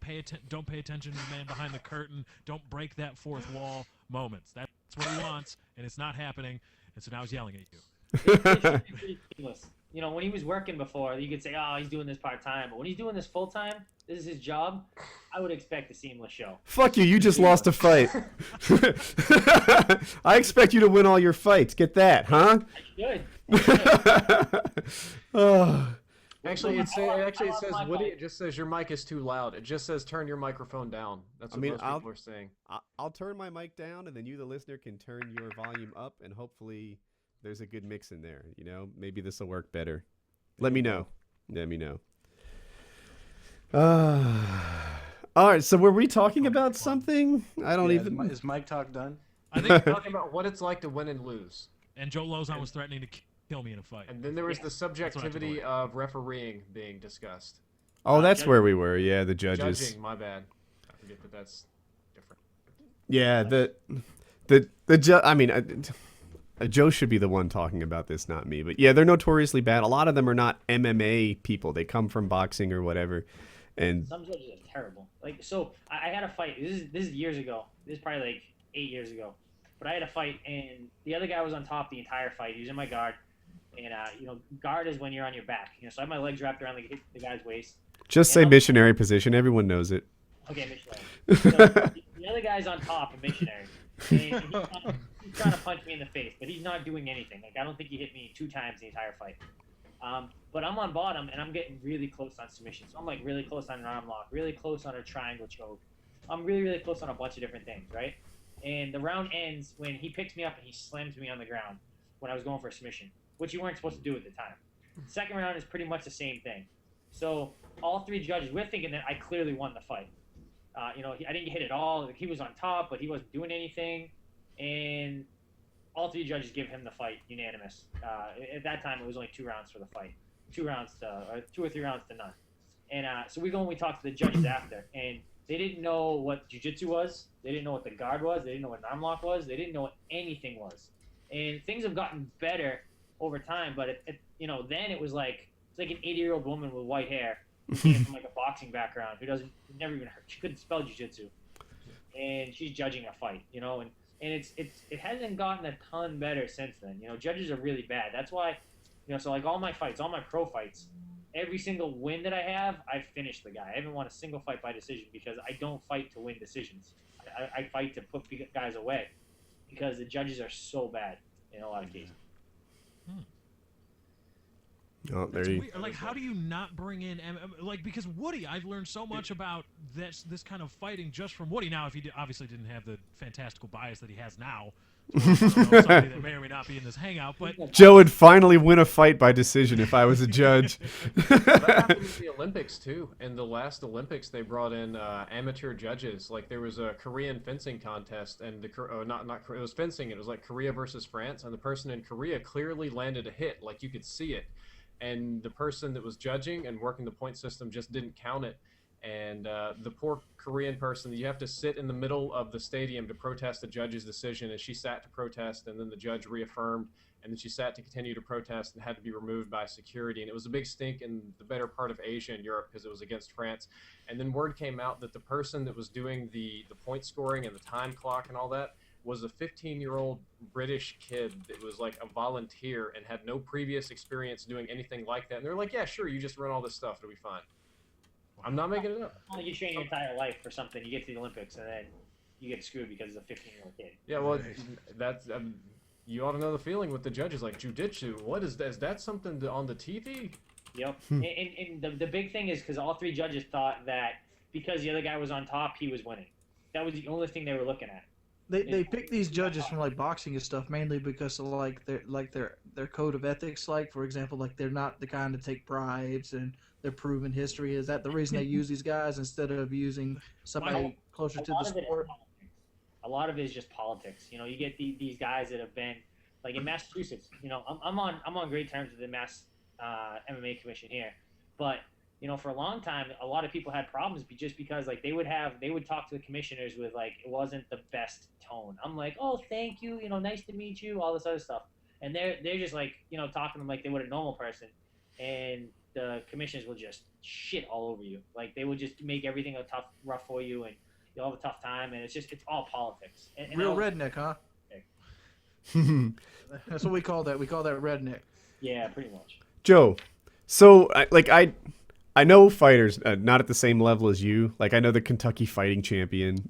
don't pay attention to the man behind the curtain. Don't break that fourth wall moments. That's what he wants, and it's not happening. And so now he's yelling at you. It should be pretty seamless. You know, when he was working before, you could say, oh, he's doing this part-time. But when he's doing this full-time, this is his job, I would expect a seamless show. Fuck you, you just lost a fight. I expect you to win all your fights. Get that, huh? I should. Oh. Actually, it says, my Woody, mic. it just says your mic is too loud. It just says turn your microphone down. That's what most people are saying. I'll turn my mic down, and then you, the listener, can turn your volume up, and hopefully there's a good mix in there. You know, maybe this will work better. Let me know. Let me know. All right. So were we talking about something? I don't even. Is Mike talk done? I think, We're talking about what it's like to win and lose. and Joe Lauzon was threatening to kill me in a fight. And then there was the That's what I took subjectivity away. of refereeing being discussed. Oh, that's where we were. Yeah, the judges. Judging, my bad. I forget that that's different. Yeah, I mean, Joe should be the one talking about this, not me. But yeah, they're notoriously bad. A lot of them are not MMA people. They come from boxing or whatever. And Some judges are terrible. Like, so I had a fight. This is years ago. This is probably like 8 years ago. But I had a fight, and the other guy was on top the entire fight. He was in my guard. And, guard is when you're on your back. So I have my legs wrapped around the guy's waist. just say missionary position. Everyone knows it. Okay, missionary. So the other guy's on top, a missionary. And he's trying to punch me in the face, but he's not doing anything. Like, I don't think he hit me 2 times the entire fight. But I'm on bottom, and I'm getting really close on submission. So I'm, like, really close on an arm lock, really close on a triangle choke. I'm really, really close on a bunch of different things, right? And the round ends when he picks me up and he slams me on the ground when I was going for a submission, which you weren't supposed to do at the time. The second round is pretty much the same thing. So all 3 judges, we're thinking that I clearly won the fight. I didn't get hit at all. Like, he was on top, but he wasn't doing anything. And all 3 judges give him the fight, unanimous. At that time, it was only 2 rounds for the fight. 2 or 3 rounds to none. And so we talked to the judges after, and they didn't know what jiu-jitsu was. They didn't know what the guard was. They didn't know what an arm lock was. They didn't know what anything was. And things have gotten better over time, but then it was like it's like an 80-year-old woman with white hair who came from like a boxing background she couldn't spell jiu-jitsu, and she's judging a fight, and it hasn't gotten a ton better since then. Judges are really bad. That's why, so like all my pro fights, every single win that I have, I've finished the guy. I haven't won a single fight by decision because I don't fight to win decisions. I fight to put guys away because the judges are so bad in a lot of cases. Oh, there you. Like, how do you not bring in because Woody? I've learned so much about this kind of fighting just from Woody. Now, if he obviously didn't have the fantastical bias that he has now, somebody that may or may not be in this hangout, but Joe would finally win a fight by decision if I was a judge. That happened with the Olympics too. In the last Olympics, they brought in amateur judges. Like there was a Korean fencing contest, and it was fencing. It was like Korea versus France, and the person in Korea clearly landed a hit, like you could see it. And the person that was judging and working the point system just didn't count it. And the poor Korean person, you have to sit in the middle of the stadium to protest the judge's decision, and she sat to protest, and then the judge reaffirmed, and then she sat to continue to protest and had to be removed by security. And it was a big stink in the better part of Asia and Europe because it was against France. And then word came out that the person that was doing the point scoring and the time clock and all that was a 15-year-old British kid that was like a volunteer and had no previous experience doing anything like that. And they're like, yeah, sure, you just run all this stuff, it'll be fine. I'm not making it up. Well, you train your entire life for something, you get to the Olympics, and then you get screwed because it's a 15-year-old kid. Yeah, well, that's you ought to know the feeling with the judges, like jiu-jitsu. What is that? Is that something on the TV? Yep. And the big thing is because all three judges thought that because the other guy was on top, he was winning. That was the only thing they were looking at. They pick these judges from like boxing and stuff mainly because of their code of ethics. Like for example, like they're not the kind to take bribes and their proven history. Is that the reason they use these guys instead of using somebody closer to the sport? A lot of it is just politics. You get these guys that have been like in Massachusetts. I'm on great terms with the Mass MMA Commission here, but for a long time, a lot of people had problems just because like they would talk to the commissioners with like it wasn't the best tone. I'm like, oh, thank you, nice to meet you, all this other stuff, and they're just like talking to them like they would a normal person, and the commissioners will just shit all over you. Like they would just make everything rough for you, and you'll have a tough time, and it's all politics. And real redneck, huh? That's what we call that. We call that redneck. Yeah, pretty much. Joe, so I know fighters, not at the same level as you. Like I know the Kentucky fighting champion,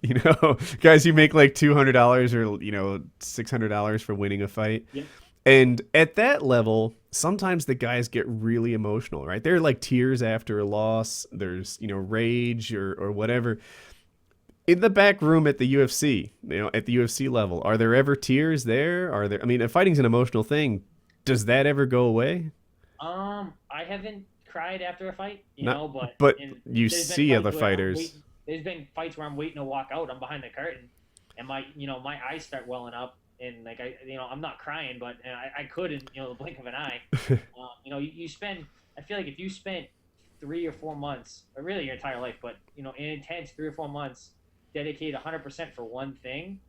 guys who make like $200 or $600 for winning a fight. Yep. And at that level, sometimes the guys get really emotional, right? They're like tears after a loss. There's rage or whatever. In the back room at the UFC, at the UFC level, are there ever tears there? Are there? I mean, if fighting's an emotional thing, does that ever go away? I haven't cried after a fight, but you see other fighters. There's been fights where I'm waiting to walk out. I'm behind the curtain, and my eyes start welling up, and like I'm not crying, but I could in the blink of an eye. You spend. I feel like if you spent 3 or 4 months, or really your entire life, but in intense 3 or 4 months, dedicate 100% for one thing,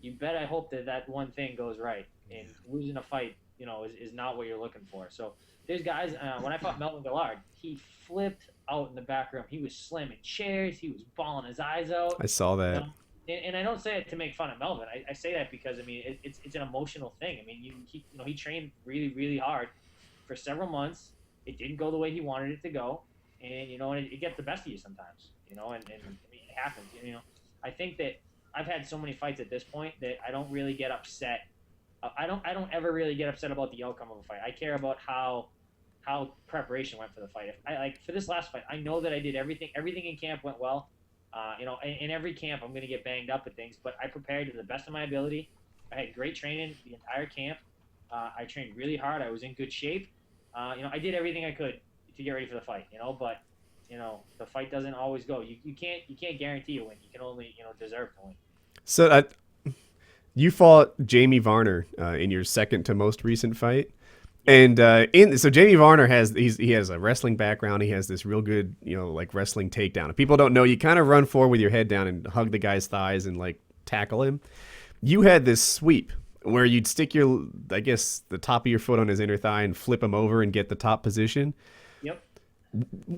you bet I hope that one thing goes right. And losing a fight, is not what you're looking for. So. There's guys, when I fought Melvin Gillard, he flipped out in the back room. He was slamming chairs. He was bawling his eyes out. I saw that. And I don't say it to make fun of Melvin. I say that because, it's an emotional thing. He trained really, really hard for several months. It didn't go the way he wanted it to go. And, it gets the best of you sometimes, and it happens. I think that I've had so many fights at this point that I don't really get upset. I don't ever really get upset about the outcome of a fight. I care about how preparation went for the fight. For this last fight, I know that I did everything in camp went well. In every camp I'm going to get banged up at things, but I prepared to the best of my ability. I had great training the entire camp. I trained really hard. I was in good shape. I did everything I could to get ready for the fight, but the fight doesn't always go. You can't guarantee a win. You can only, deserve to win. So you fought Jamie Varner in your second to most recent fight. And so Jamie Varner he has a wrestling background. He has this real good, like wrestling takedown. If people don't know, you kind of run forward with your head down and hug the guy's thighs and like tackle him. You had this sweep where you'd stick the top of your foot on his inner thigh and flip him over and get the top position. Yep.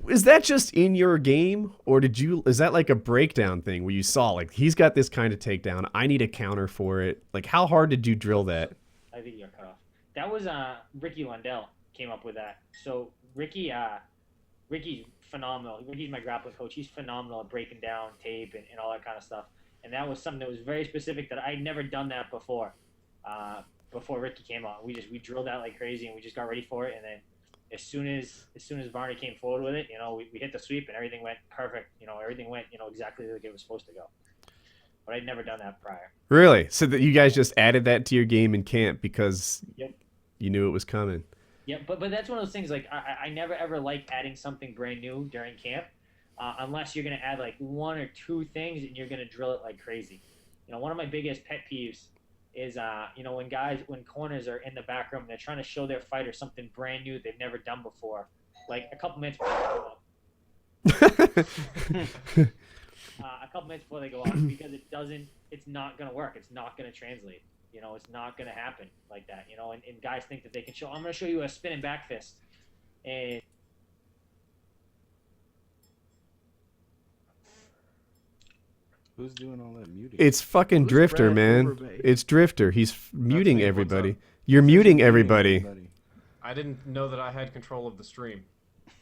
Is that just in your game, or is that like a breakdown thing where you saw like he's got this kind of takedown, I need a counter for it? Like how hard did you drill that? I think you're cut off. That was Ricky Lundell came up with that. So Ricky's phenomenal. Ricky's my grappling coach. He's phenomenal at breaking down tape and all that kind of stuff. And that was something that was very specific that I'd never done that before. Before Ricky came on, we drilled out like crazy and we just got ready for it. And then as soon as Varney came forward with it, we hit the sweep and everything went perfect. Everything went exactly like it was supposed to go. But I'd never done that prior. Really? So that you guys just added that to your game in camp because Yep. You knew it was coming. Yeah, but that's one of those things. Like I never ever like adding something brand new during camp, unless you're gonna add like one or two things and you're gonna drill it like crazy. One of my biggest pet peeves is when corners are in the back room, they're trying to show their fighter something brand new they've never done before, like a couple minutes before they go off, because it's not gonna work. It's not gonna translate. It's not going to happen like that, and guys think that they can I'm going to show you a spinning back fist. And Who's doing all that muting? It's fucking Drift0r, man. It's Drift0r. He's muting everybody. You're muting everybody. I didn't know that I had control of the stream.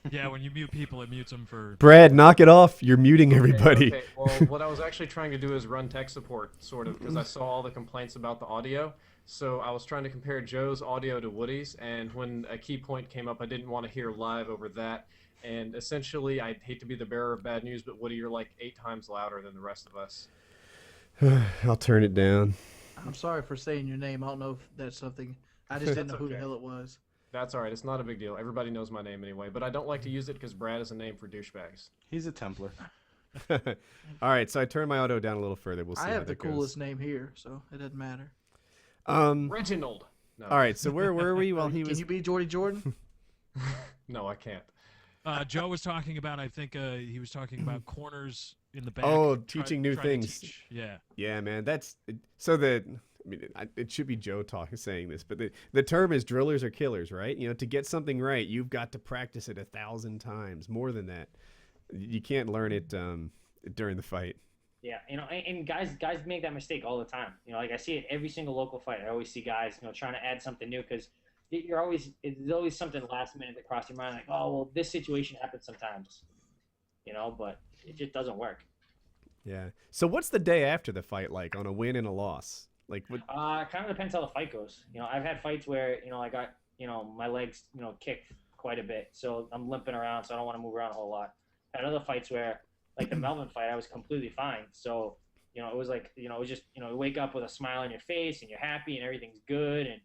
Yeah, when you mute people, it mutes them for... Brad, knock it off. You're muting everybody. Okay. Well, what I was actually trying to do is run tech support, sort of, because I saw all the complaints about the audio. So I was trying to compare Joe's audio to Woody's, and when a key point came up, I didn't want to hear live over that. And essentially, I hate to be the bearer of bad news, but Woody, you're like 8 times louder than the rest of us. I'll turn it down. I'm sorry for saying your name. I don't know if that's something. I just didn't know who the hell it was. That's all right. It's not a big deal. Everybody knows my name anyway, but I don't like to use it because Brad is a name for douchebags. He's a Templar. All right, so I turned my audio down a little further. We'll see. I how have the that goes. coolest name here, so it doesn't matter. Reginald. No. All right, so where were we while he was? Can you be Jordy Jordan? No, I can't. Joe was talking about, I think he was talking about corners in the back. Oh, teaching new trying to things. teach. Yeah. Yeah, man. It should be Joe saying this, but the term is drillers or killers, right? To get something right, you've got to practice it 1,000 times, more than that. You can't learn it during the fight. Yeah, and guys make that mistake all the time. Like I see it every single local fight. I always see guys, trying to add something new because there's always something last minute that crosses your mind, like, oh, well, this situation happens sometimes, but it just doesn't work. Yeah. So what's the day after the fight like on a win and a loss? Like what? Kind of depends how the fight goes. I've had fights where I got my legs kicked quite a bit, so I'm limping around, so I don't want to move around a whole lot. Had other fights where, like the Melvin fight, I was completely fine. So it was like it was just you wake up with a smile on your face and you're happy and everything's good, and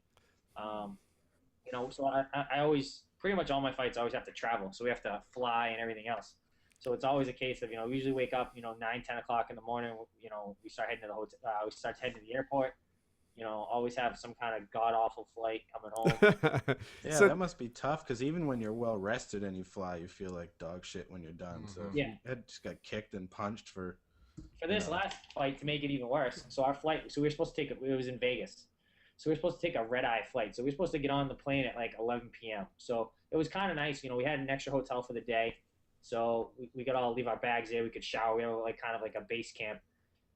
so I always, pretty much all my fights I always have to travel, so we have to fly and everything else. So it's always a case of, we usually wake up, 9, 10 o'clock in the morning, we start heading to the hotel, we start heading to the airport, always have some kind of god-awful flight coming home. Yeah, that must be tough, because even when you're well rested and you fly, you feel like dog shit when you're done. So yeah, you just got kicked and punched for this last flight, to make it even worse. So our flight, we were supposed to take it was in Vegas. So we were supposed to take a red-eye flight. So we were supposed to get on the plane at like 11 p.m. So it was kind of nice. We had an extra hotel for the day. So we could all leave our bags there. We could shower. We have like kind of like a base camp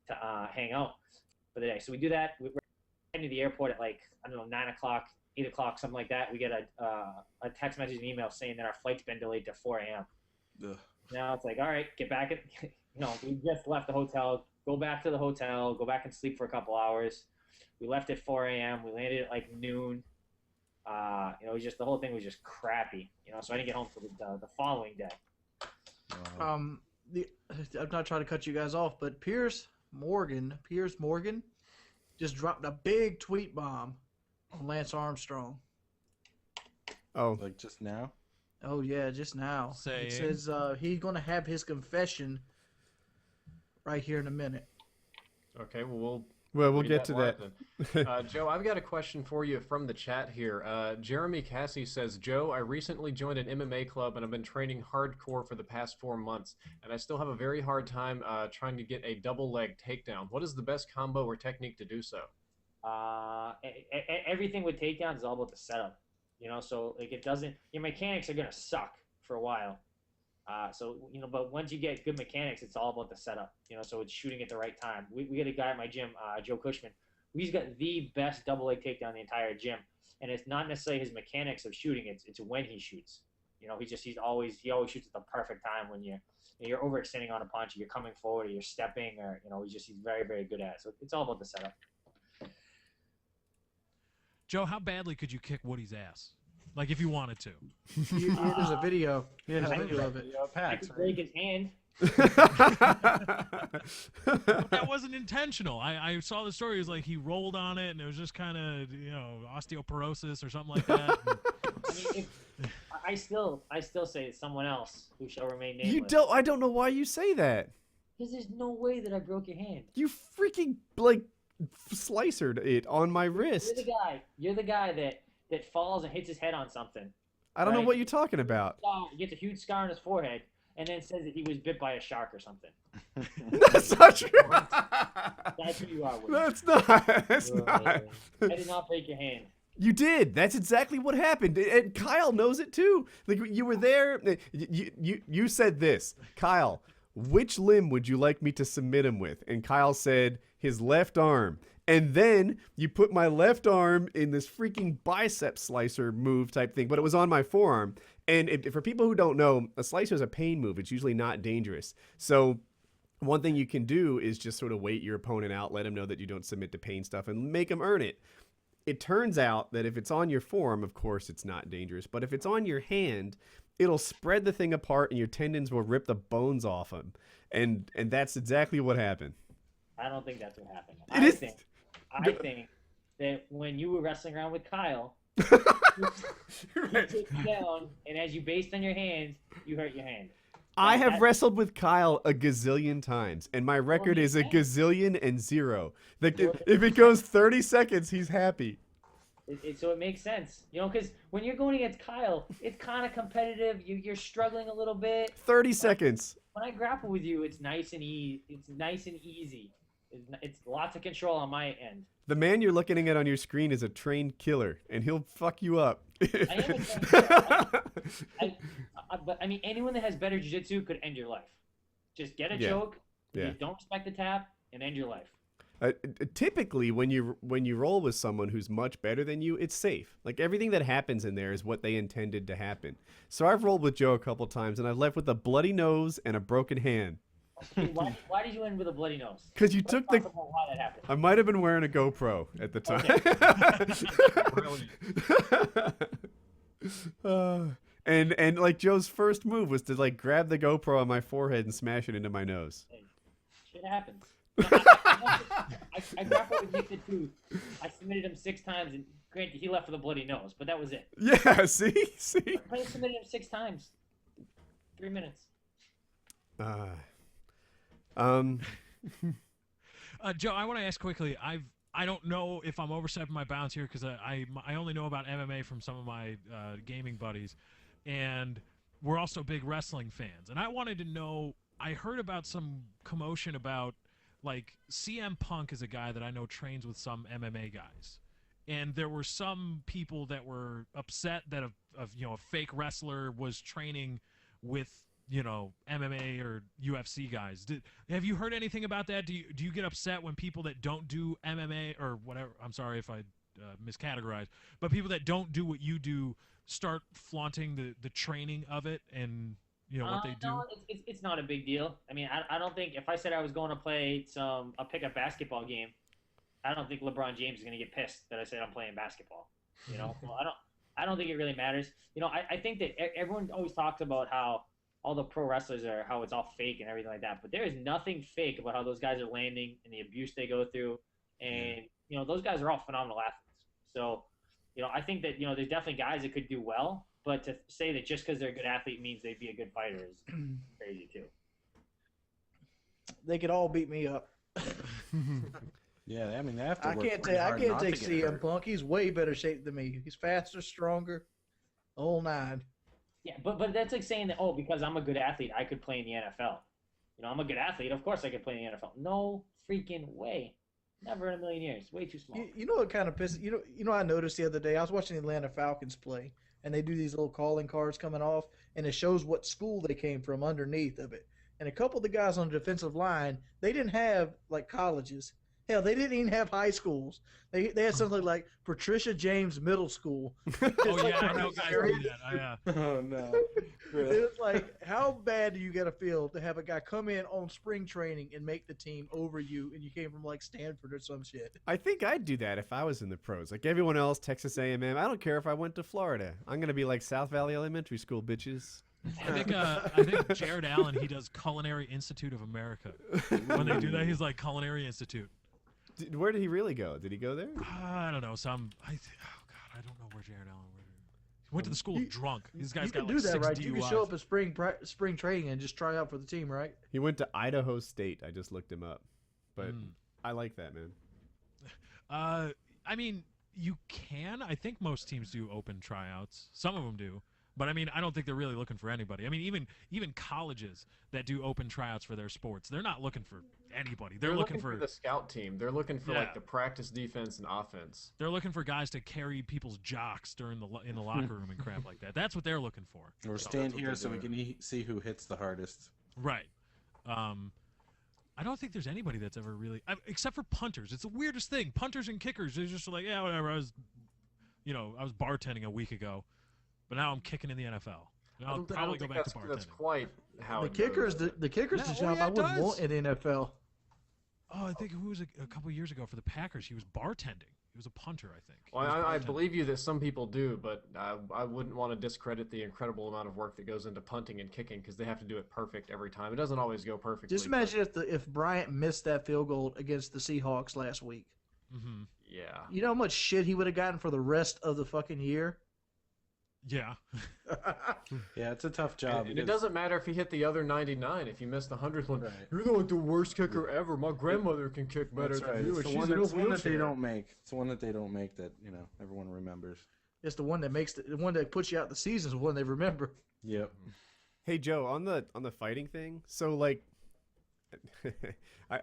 to hang out for the day. So we do that. We're heading to the airport at like, 9 o'clock, 8 o'clock, something like that. We get a text message and email saying that our flight's been delayed to 4 a.m. Ugh. Now it's like, all right, get back. We just left the hotel. Go back to the hotel. Go back and sleep for a couple hours. We left at 4 a.m. We landed at like noon. It was just, the whole thing was just crappy. So I didn't get home till the following day. I'm not trying to cut you guys off, but Piers Morgan just dropped a big tweet bomb on Lance Armstrong. Oh, like just now? Oh yeah, just now. Saying? It says he's gonna have his confession right here in a minute. Okay, well, Well, we'll Read get to live that. then. Joe, I've got a question for you from the chat here. Jeremy Cassie says, Joe, I recently joined an MMA club and I've been training hardcore for the past 4 months, and I still have a very hard time trying to get a double leg takedown. What is the best combo or technique to do so? Everything with takedowns is all about the setup. So like it doesn't. Your mechanics are gonna suck for a while. But once you get good mechanics, it's all about the setup. So it's shooting at the right time. We got a guy at my gym, Joe Cushman. He's got the best double leg takedown in the entire gym, and it's not necessarily his mechanics of shooting. It's when he shoots. He always shoots at the perfect time when you're overextending on a punch, or you're coming forward, or you're stepping, or he's very, very good at it. So it's all about the setup. Joe, how badly could you kick Woody's ass? Like if you wanted to. There's a video. Yeah, I love it. I could break his hand. That wasn't intentional. I saw the story. It was like he rolled on it, and it was just kind of osteoporosis or something like that. I still say it's someone else who shall remain nameless. You don't. I don't know why you say that. Because there's no way that I broke your hand. You freaking slicered it on my wrist. You're the guy that falls and hits his head on something. I don't know what you're talking about. He gets a huge scar on his forehead and then says that he was bit by a shark or something. That's not true. That's who you are, Woody. That's not. That's not. I did not break your hand. You did. That's exactly what happened. And Kyle knows it too. Like you were there. You said this, Kyle. Which limb would you like me to submit him with? And Kyle said his left arm. And then you put my left arm in this freaking bicep slicer move type thing, but it was on my forearm. And for people who don't know, a slicer is a pain move. It's usually not dangerous. So one thing you can do is just sort of wait your opponent out, let him know that you don't submit to pain stuff, and make him earn it. It turns out that if it's on your forearm, of course, it's not dangerous. But if it's on your hand, it'll spread the thing apart and your tendons will rip the bones off them. And that's exactly what happened. I don't think that's what happened. I think that when you were wrestling around with Kyle, you took you down, and as you based on your hands, you hurt your hand. I have wrestled with Kyle a gazillion times, and my record is a gazillion and 0. If it goes 30 seconds, he's happy. So it makes sense, because when you're going against Kyle, it's kind of competitive. You're struggling a little bit. 30 seconds. When I grapple with you, it's nice and easy. It's lots of control on my end. The man you're looking at on your screen is a trained killer, and he'll fuck you up. I am a trained killer. But anyone that has better jiu-jitsu could end your life. Just get a choke, you don't respect the tap, and end your life. Typically, when you roll with someone who's much better than you, it's safe. Like everything that happens in there is what they intended to happen. So I've rolled with Joe a couple times, and I've left with a bloody nose and a broken hand. Why did you end with a bloody nose? Because you took the. Why that happened. I might have been wearing a GoPro at the time. Brilliant. And like Joe's first move was to grab the GoPro on my forehead and smash it into my nose. Hey, shit happens. I grappled with Nick the Tooth. I submitted him 6 times, and granted, he left with a bloody nose, but that was it. Yeah, see? I submitted him 6 times. 3 minutes. Joe, I want to ask quickly. I don't know if I'm overstepping my bounds here because I only know about MMA from some of my gaming buddies, and we're also big wrestling fans. And I wanted to know. I heard about some commotion about CM Punk is a guy that I know trains with some MMA guys, and there were some people that were upset that a fake wrestler was training with MMA or UFC guys. Have you heard anything about that? Do you get upset when people that don't do MMA or whatever? I'm sorry if I miscategorize, but people that don't do what you do start flaunting the training of it and what they do. No, it's not a big deal. I don't think if I said I was going to play a pickup basketball game, I don't think LeBron James is going to get pissed that I said I'm playing basketball. Well, I don't think it really matters. I think that everyone always talks about how all the pro wrestlers are, how it's all fake and everything like that. But there is nothing fake about how those guys are landing and the abuse they go through. And, those guys are all phenomenal athletes. So, I think that, there's definitely guys that could do well. But to say that just because they're a good athlete means they'd be a good fighter is crazy, too. They could all beat me up. Yeah, I mean they have to. I work can't pretty take. I hard can't not take to get CM hurt. Punk. He's way better shape than me. He's faster, stronger, all 9. Yeah, but that's like saying that, oh, because I'm a good athlete, I could play in the NFL. I'm a good athlete. Of course I could play in the NFL. No freaking way. Never in a million years. Way too small. You know what kind of pisses? You know I noticed the other day. I was watching the Atlanta Falcons play, and they do these little calling cards coming off, and it shows what school they came from underneath of it. And a couple of the guys on the defensive line, they didn't have like colleges. Hell, they didn't even have high schools. They had something like Patricia James Middle School. Oh yeah, I know guys do that. Oh no! It's like, how bad do you got to feel to have a guy come in on spring training and make the team over you, and you came from like Stanford or some shit? I think I'd do that if I was in the pros. Like everyone else, Texas A&M. I don't care if I went to Florida. I'm gonna be like South Valley Elementary School, bitches. I think Jared Allen, he does Culinary Institute of America. When they do that, he's like Culinary Institute. Where did he really go? Did he go there? I don't know. I don't know where Jared Allen went. He went to the school of drunk. These guys You got can like do that, 6 right? DUIs. You can show up at spring training and just try out for the team, right? He went to Idaho State. I just looked him up, but I like that, man. I mean, you can. I think most teams do open tryouts. Some of them do. But I mean, I don't think they're really looking for anybody. I mean, even colleges that do open tryouts for their sports, they're not looking for anybody. They're looking for the scout team. They're looking for like the practice, defense, and offense. They're looking for guys to carry people's jocks in the locker room and crap like that. That's what they're looking for. Or stand here so we can see who hits the hardest. Right. I don't think there's anybody that's ever really, except for punters. It's the weirdest thing. Punters and kickers, they're just like, yeah, whatever. I was bartending a week ago. But now I'm kicking in the NFL. I'll probably go back to bartending. That's quite how the kickers. The kickers, the job I wouldn't want in the NFL. Oh, I think it was a couple of years ago for the Packers. He was bartending. He was a punter, I think. Well, I believe you that some people do, but I wouldn't want to discredit the incredible amount of work that goes into punting and kicking because they have to do it perfect every time. It doesn't always go perfectly. Just imagine if Bryant missed that field goal against the Seahawks last week. Mm-hmm. Yeah. You know how much shit he would have gotten for the rest of the fucking year? Yeah. Yeah, it's a tough job. And it doesn't matter if he hit the other 99. If you missed the 100th one, Right. you're the worst kicker ever. My grandmother can kick better That's right. than you. It's And the one, she's in a that's one that they wheelchair. don't make. It's the one that they don't make that everyone remembers. It's the one that makes the one that puts you out the seasons, the one they remember. Yep. Hey Joe, on the fighting thing. So like,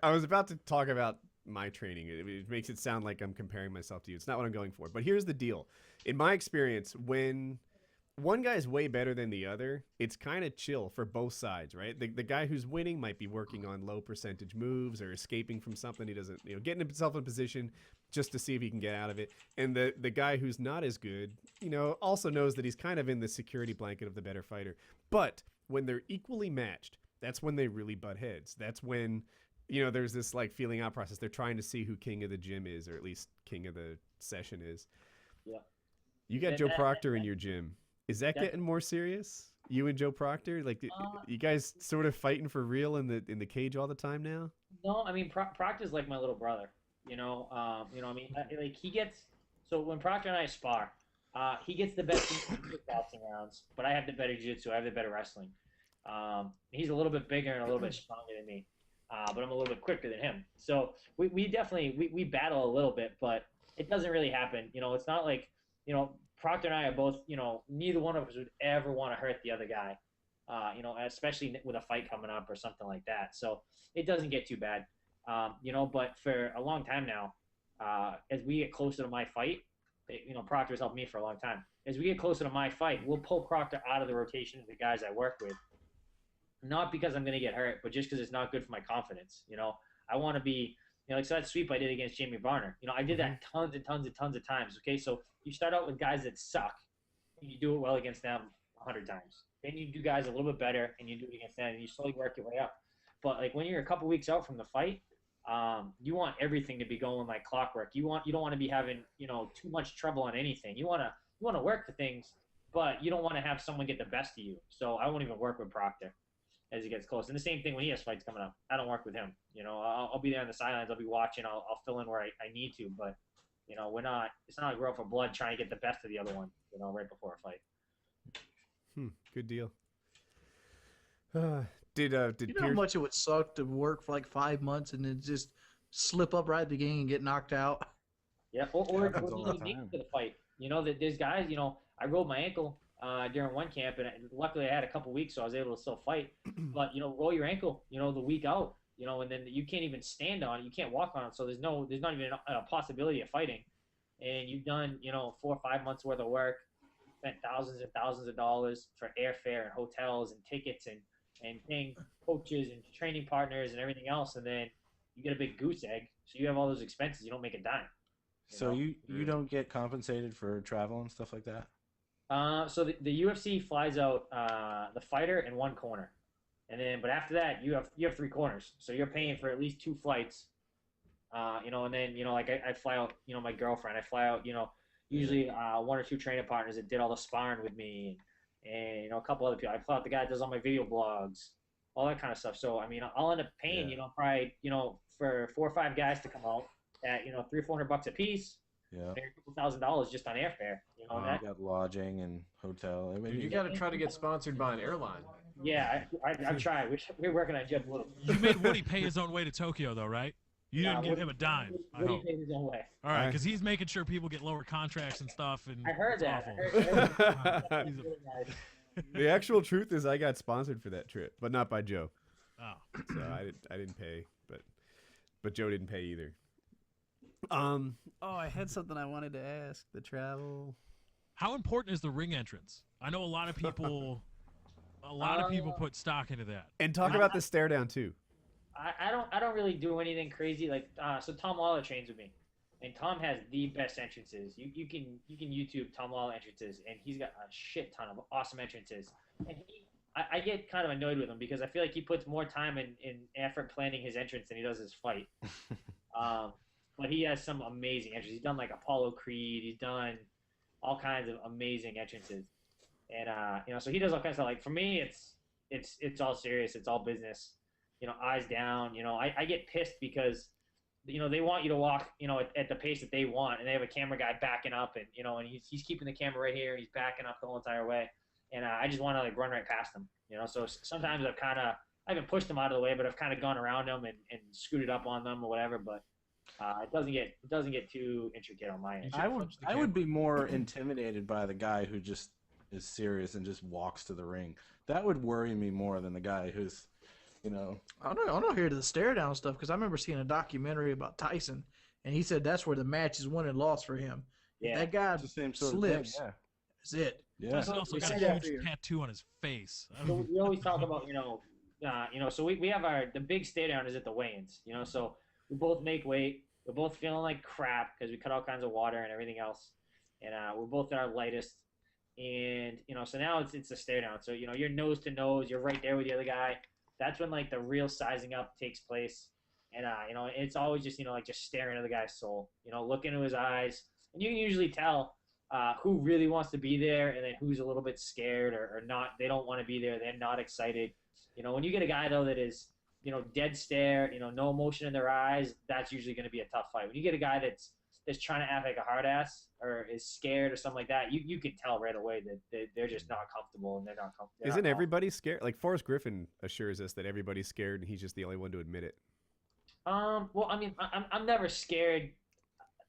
I was about to talk about my training. It makes it sound like I'm comparing myself to you. It's not what I'm going for. But here's the deal. In my experience, when one guy's way better than the other, it's kind of chill for both sides, right? The guy who's winning might be working on low percentage moves or escaping from something he doesn't, getting himself in a position just to see if he can get out of it. And the guy who's not as good, also knows that he's kind of in the security blanket of the better fighter. But when they're equally matched, that's when they really butt heads. That's when, there's this like feeling out process. They're trying to see who king of the gym is, or at least king of the session is. Yeah. You got Joe Proctor in your gym. Is that getting more serious? You and Joe Proctor, like you guys sort of fighting for real in the cage all the time now? No, I mean Proctor's like my little brother. Like he gets, so when Proctor and I spar, he gets the best in boxing rounds, but I have the better jiu-jitsu, I have the better wrestling. He's a little bit bigger and a little bit stronger than me, but I'm a little bit quicker than him. So we definitely we battle a little bit, but it doesn't really happen. It's not like Proctor and I are both, neither one of us would ever want to hurt the other guy, especially with a fight coming up or something like that. So it doesn't get too bad, but for a long time now, as we get closer to my fight, Proctor's helped me for a long time. As we get closer to my fight, we'll pull Proctor out of the rotation of the guys I work with, not because I'm going to get hurt, but just because it's not good for my confidence. I want to be, so that sweep I did against Jamie Varner, I did that tons and tons and tons of times. Okay, so you start out with guys that suck, and you do it well against them 100 times. Then you do guys a little bit better, and you do it against them, and you slowly work your way up. But like when you're a couple weeks out from the fight, you want everything to be going like clockwork. You don't want to be having too much trouble on anything. You want to work the things, but you don't want to have someone get the best of you. So I won't even work with Proctor as he gets close. And the same thing when he has fights coming up. I don't work with him. I'll be there on the sidelines. I'll be watching. I'll fill in where I need to. But, we're not – it's not like we're out for blood trying to get the best of the other one, right before a fight. Good deal. Did You know how much it would suck to work for like 5 months and then just slip up right at the beginning and get knocked out. Yeah, or happens all the even make time. it to the fight. You know that there's guys. You know, I rolled my ankle during one camp, and luckily I had a couple weeks, so I was able to still fight. But you know, roll your ankle, you know, the week out, you know, and then you can't even stand on it, you can't walk on it, so there's not even a possibility of fighting. And you've done, you know, 4 or 5 months worth of work, spent thousands and thousands of dollars for airfare and hotels and tickets and paying coaches and training partners and everything else, and then you get a big goose egg, so you have all those expenses, you don't make a dime. So you don't get compensated for travel and stuff like that? So the UFC flies out the fighter in one corner, and then but after that you have 3 corners, so you're paying for at least 2 flights. You know, and then you know, like I fly out, you know, my girlfriend. I fly out, you know, usually 1 or 2 training partners that did all the sparring with me, and you know, a couple other people. I fly out the guy that does all my video blogs, all that kind of stuff. So I mean, I'll end up paying, you know, probably, you know, for 4 or 5 guys to come out at, you know, $300-400 a piece. Yeah. Maybe a couple $1,000 just on airfare. You know, You got lodging and hotel. I mean, Dude, you got to try to get sponsored by an airline. yeah, I've tried. We're working on Jeff Little. You made Woody pay his own way to Tokyo, though, right? You didn't give him a dime. I Woody hope. paid his own way. All right, because he's making sure people get lower contracts and stuff. And I heard it's that. awful. I heard that. The actual truth is I got sponsored for that trip, but not by Joe. Oh. So I didn't pay, but Joe didn't pay either. Oh, I had something I wanted to ask. The travel. How important is the ring entrance? I know a lot of people put stock into that. And talk about the stare down too. I don't really do anything crazy like so Tom Lawler trains with me, and Tom has the best entrances. You can YouTube Tom Lawler entrances, and he's got a shit ton of awesome entrances. And I get kind of annoyed with him because I feel like he puts more time and effort planning his entrance than he does his fight. But he has some amazing entrances. He's done like Apollo Creed. He's done all kinds of amazing entrances, and you know, so he does all kinds of stuff. Like for me, it's all serious. It's all business. You know, eyes down. You know, I get pissed because, you know, they want you to walk, you know, at the pace that they want, and they have a camera guy backing up, and you know, and he's keeping the camera right here, and he's backing up the whole entire way, and I just want to like run right past him. You know, so sometimes I haven't pushed him out of the way, but I've kind of gone around him and scooted up on them or whatever, but. It doesn't get too intricate on my end. I would be more intimidated by the guy who just is serious and just walks to the ring. That would worry me more than the guy who's, you know. I'm not here to the stare down stuff because I remember seeing a documentary about Tyson, and he said that's where the match is won and lost for him. Yeah. If that guy It's the same sort slips, of thing, that's it. yeah. Tyson also got a huge tattoo on his face. So we always talk about, you know, so we have the big stare down is at the weigh-ins, you know, so we both make weight. We're both feeling like crap because we cut all kinds of water and everything else, and we're both at our lightest. And you know, so now it's a stare down. So you know, you're nose to nose. You're right there with the other guy. That's when like the real sizing up takes place. And you know, it's always just, you know, like just staring at the guy's soul. You know, look into his eyes, and you can usually tell who really wants to be there, and then who's a little bit scared or not. They don't want to be there. They're not excited. You know, when you get a guy though that is, you know, dead stare, you know, no emotion in their eyes, that's usually going to be a tough fight. When you get a guy that's trying to act like a hard ass or is scared or something like that, you can tell right away that they're just not comfortable and they're not comfortable. Isn't everybody scared? Like Forrest Griffin assures us that everybody's scared and he's just the only one to admit it. Well, I mean, I'm never scared.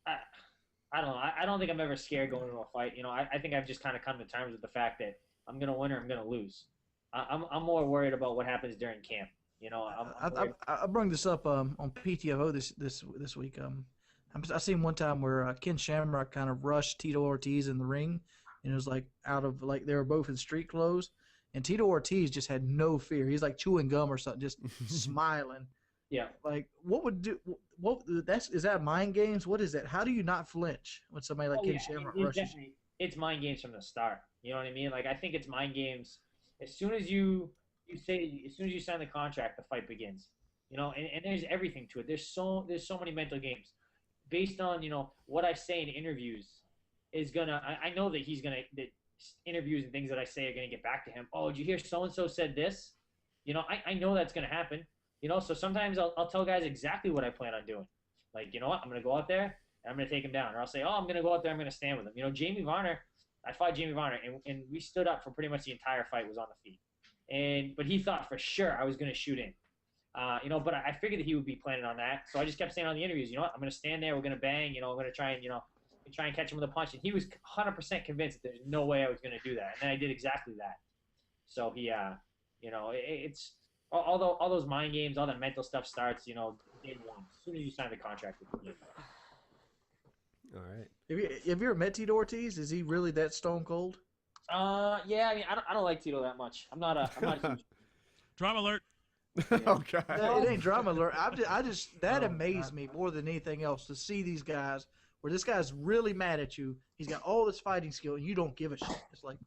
I don't know. I don't think I'm ever scared going into a fight. You know, I think I've just kind of come to terms with the fact that I'm going to win or I'm going to lose. I'm more worried about what happens during camp. You know, I bring this up on PTFO this week. I seen one time where Ken Shamrock kind of rushed Tito Ortiz in the ring, and it was like out of like they were both in street clothes, and Tito Ortiz just had no fear. He's like chewing gum or something, just smiling. Yeah. Like is that mind games? What is that? How do you not flinch when somebody like Ken Shamrock rushes you? It's mind games from the start. You know what I mean? Like I think it's mind games as soon as you sign the contract, the fight begins. You know, and there's everything to it. There's so many mental games. Based on, you know, what I say in interviews is I know that that interviews and things that I say are gonna get back to him. Oh, did you hear so and so said this? You know, I know that's gonna happen. You know, so sometimes I'll tell guys exactly what I plan on doing. Like, you know what, I'm gonna go out there and I'm gonna take him down, or I'll say, oh, I'm gonna go out there, I'm gonna stand with him. You know, Jamie Varner, I fought Jamie Varner, and we stood up for pretty much the entire fight, was on the feet. But he thought for sure I was gonna shoot in. But I figured that he would be planning on that, so I just kept saying on the interviews, I'm going to stand there, we're going to bang, I'm going to try and catch him with a punch, and he was 100% convinced that there's no way I was going to do that, and then I did exactly that. So he, it's all those mind games, all that mental stuff starts, day one, as soon as you sign the contract with him. All right. Have you ever met Tito Ortiz? Is he really that stone cold? Yeah, I mean, I don't like Tito that much. I'm not a huge. Drama alert. Oh God. It ain't drama alert. I just that amazed me more than anything else to see these guys where this guy's really mad at you. He's got all this fighting skill and you don't give a shit. It's like,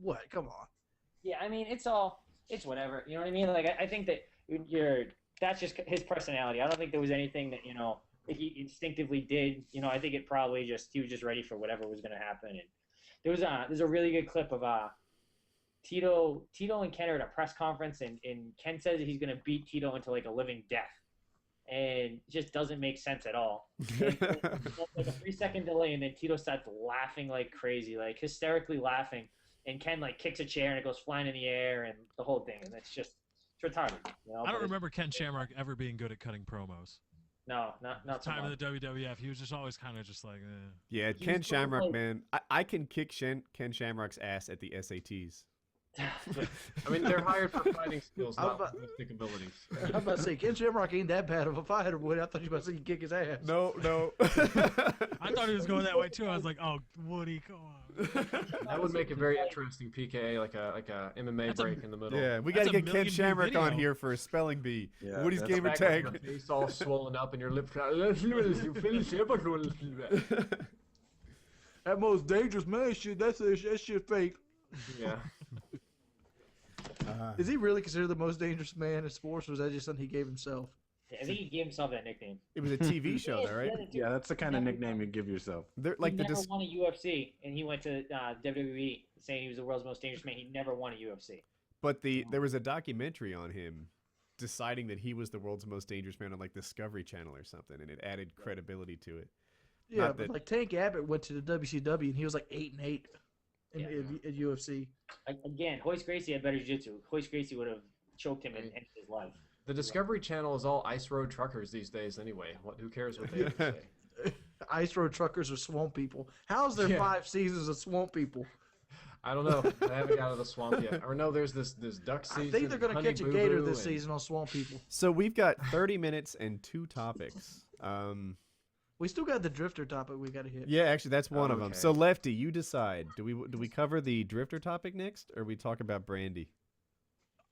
what? Come on. Yeah, I mean, it's whatever. You know what I mean? Like, I think that that's just his personality. I don't think there was anything that, that he instinctively did. I think it probably he was just ready for whatever was going to happen. And there's a really good clip of Tito and Ken are at a press conference, and Ken says that he's going to beat Tito into like a living death. And it just doesn't make sense at all. Like a 3-second delay, and then Tito starts laughing like crazy, like hysterically laughing. And Ken like kicks a chair and it goes flying in the air and the whole thing, and it's retarded. I don't remember Ken Shamrock ever being good at cutting promos. No, not time so of the WWF. He was just always kind of just like. Yeah, Ken Shamrock, man. I can kick Ken Shamrock's ass at the SATs. I mean, they're hired for fighting skills, not artistic abilities. I'm about to say, Ken Shamrock ain't that bad of a fighter, boy. I thought you were about to say you kick his ass. No. I thought he was going that way too. I was like, oh, Woody, come on. That would make a very interesting PKA, like a MMA break in the middle. Yeah, we got to get Ken Shamrock on here for a spelling bee. Yeah, Woody's gamer tag. Your face all swollen up and your lip. That most dangerous man shit. That shit fake. Yeah. Is he really considered the most dangerous man in sports, or was that just something he gave himself? Yeah, I think he gave himself that nickname. It was a TV show, though, right? Yeah, that's the kind of nickname you give yourself. They're like he never won a UFC, and he went to WWE saying he was the world's most dangerous man. He never won a UFC. But there was a documentary on him deciding that he was the world's most dangerous man on like Discovery Channel or something, and it added credibility to it. Yeah, but like Tank Abbott went to the WCW, and he was like 8-8 in UFC. Again, Hoist Gracie had better jiu-jitsu. Hoist Gracie would have choked him and ended his life. The Discovery Channel is all ice road truckers these days anyway. Who cares what they have to say? Ice road truckers are swamp people. How's there 5 seasons of swamp people? I don't know. I haven't got out of the swamp yet. Or no, there's this duck season. I think they're going to catch a gator this season on swamp people. So we've got 30 minutes and 2 topics. We still got the Drift0r topic we got to hit. Yeah, actually, that's one of them. So Lefty, you decide. Do we cover the Drift0r topic next, or we talk about Brandi?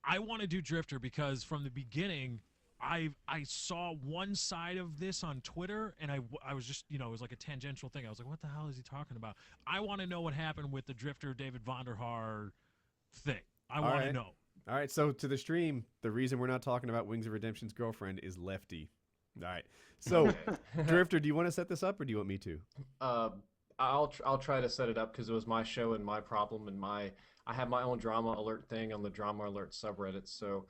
I want to do Drift0r because from the beginning, I saw one side of this on Twitter, and I was just, it was like a tangential thing. I was like, what the hell is he talking about? I want to know what happened with the Drift0r David Vonderhaar thing. I want to know. All right, so to the stream, the reason we're not talking about Wings of Redemption's girlfriend is Lefty. All right. So, Drift0r, do you want to set this up, or do you want me to? I'll try to set it up because it was my show and my problem, and I have my own drama alert thing on the drama alert subreddit. So,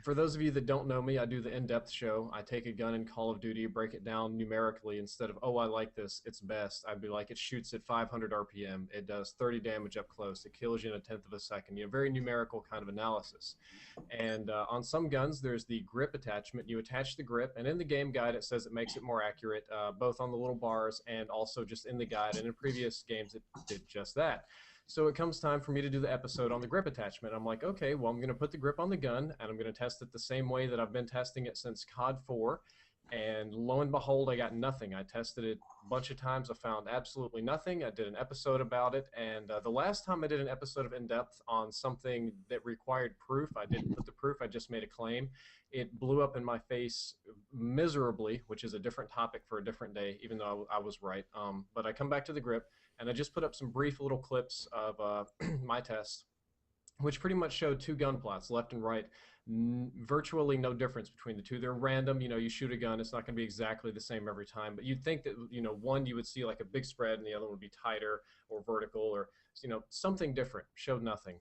for those of you that don't know me, I do the in-depth show. I take a gun in Call of Duty, break it down numerically. Instead of, oh, I like this, it's best, I'd be like, it shoots at 500 RPM, it does 30 damage up close, it kills you in 1/10 of a second. Very numerical kind of analysis. And on some guns, there's the grip attachment. You attach the grip, and in the game guide, it says it makes it more accurate, both on the little bars and also just in the guide. And in previous games, it did just that. So it comes time for me to do the episode on the grip attachment. I'm like, okay, well, I'm going to put the grip on the gun, and I'm going to test it the same way that I've been testing it since COD 4. And lo and behold, I got nothing. I tested it a bunch of times. I found absolutely nothing. I did an episode about it. And the last time I did an episode of In-Depth on something that required proof, I didn't put the proof. I just made a claim. It blew up in my face miserably, which is a different topic for a different day, even though I was right. But I come back to the grip, and I just put up some brief little clips of my test, which pretty much showed 2 gun plots, left and right. Virtually no difference between the two. They're random. You shoot a gun, it's not going to be exactly the same every time. But you'd think that, one you would see like a big spread, and the other would be tighter or vertical or, something different. Showed nothing.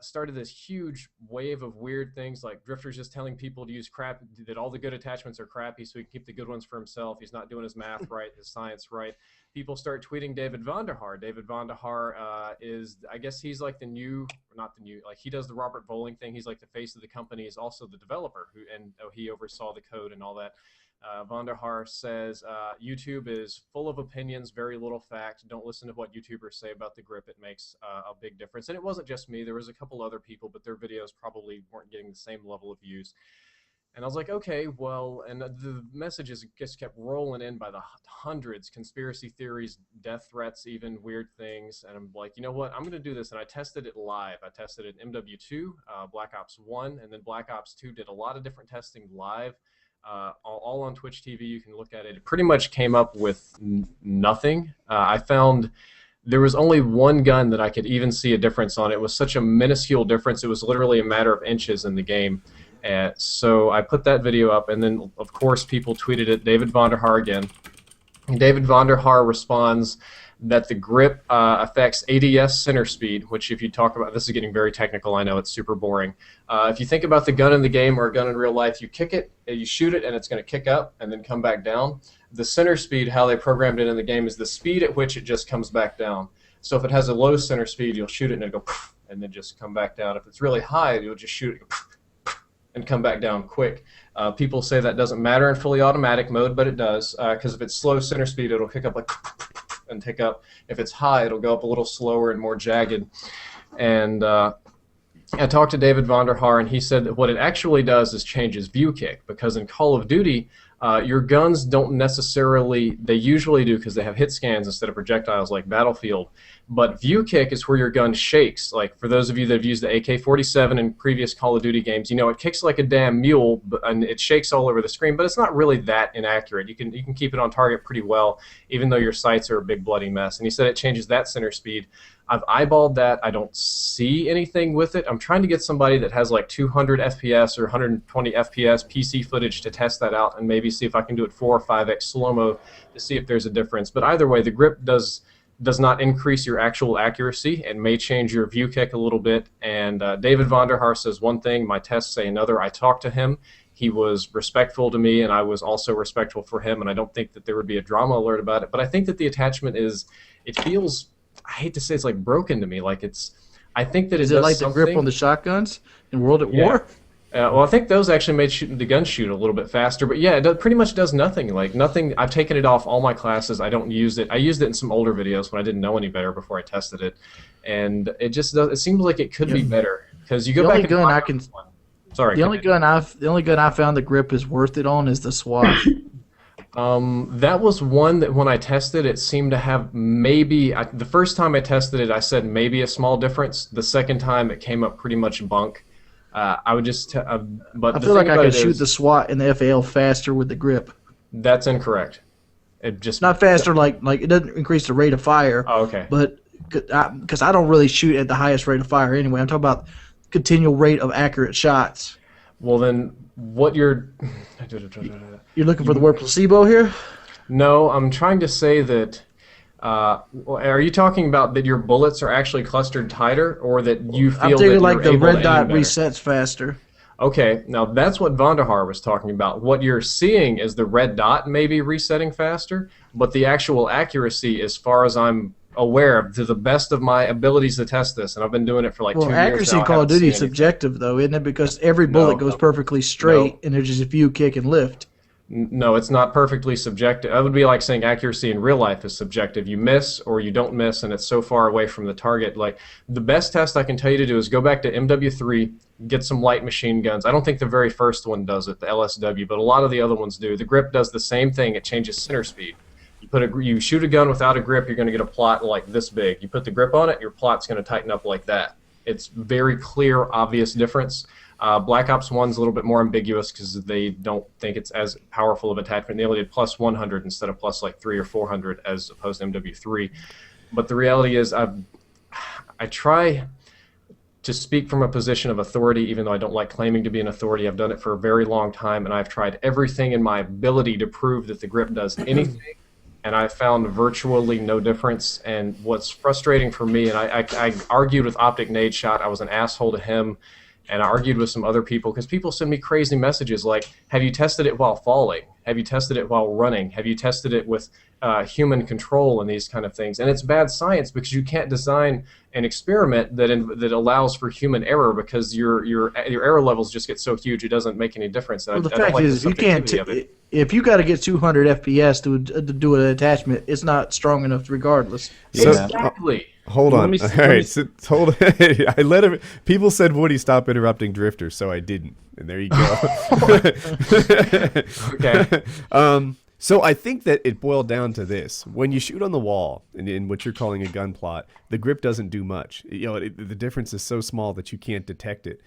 started this huge wave of weird things, like Drift0r's just telling people to use crap, that all the good attachments are crappy so he can keep the good ones for himself. He's not doing his math right, his science right. People start tweeting David Vonderhaar. David Vonderhaar is, I guess he's like the new, not the new, like he does the Robert Bowling thing. He's like the face of the company, is also the developer, and he oversaw the code and all that. Vonderhaar says, YouTube is full of opinions, very little fact. Don't listen to what YouTubers say about the grip. It makes a big difference. And it wasn't just me. There was a couple other people, but their videos probably weren't getting the same level of views. And I was like, okay, well, and the messages just kept rolling in by the hundreds, conspiracy theories, death threats, even weird things. And I'm like, you know what, I'm going to do this. And I tested it live. I tested it in MW2, Black Ops 1, and then Black Ops 2 did a lot of different testing live. All on Twitch TV. You can look at it. It pretty much came up with nothing. I found there was only one gun that I could even see a difference on. It was such a minuscule difference. It was literally a matter of inches in the game. So I put that video up, and then of course people tweeted it. David Vonderhaar again. And David Vonderhaar responds that the grip affects ADS center speed, which if you talk about, this is getting very technical, I know it's super boring. If you think about the gun in the game or a gun in real life, you kick it, you shoot it, and it's going to kick up and then come back down. The center speed, how they programmed it in the game, is the speed at which it just comes back down. So if it has a low center speed, you'll shoot it and it'll go and then just come back down. If it's really high, you'll just shoot it and come back down quick. People say that doesn't matter in fully automatic mode, but it does, because if it's slow center speed, it'll kick up like and tick up. If it's high, it'll go up a little slower and more jagged. And I talked to David Vonderhaar, and he said that what it actually does is changes view kick, because in Call of Duty, your guns don't necessarily, they usually do because they have hit scans instead of projectiles like Battlefield, but view kick is where your gun shakes. Like for those of you that have used the AK-47 in previous Call of Duty games, you know it kicks like a damn mule, and it shakes all over the screen, but it's not really that inaccurate. You can keep it on target pretty well, even though your sights are a big bloody mess. And he said it changes that center speed. I've eyeballed that. I don't see anything with it. I'm trying to get somebody that has like 200 FPS or 120 FPS PC footage to test that out and maybe see if I can do it 4 or 5x slow-mo to see if there's a difference. But either way, the grip does not increase your actual accuracy and may change your view kick a little bit. And David Vonderhaar says one thing, my tests say another. I talked to him. He was respectful to me, and I was also respectful for him, and I don't think that there would be a drama alert about it. But I think that the attachment is, it feels, I hate to say it's like broken to me. Like it's, I think that it is does it like something. the grip on the shotguns in World at War? Well, I think those actually made the gun shoot a little bit faster. But yeah, it pretty much does nothing. Like nothing. I've taken it off all my classes. I don't use it. I used it in some older videos when I didn't know any better before I tested it, and it just does. It seems like it could be better because you go back. The only gun Sorry. The only gun I found the grip is worth it on is the SWAT. That was one that when I tested, it seemed to have maybe, the first time I tested it, I said maybe a small difference. The second time, it came up pretty much bunk. I would just, but I feel like I could shoot the SWAT and the FAL faster with the grip. That's incorrect. It just not faster, like it doesn't increase the rate of fire. Oh, okay. But because I don't really shoot at the highest rate of fire anyway. I'm talking about continual rate of accurate shots. Well, then what you're looking for the word placebo here? No, I'm trying to say that. Are you talking about that your bullets are actually clustered tighter, or that you feel I'm that thinking you're like the able red to dot aim better? resets faster. Okay, now that's what Vonderhaar was talking about. What you're seeing is the red dot maybe resetting faster, but the actual accuracy, as far as I'm aware, to the best of my abilities to test this, and I've been doing it for like 2 years now. Accuracy in Call of Duty is subjective, though, isn't it? Because every bullet goes perfectly straight, and there's just a few kick and lift. No, it's not perfectly subjective. That would be like saying accuracy in real life is subjective. You miss or you don't miss, and it's so far away from the target. Like the best test I can tell you to do is go back to MW3, get some light machine guns. I don't think the very first one does it, the LSW, but a lot of the other ones do. The grip does the same thing. It changes center speed. You shoot a gun without a grip, you're going to get a plot like this big. You put the grip on it, your plot's going to tighten up like that. It's very clear, obvious difference. Black Ops 1's a little bit more ambiguous because they don't think it's as powerful of attachment. They only did plus 100 instead of plus like 300 or 400 as opposed to MW3. But the reality is I try to speak from a position of authority, even though I don't like claiming to be an authority. I've done it for a very long time, and I've tried everything in my ability to prove that the grip does anything and I found virtually no difference. And what's frustrating for me, and I argued with Optic Nade Shot, I was an asshole to him, and I argued with some other people because people send me crazy messages like, have you tested it while falling? Have you tested it while running? Have you tested it with human control and these kind of things? And it's bad science because you can't design an experiment that allows for human error because your error levels just get so huge it doesn't make any difference. Well, the fact is, you can't. If you got to get 200 FPS to do an attachment, it's not strong enough regardless. So, exactly. Hold on. All right. So, hold on. I let him. People said, "Woody, stop interrupting Drifter," so I didn't. And there you go. Okay. So I think that it boiled down to this: when you shoot on the wall, in what you're calling a gun plot, the grip doesn't do much. The difference is so small that you can't detect it.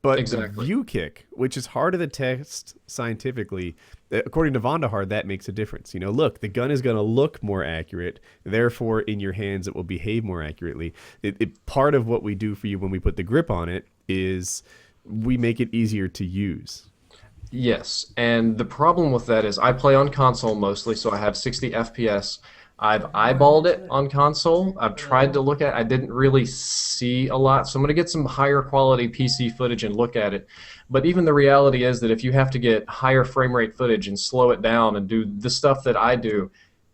But exactly. The view kick, which is harder to test scientifically, according to Vonderhaar, that makes a difference. Look, the gun is going to look more accurate. Therefore, in your hands, it will behave more accurately. Part of what we do for you when we put the grip on it is we make it easier to use. Yes, and the problem with that is I play on console mostly, so I have 60 FPS. I've eyeballed it on console. I've tried to look at it. I didn't really see a lot, so I'm going to get some higher quality PC footage and look at it. But even the reality is that if you have to get higher frame rate footage and slow it down and do the stuff that I do,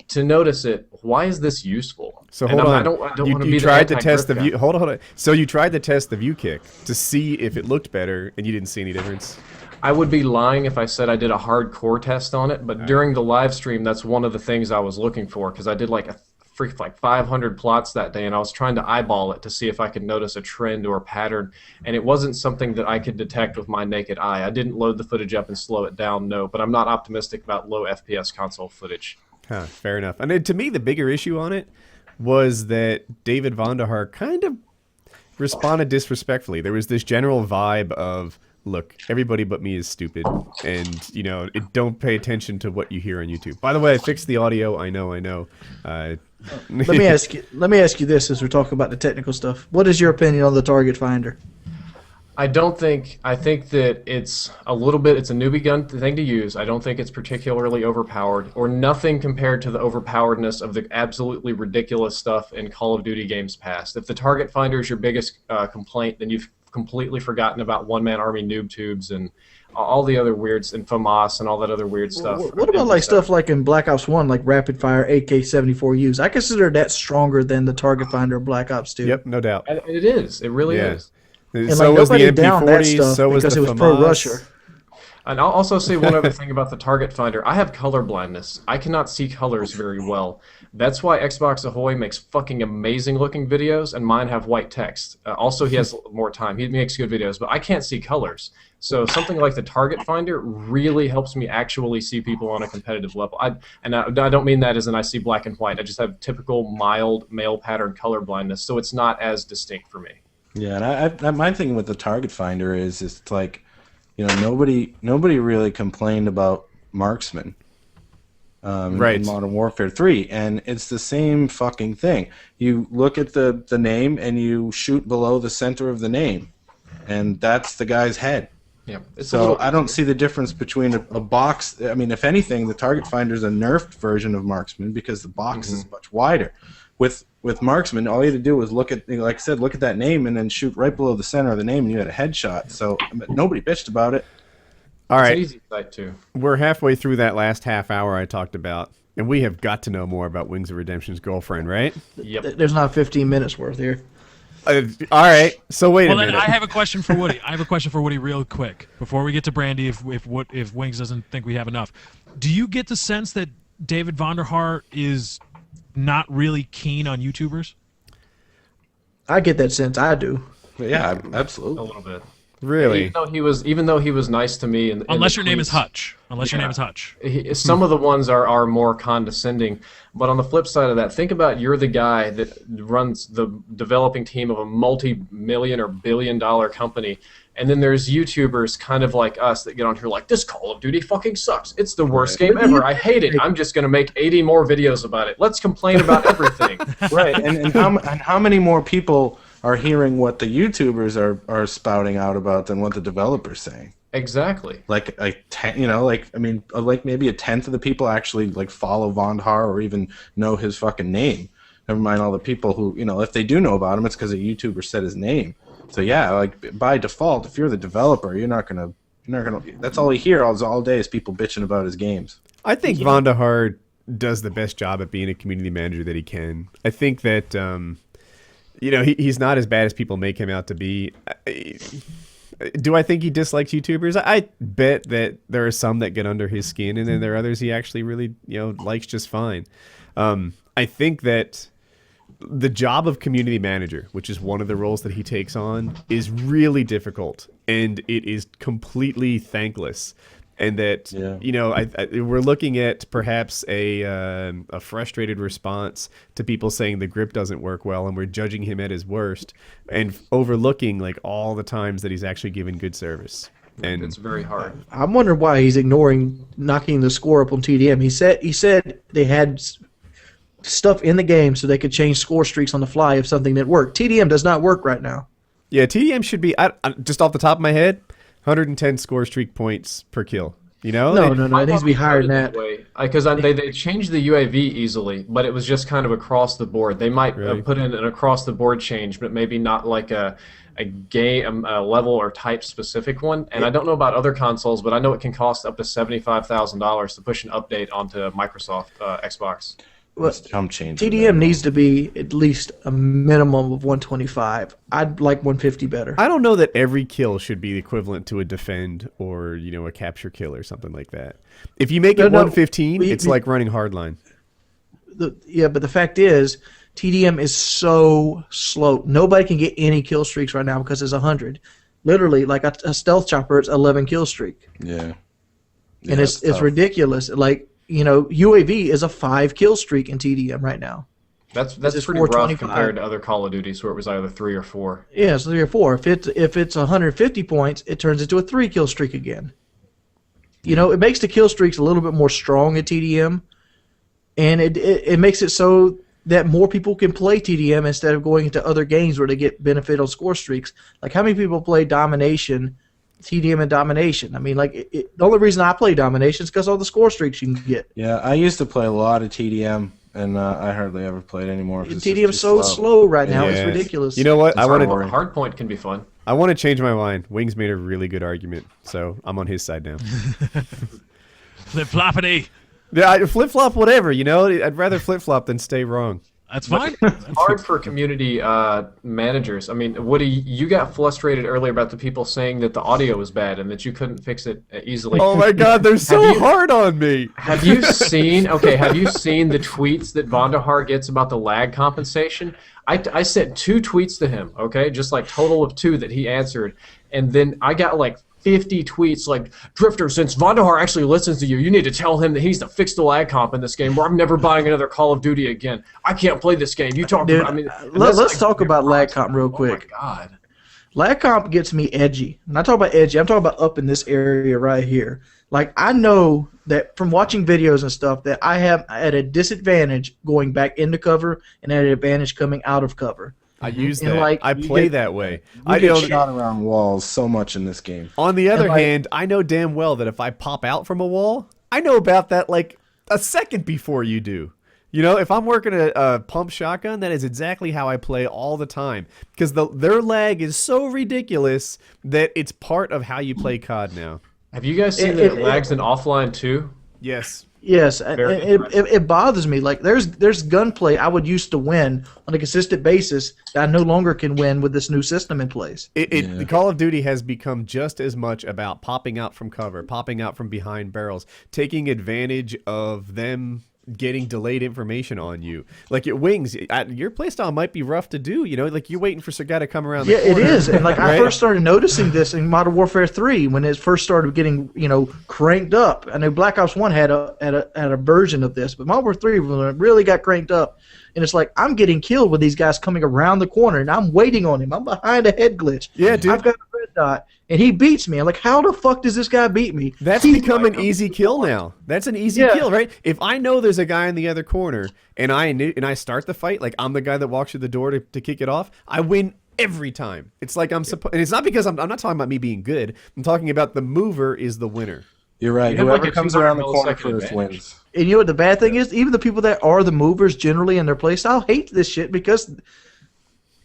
to notice it, why is this useful? So hold on. I don't want to be you the tried to test the guy. view. Hold on. So you tried to test the view kick to see if it looked better, and you didn't see any difference. I would be lying if I said I did a hardcore test on it, but during the live stream, that's one of the things I was looking for because I did like 500 plots that day, and I was trying to eyeball it to see if I could notice a trend or a pattern, and it wasn't something that I could detect with my naked eye. I didn't load the footage up and slow it down, no, but I'm not optimistic about low FPS console footage. Fair enough. And then, to me, the bigger issue on it was that David Vonderhaar kind of responded disrespectfully. There was this general vibe of, look, everybody but me is stupid, and don't pay attention to what you hear on YouTube. By the way, I fixed the audio. I know. Let me ask you this as we're talking about the technical stuff. What is your opinion on the target finder? I think that it's a newbie gun thing to use. I don't think it's particularly overpowered or nothing compared to the overpoweredness of the absolutely ridiculous stuff in Call of Duty games past. If the target finder is your biggest complaint, then you've completely forgotten about one-man army noob tubes and all the other weirds and FAMAS and all that other weird stuff. What about stuff like in Black Ops 1, like rapid fire AK-74Us? I consider that stronger than the target finder of Black Ops 2. Yep, no doubt. It is. It really is. And so was the MP40, so was the because it was FAMAS. pro Russia. And I'll also say one other thing about the target finder. I have color blindness. I cannot see colors very well. That's why Xbox Ahoy makes fucking amazing looking videos, and mine have white text. Also, he has more time. He makes good videos, but I can't see colors. So something like the target finder really helps me actually see people on a competitive level. I don't mean that as in I see black and white. I just have typical mild male pattern color blindness, so it's not as distinct for me. Yeah, and my thing with the target finder is it's like, nobody really complained about marksman in Modern Warfare 3, and it's the same fucking thing. You look at the name and you shoot below the center of the name, and that's the guy's head. Yeah. So I don't see the difference between a box. I mean, if anything, the target finder is a nerfed version of marksman because the box is much wider. With marksman, all you had to do was look at, like I said, look at that name and then shoot right below the center of the name, and you had a headshot. So nobody bitched about it. All right, it's an easy sight too. We're halfway through that last half hour I talked about, and we have got to know more about Wings of Redemption's girlfriend, right? Yep. There's not 15 minutes worth here. All right, so wait a minute. Then I have a question for Woody. Real quick before we get to Brandi. If Wings doesn't think we have enough, do you get the sense that David Vonderhaar is not really keen on YouTubers? I get that sense. I do. Yeah, absolutely. A little bit. Really? Even though he was nice to me, Unless your name is Hutch. Some of the ones are more condescending. But on the flip side of that, think about you're the guy that runs the developing team of a multi-million or billion-dollar company, and then there's YouTubers kind of like us that get on here like, this Call of Duty fucking sucks. It's the worst game ever. I hate it. I'm just going to make 80 more videos about it. Let's complain about everything. Right, and how many more people are hearing what the YouTubers are spouting out about than what the developers saying? Exactly. Like like maybe a tenth of the people actually like follow Vonderhaar or even know his fucking name. Never mind all the people who, if they do know about him, it's because a YouTuber said his name. So yeah, like by default, if you're the developer, you're not gonna. That's all you hear all day is people bitching about his games. I think Vonderhaar does the best job at being a community manager that he can. I think that he's not as bad as people make him out to be. Do I think he dislikes YouTubers? I bet that there are some that get under his skin, and then there are others he actually really likes just fine. I think that the job of community manager, which is one of the roles that he takes on, is really difficult, and it is completely thankless. And that we're looking at perhaps a frustrated response to people saying the grip doesn't work well, and we're judging him at his worst, and overlooking like all the times that he's actually given good service. And it's very hard. I'm wondering why he's ignoring knocking the score up on TDM. He said they had stuff in the game so they could change score streaks on the fly if something didn't work. TDM does not work right now. Yeah, TDM should be just off the top of my head. 110 score streak points per kill. No. It needs to be higher than that. Because they changed the UAV easily, but it was just kind of across the board. They might put in an across the board change, but maybe not like a game level or type specific one. And I don't know about other consoles, but I know it can cost up to $75,000 to push an update onto Microsoft Xbox. Well, TDM needs to be at least a minimum of 125. I'd like 150 better. I don't know that every kill should be equivalent to a defend or a capture kill or something like that. If you make it 115, it's like running hardline. But the fact is, TDM is so slow. Nobody can get any kill streaks right now because it's 100. Literally, like a stealth chopper, it's 11 kill streak. Yeah. And it's ridiculous. Like, UAV is a 5 kill streak in TDM right now. That's pretty rough compared to other Call of Duties where it was either 3 or 4. Yeah, it's 3 or 4. If it's 150 points, it turns into a 3 kill streak again. It makes the kill streaks a little bit more strong at TDM, and it makes it so that more people can play TDM instead of going into other games where they get benefit on score streaks. Like, how many people play Domination, TDM and Domination? I mean, the only reason I play Domination is because all the score streaks you can get. Yeah, I used to play a lot of TDM, and I hardly ever played anymore. TDM's so slow right now; it's ridiculous. You know what? Hardpoint can be fun. I want to change my mind. Wings made a really good argument, so I'm on his side now. Flip-floppity. Yeah, flip-flop whatever, I'd rather flip-flop than stay wrong. That's fine. It's hard for community managers. I mean, Woody, you got frustrated earlier about the people saying that the audio was bad and that you couldn't fix it easily. Oh my God, they're so hard on me. Have you seen the tweets that Vonderhaar gets about the lag compensation? I sent 2 tweets to him, okay, just like total of 2 that he answered, and then I got like 50 tweets like, Drift0r, since Vonderhaar actually listens to you, you need to tell him that he's to fix the lag comp in this game, or I'm never buying another Call of Duty again. I can't play this game. You talk about. Let's talk about lag comp real quick. Oh my God. Lag comp gets me edgy. When I talk about edgy, I'm talking about up in this area right here. Like, I know that from watching videos and stuff that I have at a disadvantage going back into cover and at an advantage coming out of cover. I use that. I play that way. I get shot around walls so much in this game. On the other hand, I know damn well that if I pop out from a wall, I know about that like a second before you do. If I'm working a pump shotgun, that is exactly how I play all the time. Because their lag is so ridiculous that it's part of how you play COD now. Have you guys seen that it lags in offline too? Yes. Yes, it bothers me. Like, there's gunplay I would used to win on a consistent basis that I no longer can win with this new system in place. The Call of Duty has become just as much about popping out from cover, popping out from behind barrels, taking advantage of them getting delayed information on you. Like at Wings, your playstyle might be rough to do, like you're waiting for some guy to come around the corner. It is. And like I first started noticing this in Modern Warfare 3 when it first started getting, cranked up. I know Black Ops 1 had a version of this, but Modern Warfare 3 when it really got cranked up, and it's like I'm getting killed with these guys coming around the corner and I'm waiting on him. I'm behind a head glitch. Yeah, dude. I've got a red dot. And he beats me. I'm like, how the fuck does this guy beat me? That's become an easy kill now. That's an easy kill, right? If I know there's a guy in the other corner and I start the fight, like I'm the guy that walks through the door to kick it off, I win every time. It's like I'm supposed, and it's not because I'm not talking about me being good. I'm talking about the mover is the winner. You're right. You have Whoever like a comes around the 200 corner millisecond first advantage. wins. And you know what the bad thing is? Even the people that are the movers generally in their playstyle hate this shit because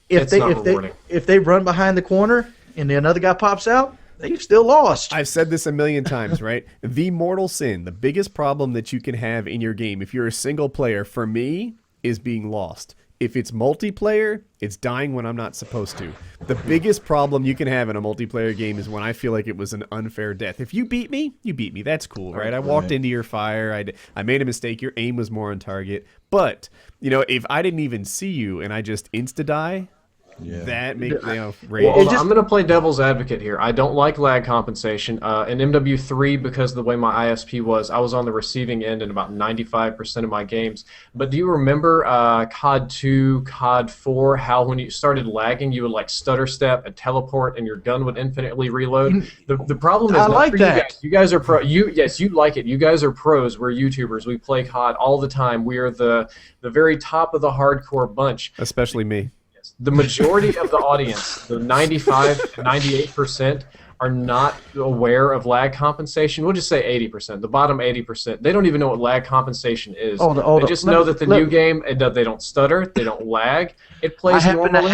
It's not rewarding. if they run behind the corner and then another guy pops out, they've still lost. I've said this a million times, right? The mortal sin, the biggest problem that you can have in your game, if you're a single player, for me, is being lost. If it's multiplayer, it's dying when I'm not supposed to. The biggest problem you can have in a multiplayer game is when I feel like it was an unfair death. If you beat me, you beat me. That's cool, right? I walked into your fire. I made a mistake. Your aim was more on target. But, if I didn't even see you and I just insta-die, that makes rage. Well, I'm going to play devil's advocate here. I don't like lag compensation. In MW3, because of the way my ISP was, I was on the receiving end in about 95% of my games. But do you remember COD 2, COD 4, how when you started lagging, you would like stutter step and teleport and your gun would infinitely reload? The problem is I not like for that. you guys are pro. Yes, you like it. You guys are pros. We're YouTubers. We play COD all the time. We are the very top of the hardcore bunch. Especially me. The majority of the audience, the 95 to 98%, are not aware of lag compensation. We'll just say 80%. The bottom 80%, they don't even know what lag compensation is. They just know that the new game, they don't stutter, they don't lag. It plays normally.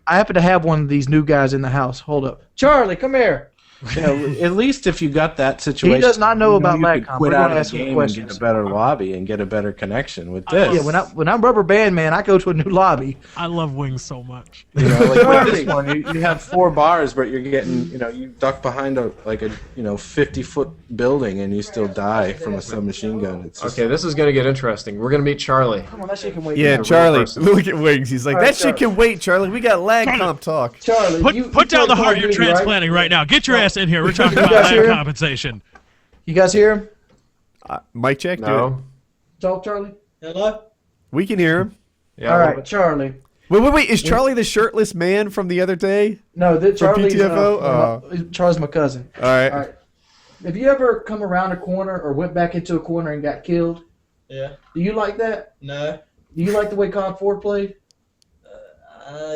I happen to have one of these new guys in the house. Hold up. Charlie, come here. At least if you got that situation, He does not know about you lag could comp. quit We're out gonna of ask the him game and questions. get a better lobby and get a better connection with this. Yeah, when I'm rubber band, man, I go to a new lobby. I love wings so much. Like with this one, you have 4 bars, but you're getting, you duck behind a 50-foot building and you still die from a submachine gun. It's just, Okay, this is going to get interesting. We're going to meet Charlie. Come on, that shit can wait. Yeah, real Charlie, person. look at Wings. He's like, that shit can wait, Charlie. We got lag comp talk. Charlie, Put down the heart you're transplanting right now. Get your ass in here. We're talking about guys hear lag him? compensation. You guys hear him? Mic check, do it. No? Talk, Charlie. Hello? We can hear him. Yeah, All right, Charlie. Wait. Is Charlie the shirtless man from the other day? No, Charlie's PTFO? Charlie's my cousin. All right. All right. Have you ever come around a corner or went back into a corner and got killed? Yeah. Do you like that? No. Do you like the way COD 4 played?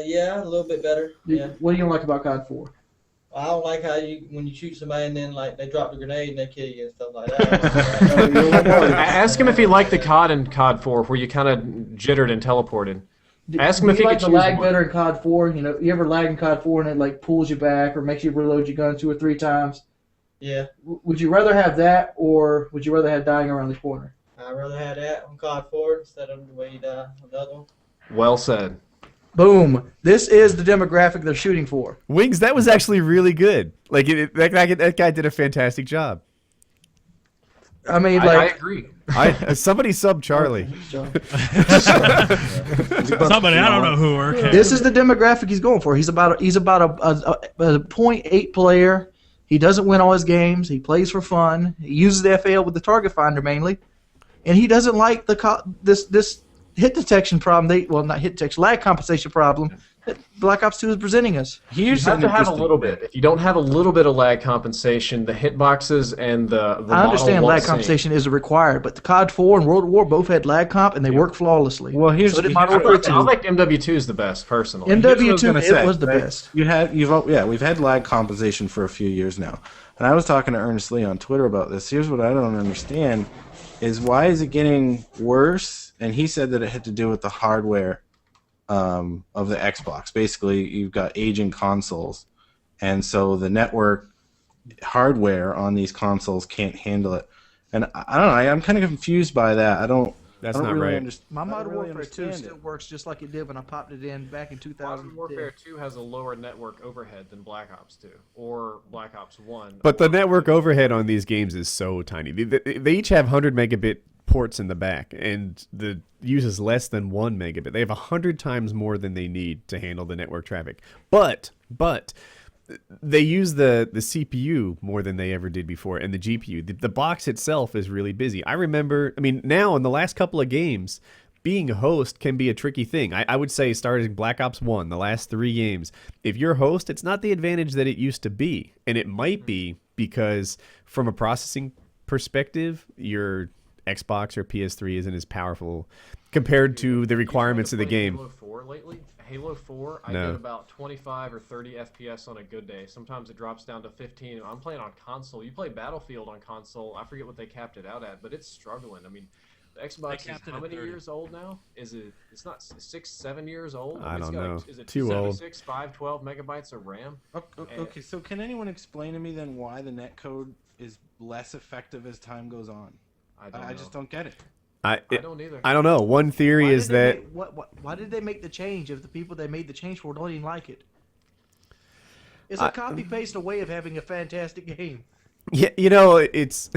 Yeah, a little bit better. Yeah. What do you like about COD 4? I don't like how when you shoot somebody and then like they drop the grenade and they kill you and stuff like that. Ask him if he liked the COD in COD 4, where you kind of jittered and teleported. Ask him if he like could the choose lag one. better in COD 4. You ever lag in COD 4 and it like pulls you back or makes you reload your gun 2 or 3 times? Yeah. Would you rather have that or would you rather have dying around the corner? I'd rather have that on COD 4 instead of the way you die on the other one. Well said. Boom. This is the demographic they're shooting for. Wings, that was actually really good. Like that guy did a fantastic job. I mean, I agree. Somebody sub Charlie. Somebody, I don't know who. Okay. This is the demographic he's going for. He's about a 0.8 player. He doesn't win all his games. He plays for fun. He uses the FAL with the target finder mainly, and he doesn't like this hit detection problem. Not hit detection, lag compensation problem that Black Ops 2 is presenting us. You have to have a little bit. If you don't have a little bit of lag compensation, the hitboxes and the I understand model lag won't sync. compensation is required, but the COD 4 and World War War both had lag comp and they work flawlessly. Well, here's so did here's Modern what- Warfare 2. I like MW2 is the best, personally. MW2 gonna it was the right? best. We've had lag compensation for a few years now, and I was talking to Ernest Lee on Twitter about this. Here's what I don't understand: is why is it getting worse? And he said that it had to do with the hardware of the Xbox. Basically, you've got aging consoles, and so the network hardware on these consoles can't handle it. And I don't know. I'm kind of confused by that. That's I don't not really right. understand. My Modern really Warfare 2 understand still works just like it did when I popped it in back in 2000. Modern Warfare 2 has a lower network overhead than Black Ops 2 or Black Ops 1. But the network overhead on these games is so tiny. They each have 100 megabit ports in the back, and the uses less than 1 megabit. They have 100 times more than they need to handle the network traffic. But they use the CPU more than they ever did before, and the GPU. The box itself is really busy. I remember, now in the last couple of games, being a host can be a tricky thing. I would say starting Black Ops 1, the last 3 games, if you're host, it's not the advantage that it used to be. And it might be because from a processing perspective, your Xbox or PS3 isn't as powerful compared to the requirements of the game. Halo 4 lately? Halo 4, I No. get about 25 or 30 FPS on a good day. Sometimes it drops down to 15. I'm playing on console. You play Battlefield on console. I forget what they capped it out at, but it's struggling. I mean, the Xbox is capped it how at many 30. years old now? Is it? It's not 6, 7 years old. I It's don't got, know. Is it Too old. 276, 512 megabytes of RAM? Okay, so can anyone explain to me then why the netcode is less effective as time goes on? I just don't get it. I don't either. I don't know. One theory is that Why did they make the change if the people they made the change for don't even like it? It's a copy paste away of having a fantastic game. yeah, it's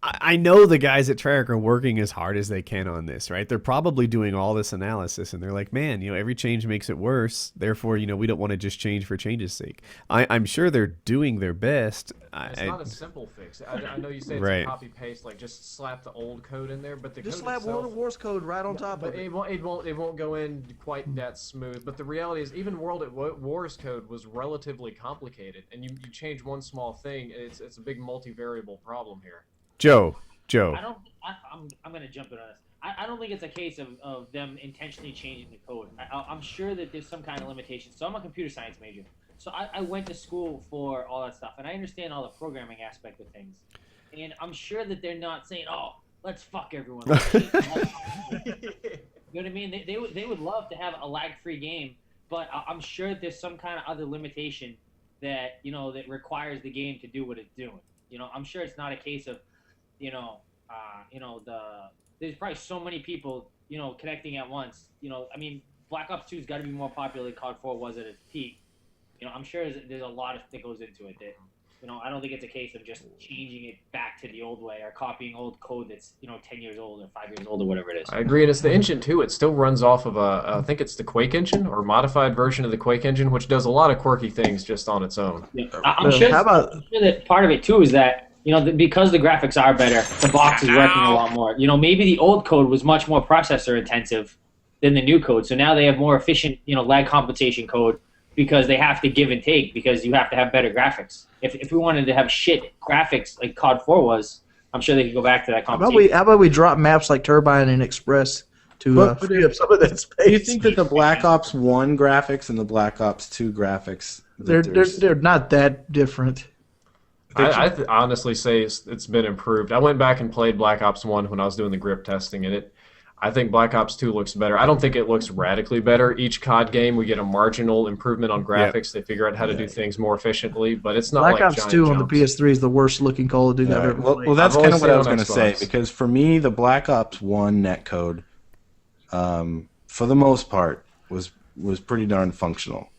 I know the guys at Treyarch are working as hard as they can on this, right? They're probably doing all this analysis, and they're like, man, every change makes it worse. Therefore, we don't want to just change for change's sake. I'm sure they're doing their best. It's not a simple fix. I know you say it's Right. a copy paste, like just slap the old code in there, but the Just code slap itself, World of War's code right on top but of it. it won't go in quite that smooth. But the reality is, even World at War's code was relatively complicated, and you change one small thing, it's a big multivariable problem here. Joe. I'm going to jump in on this. I don't think it's a case of them intentionally changing the code. I'm sure that there's some kind of limitation. So I'm a computer science major. So I went to school for all that stuff, and I understand all the programming aspect of things. And I'm sure that they're not saying, oh, let's fuck everyone. Let's change the whole thing. You know what I mean? They would love to have a lag-free game, but I'm sure that there's some kind of other limitation that, that requires the game to do what it's doing. I'm sure it's not a case of, there's probably so many people, connecting at once. I mean, Black Ops 2's got to be more popular than COD 4 was at its peak. I'm sure there's a lot that goes into it that, I don't think it's a case of just changing it back to the old way or copying old code that's, 10 years old or 5 years old or whatever it is. I agree, and it's the engine too. It still runs off of I think it's the Quake engine or modified version of the Quake engine, which does a lot of quirky things just on its own. Yeah. I'm sure that part of it too is that, because the graphics are better, the box is working a lot more. Maybe the old code was much more processor intensive than the new code. So now they have more efficient, lag compensation code because they have to give and take because you have to have better graphics. If we wanted to have shit graphics like COD 4 was, I'm sure they could go back to that compensation. How about we drop maps like Turbine and Express to free up some of that space? Do you think that the Black Ops 1 graphics and the Black Ops 2 graphics they're not that different? I honestly say it's been improved. I went back and played Black Ops 1 when I was doing the grip testing, and I think Black Ops 2 looks better. I don't think it looks radically better. Each COD game, we get a marginal improvement on graphics. Yep. They figure out how to do things more efficiently, but it's not Black like Ops giant 2 jumps. on the PS3 is the worst looking Call of Duty I've ever played. Well, that's kind of what I was going to say, Xbox. because for me, the Black Ops 1 netcode, for the most part, was pretty darn functional.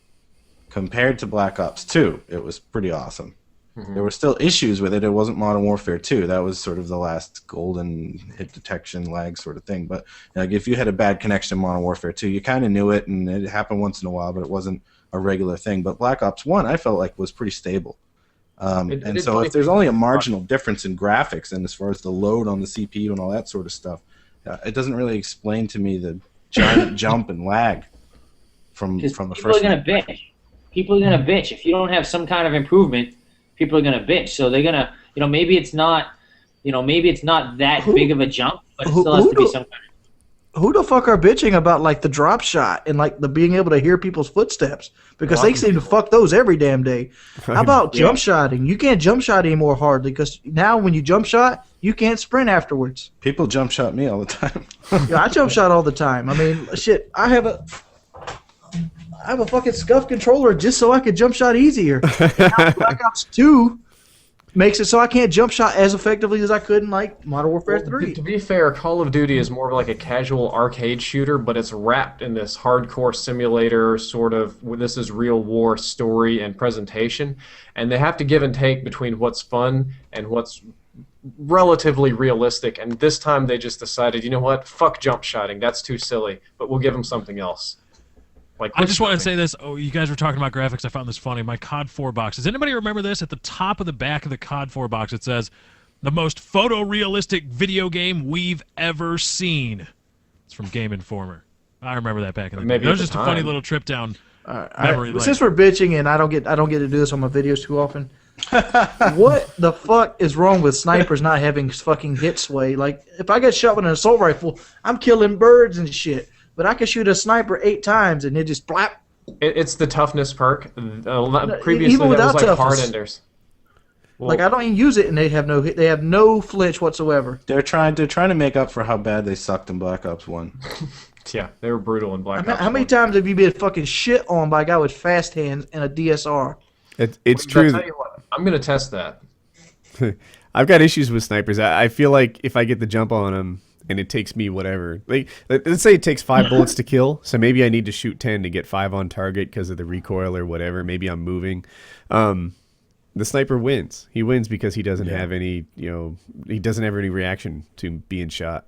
Compared to Black Ops 2, it was pretty awesome. Mm-hmm. There were still issues with it. It wasn't Modern Warfare 2. That was sort of the last golden hit detection lag sort of thing. But if you had a bad connection in Modern Warfare 2, you kind of knew it, and it happened once in a while, but it wasn't a regular thing. But Black Ops 1, I felt like was pretty stable. And so if there's only a marginal difference in graphics and as far as the load on the CPU and all that sort of stuff, it doesn't really explain to me the giant jump and lag from the first. People are going to bitch. People are going to bitch. If you don't have some kind of improvement, people are going to bitch. So they're going to, maybe it's not that big of a jump, but it still has to be some kind of... Who the fuck are bitching about like the drop shot and like the being able to hear people's footsteps? Because they seem to fuck those every damn day. How about jump shotting? You can't jump shot anymore hardly because now when you jump shot, you can't sprint afterwards. People jump shot me all the time. Yeah, I jump shot all the time. I mean, shit, I have a fucking scuff controller just so I could jump shot easier. Now Black Ops 2 makes it so I can't jump shot as effectively as I could in like Modern Warfare 3. To be fair, Call of Duty is more of like a casual arcade shooter, but it's wrapped in this hardcore simulator sort of this is real war story and presentation, and they have to give and take between what's fun and what's relatively realistic. And this time they just decided, you know what, fuck jump shotting, that's too silly, but we'll give them something else. I just want to say this. Oh, you guys were talking about graphics. I found this funny. My COD 4 box. Does anybody remember this? At the top of the back of the COD 4 box, it says, "The most photorealistic video game we've ever seen." It's from Game Informer. I remember that back in the day. It was just a funny little trip down memory lane. Since we're bitching and I don't get to do this on my videos too often, What the fuck is wrong with snipers not having fucking hit sway? Like, if I get shot with an assault rifle, I'm killing birds and shit. But I can shoot a sniper 8 times and it just blap. It's the toughness perk. Previously, even that was without like hard toughness. enders. Well, Like, I don't even use it and they have no hit. They have no flinch whatsoever. They're trying to make up for how bad they sucked in Black Ops 1. yeah, they were brutal in Black Ops. How many 1. times have you been fucking shit on by a guy with fast hands and a DSR? It's Well, true. I'll tell you what, I'm gonna test that. I've got issues with snipers. I feel like if I get the jump on them and it takes me whatever, like let's say it takes 5 bullets to kill, so maybe I need to shoot 10 to get 5 on target because of the recoil or whatever. Maybe I'm moving. The sniper wins. He wins because he doesn't have any, he doesn't have any reaction to being shot.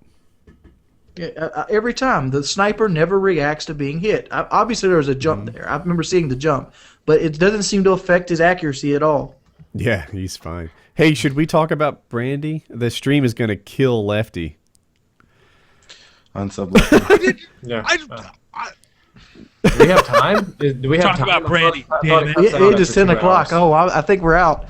Yeah, every time. The sniper never reacts to being hit. Obviously, there was a jump there. I remember seeing the jump, but it doesn't seem to affect his accuracy at all. Yeah, he's fine. Hey, should we talk about Brandi? The stream is going to kill Lefty. Unsub Lefty. Yeah. Do we have time? Do we have Talk time? about Brandi. I thought Damn it it. cuts out It is after 10 2 o'clock. hours. Oh, I think we're out.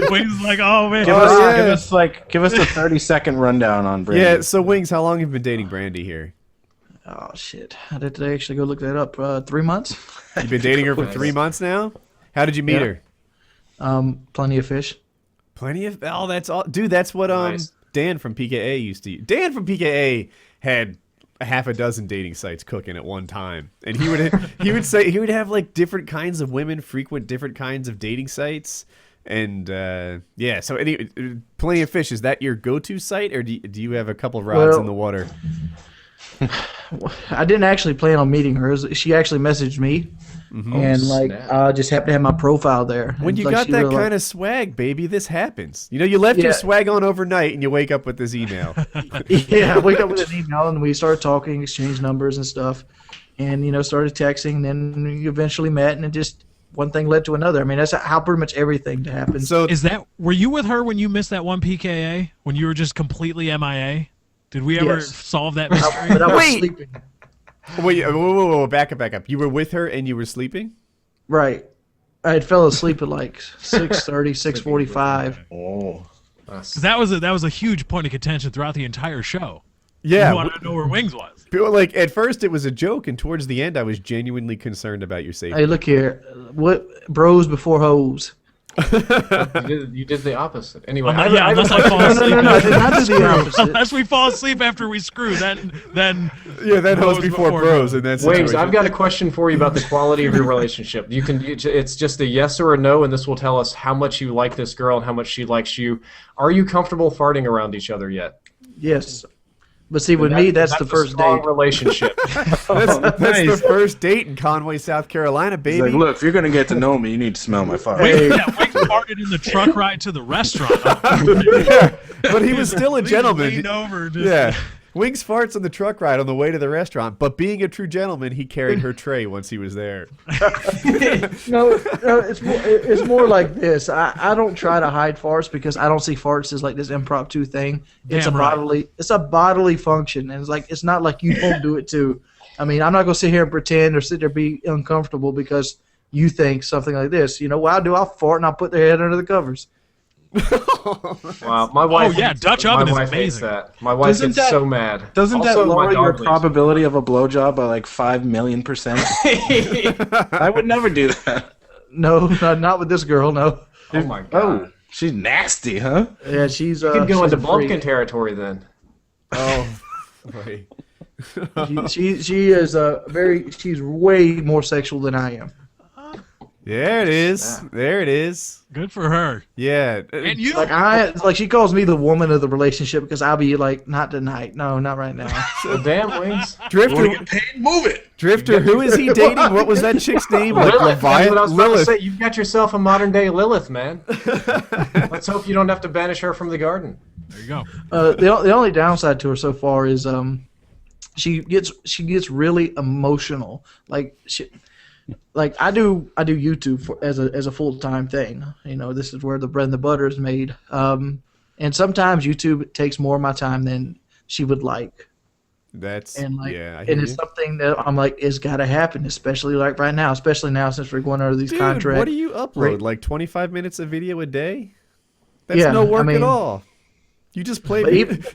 Wings like, oh man. Give us, yeah. give us a 30-second rundown on Brandi. Yeah, so Wings, how long have you been dating Brandi here? Oh, shit. How did they actually go look that up? 3 months? You've been dating her for 3 months now? How did you meet Yeah. her? Plenty of fish. Plenty of... Oh, that's all... Dude, that's what Nice. Dan from PKA used to... Dan from PKA had a half a dozen dating sites cooking at one time. And he would say... He would have, like, different kinds of women frequent different kinds of dating sites. And, yeah, so anyway, Plenty of Fish, is that your go-to site? Or do you have a couple rods in the water? I didn't actually plan on meeting her. She actually messaged me. And, like, snap. I just happened to have my profile there. When And, you like, got she that really kind of swag, baby, this happens. You left your Yeah. swag on overnight and you wake up with this email. Yeah, I wake up with an email and we started talking, exchanged numbers and stuff, and started texting. And then we eventually met, and it just one thing led to another. I mean, that's how pretty much everything happens. So Were you with her when you missed that one PKA? When you were just completely MIA? Did we ever Yes. solve that mystery? but I was Wait! sleeping. wait, whoa, back up. You were with her and you were sleeping? Right, I had fell asleep at like 6:30, 6:45. Oh. That was a huge point of contention throughout the entire show. Yeah. You wanted to know where Wings was. People, like, at first it was a joke, and towards the end I was genuinely concerned about your safety. Hey, look here, what bros before hoes? You did the opposite. Anyway, Unless I fall asleep. No, I did not do the opposite. Unless we fall asleep after we screw, then Yeah, that Bros was before bros, and that's Waves, I've got a question for you about the quality of your relationship. It's just a yes or a no, and this will tell us how much you like this girl and how much she likes you. Are you comfortable farting around each other yet? Yes, but see, with me, that's the first a strong date. relationship. that's the first date in Conway, South Carolina, He's baby. like, look, if you're going to get to know me, you need to smell my fire. Wings farted in the truck ride to the restaurant. Yeah, but he was still a Leaned gentleman. over. Just, Yeah. Wings farts on the truck ride on the way to the restaurant, but being a true gentleman, he carried her tray once he was there. No, it's more like this. I don't try to hide farts because I don't see farts as like this impromptu thing. It's Damn a right. bodily function, and it's not like you don't do it too. I mean, I'm not gonna sit here and pretend or sit there and be uncomfortable because you think something like this. What I'll do, I'll fart and I'll put their head under the covers. Wow, my wife. yeah, Dutch oven is my wife hates amazing. that. My wife Doesn't gets that- so mad. Doesn't that Also, my lower dog your leaves. probability of a blowjob by like 5 million %? I would never do that. No, not with this girl. No. Oh my god. Oh, she's nasty, huh? Yeah, she's. You could go she's into a freak. Blumpkin territory then. Oh, boy. She is she's way more sexual than I am. There it is. There it is. Good for her. Yeah. And you. Like she calls me the woman of the relationship because I'll be like, not tonight. No, not right now. Well, damn, Wings. Drifter, Move it. Drifter, who is he dating? What was that chick's name? Like Lilith, that's what I was about to Lilith. say. You've got yourself a modern day Lilith, man. Let's hope you don't have to banish her from the garden. There you go. The only downside to her so far is she gets really emotional. Like I do YouTube as a full-time thing. This is where the bread and the butter is made. And sometimes YouTube takes more of my time than she would like. That's and like, yeah. I and hear it's you. something that I'm like, it's got to happen, especially like right now, especially now since we're going under these Dude, contracts. what do you upload? Right. Like 25 minutes of video a day? That's Yeah, no I work at mean- all. You just play. But even-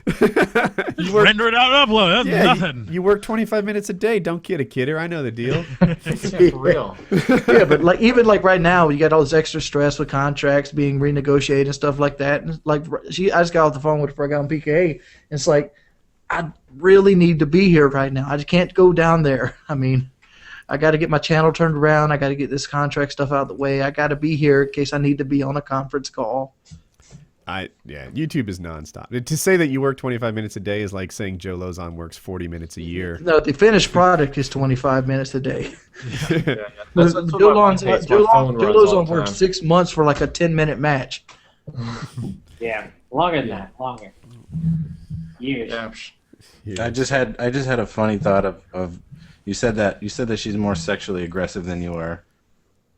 you work, Render it out and upload. That's yeah, nothing. you work 25 minutes a day. Don't kid a kidder. I know the deal. Yeah, for real. Yeah, but like even like right now, you got all this extra stress with contracts being renegotiated and stuff like that. And like I just got off the phone with her before I got on PKA. And it's like, I really need to be here right now. I just can't go down there. I mean, I got to get my channel turned around. I got to get this contract stuff out of the way. I got to be here in case I need to be on a conference call. YouTube is nonstop. To say that you work 25 minutes a day is like saying Joe Lauzon works 40 minutes a year. No, the finished product is 25 minutes a day. That's Joe what my wife hates. My phone runs all Lozon the worked time. 6 months for like a 10-minute match. Yeah, longer than that, longer. Years. Yeah. I just had a funny thought of you said that she's more sexually aggressive than you are,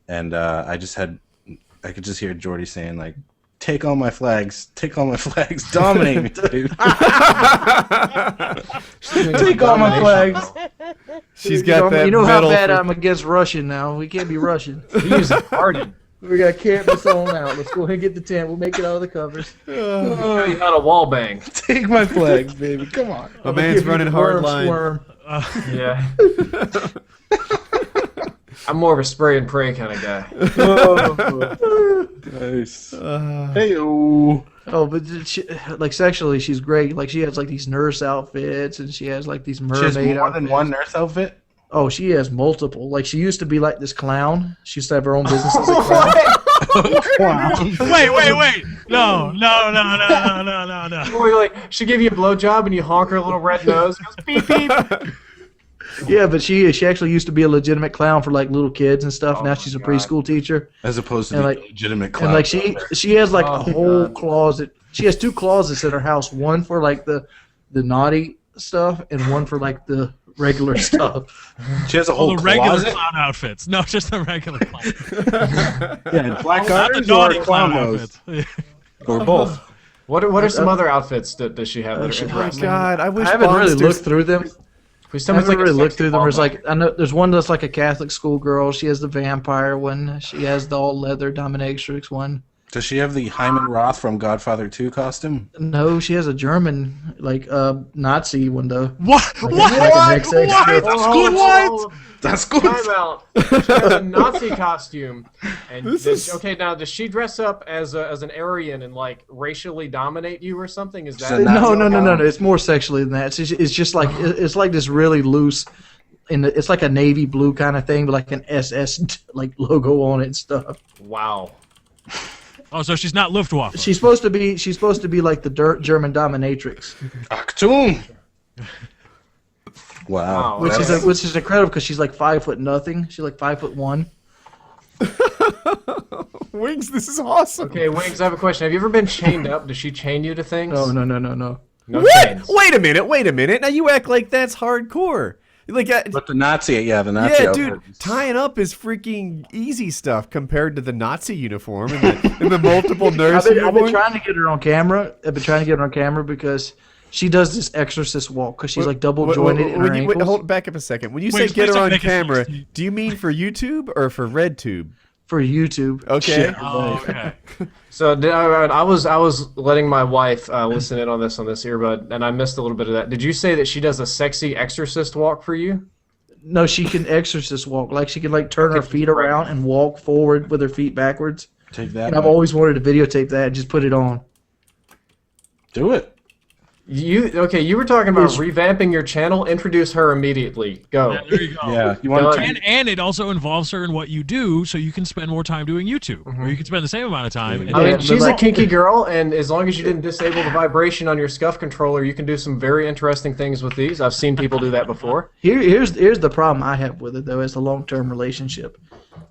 and I could just hear Jordy saying like, take all my flags, dominate me, dude. Take all my flags. She's got that. You know how metal bad for- I'm against Russian now. We can't be Russian. He's hardened. We got to camp this on out. Let's go ahead and get the tent. We'll make it out of the covers. Oh, you had a wall bang. Take my flags, baby. Come on. A man's running hard line. Squirm. Yeah. I'm more of a spray and pray kind of guy. Nice. Hey-o. Oh, but like sexually, she's great. Like she has like these nurse outfits, and she has like these She mermaid has more outfits. than one nurse outfit? Oh, she has multiple. Like she used to be like this clown. She used to have her own business as a clown. Wait. No. Or like, she give you a blowjob and you honk her little red nose. It goes beep beep. Yeah, but she actually used to be a legitimate clown for like little kids and stuff. Oh now my she's a God. preschool teacher. As opposed to And the like- legitimate clown. And like she has like Oh, a whole God. closet. She has 2 closets in her house. One for like the naughty stuff, and one for like the regular stuff. She has a All whole the regular closet? clown outfits. No, just the regular clown. Yeah, black Not the garters naughty or clown clown nose? outfits. Or both. What are some other outfits that does she have that are Oh interesting? God, I wish I haven't really Bonsters- looked through them. Please I tell me haven't it's like really a looked sexy through them. There's wall like I know there's one that's like a Catholic schoolgirl. She has the vampire one. She has the all leather dominatrix one. Does she have the Hyman Roth from Godfather 2 costume? No, she has a German like Nazi one though. What? Like What? an XX strip. That's good. What? That's good. Time out. She has a Nazi costume, and okay. Now, does she dress up as an Aryan and like racially dominate you or something? Is that So now- No. It's more sexually than that. It's just like it's like this really loose. It's like a navy blue kind of thing, but like an SS like logo on it and stuff. Wow. Oh, so she's not Luftwaffe. She's supposed to be like the German dominatrix, Achtung! Wow. Wow. which is incredible because she's like 5'0". She's like 5'1". Wings, this is awesome. Okay, Wings. I have a question. Have you ever been chained up? Does she chain you to things? No. No What? chains. Wait a minute. Now you act like that's hardcore. Like, But the Nazi yeah, outfit. dude, tying up is freaking easy stuff compared to the Nazi uniform and the multiple nurse I've been uniform. trying to get her on camera. Because she does this exorcist walk because she's like double jointed in her ankles. Hold back up a second. When you Wait, say get please her don't on make it camera, 16. do you mean for YouTube or for RedTube? For YouTube. Okay. Oh, okay. So I was letting my wife listen in on this earbud, and I missed a little bit of that. Did you say that she does a sexy exorcist walk for you? No, she can exorcist walk. Like she can like turn her feet around and walk forward with her feet backwards. Take that. And I've always wanted to videotape that and just put it on. Do it. You were talking about revamping your channel. Introduce her immediately. Go. Yeah, there you go. Yeah. You want Done. to And it also involves her in what you do, so you can spend more time doing YouTube, or you can spend the same amount of time. And I mean, but she's a like- kinky girl, and as long as you didn't disable the vibration on your scuff controller, you can do some very interesting things with these. I've seen people do that before. Here's the problem I have with it though. It's a long-term relationship.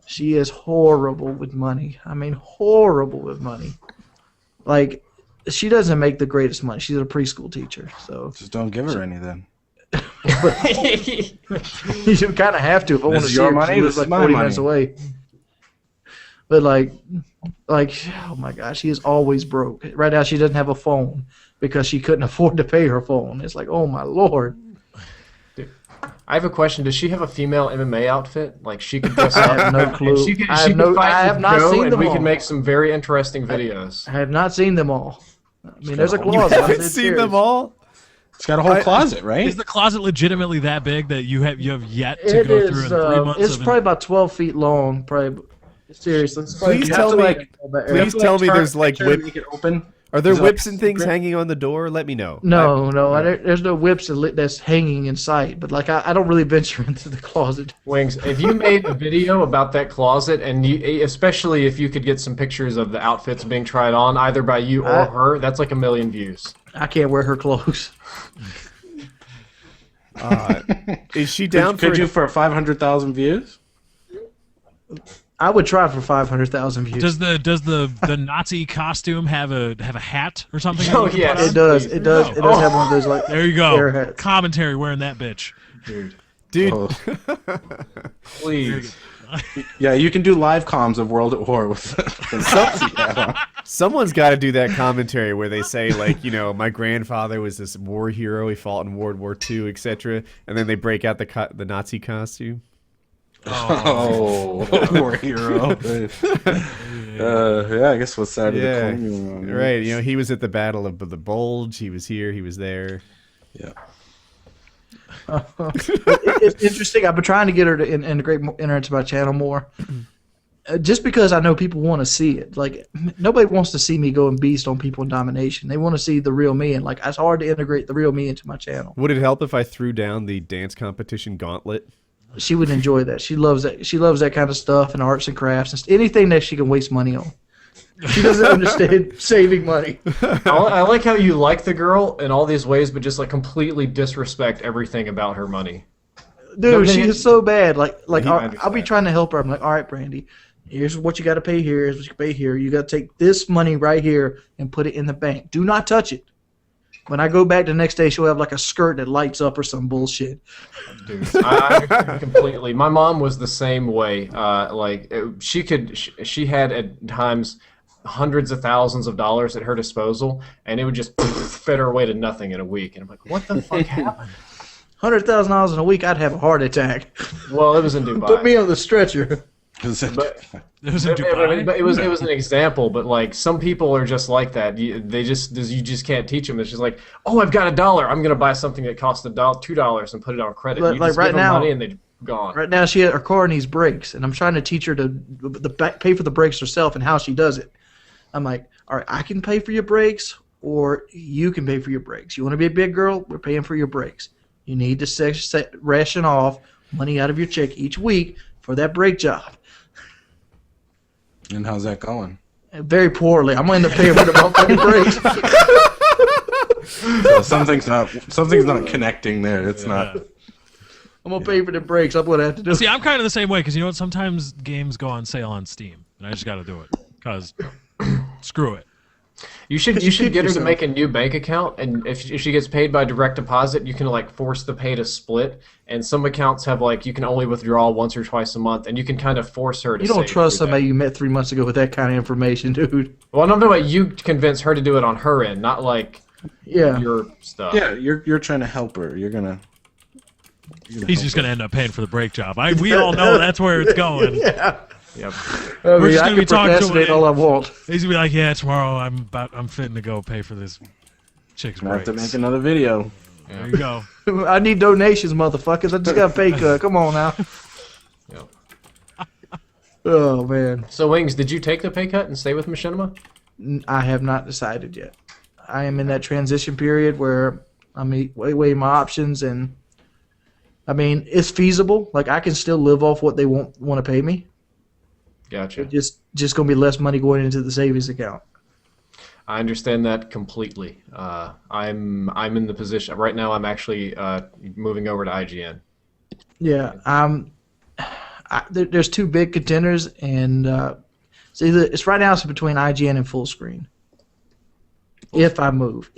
She is horrible with money. I mean, horrible with money. Like, she doesn't make the greatest money. She's a preschool teacher, so just don't give her any then. you kind of have to if I want to is see your her. 'Cause money, she lives this is like my 40 money. minutes away. But like, oh my gosh, she is always broke. Right now, she doesn't have a phone because she couldn't afford to pay her phone. It's like, oh my lord. I have a question. Does she have a female MMA outfit? Like she could dress up. I have no clue. She could I have not Joe, seen and them we all. can make some very interesting videos. I have not seen them all. I mean, there's a closet. You haven't seen them all? It's got a whole closet, right? Is the closet legitimately that big that you have yet to It go is. through in 3 months? It's probably about 12 feet long. Probably. Seriously. Please tell me. Please tell me there's like whip. Make it open. Are there Is it whips like and things secret? hanging on the door? Let me know. No, there's no whips that's hanging in sight. But like, I don't really venture into the closet. Wings, if you made a video about that closet, and especially if you could get some pictures of the outfits being tried on, either by you or her, that's like 1 million views. I can't wear her clothes. Is she down Could you for 500,000 views? I would try for 500,000 views. Does the Nazi costume have a hat or something? Oh yes, It does. It does. Oh. It does have one of those like. There you air go. hats. Commentary wearing that bitch. dude? Oh. please. Yeah, you can do live comms of World at War with the Nazi hat on. Someone's got to do that commentary where they say, like, you know, my grandfather was this war hero. He fought in World War II, etc. And then they break out the Nazi costume. Oh, war hero. Yeah, I guess what side of the coin you were on. Right. You know, he was at the Battle of the Bulge. He was here. He was there. Yeah. It's interesting. I've been trying to get her to enter into my channel more. Just because I know people want to see it. Like, nobody wants to see me going beast on people in domination. They want to see the real me, and like, it's hard to integrate the real me into my channel. Would it help if I threw down the dance competition gauntlet? She would enjoy that. She loves that. She loves that kind of stuff and arts and crafts and anything that she can waste money on. She doesn't understand saving money. I like how you like the girl in all these ways, but just like completely disrespect everything about her money. Dude, she is so bad. Like I I'll be trying to help her. I'm like, all right, Brandi, here's what you got to pay here. Here's what you pay here. You got to take this money right here and put it in the bank. Do not touch it. When I go back the next day, she'll have like a skirt that lights up or some bullshit. Dude, I understand completely. My mom was the same way. She had at times hundreds of thousands of dollars at her disposal, and it would just fit her away to nothing in a week. And I'm like, what the fuck happened? $100,000 in a week, I'd have a heart attack. Well, it was in Dubai. Put me on the stretcher. But It was in Dubai. it was an example, but like some people are just like that. You just can't teach them. It's just like, oh, I've got $1. I'm gonna buy something that costs $2 and put it on credit. You Like just right give them now- money and they're gone. Right now, her car needs brakes, and I'm trying to teach her to pay for the brakes herself and how she does it. I'm like, all right, I can pay for your brakes, or you can pay for your brakes. You want to be a big girl? We're paying for your brakes. You need to ration off money out of your check each week for that brake job. And how's that going? Very poorly. I'm going to pay for the fucking brakes. So something's not connecting there. It's not. I'm going to pay for the brakes. I'm going to have to do See, I'm kind of the same way because you know what? Sometimes games go on sale on Steam, and I just got to do it because screw it. You should get her to make a new bank account, and if she gets paid by direct deposit, you can like force the pay to split. And some accounts have like you can only withdraw once or twice a month, and you can kind of force her to. You don't save trust through somebody that. you met 3 months ago with that kind of information, dude. Well, I'm talking about you convince her to do it on her end, not like Yeah. your stuff. Yeah, you're trying to help her. He's just going to end up paying for the brake job. We all know that's where it's going. Yeah. Yep. We're just I gonna be can talking to procrastinate him. all I want. He's gonna be like, "Yeah, tomorrow I'm fitting to go pay for this chick's I have brakes." to make another video. There you go. I need donations, motherfuckers. I just got a pay cut. Come on now. Yep. Oh, man. So, Wings, did you take the pay cut and stay with Machinima? I have not decided yet. I am in that transition period where I'm weighing my options, and I mean, it's feasible. Like, I can still live off what they want to pay me. Gotcha. It's just going to be less money going into the savings account. I understand that completely. I'm in the position right now. I'm actually moving over to IGN. Yeah, there's two big contenders, and it's right now. It's between IGN and full screen. If I move.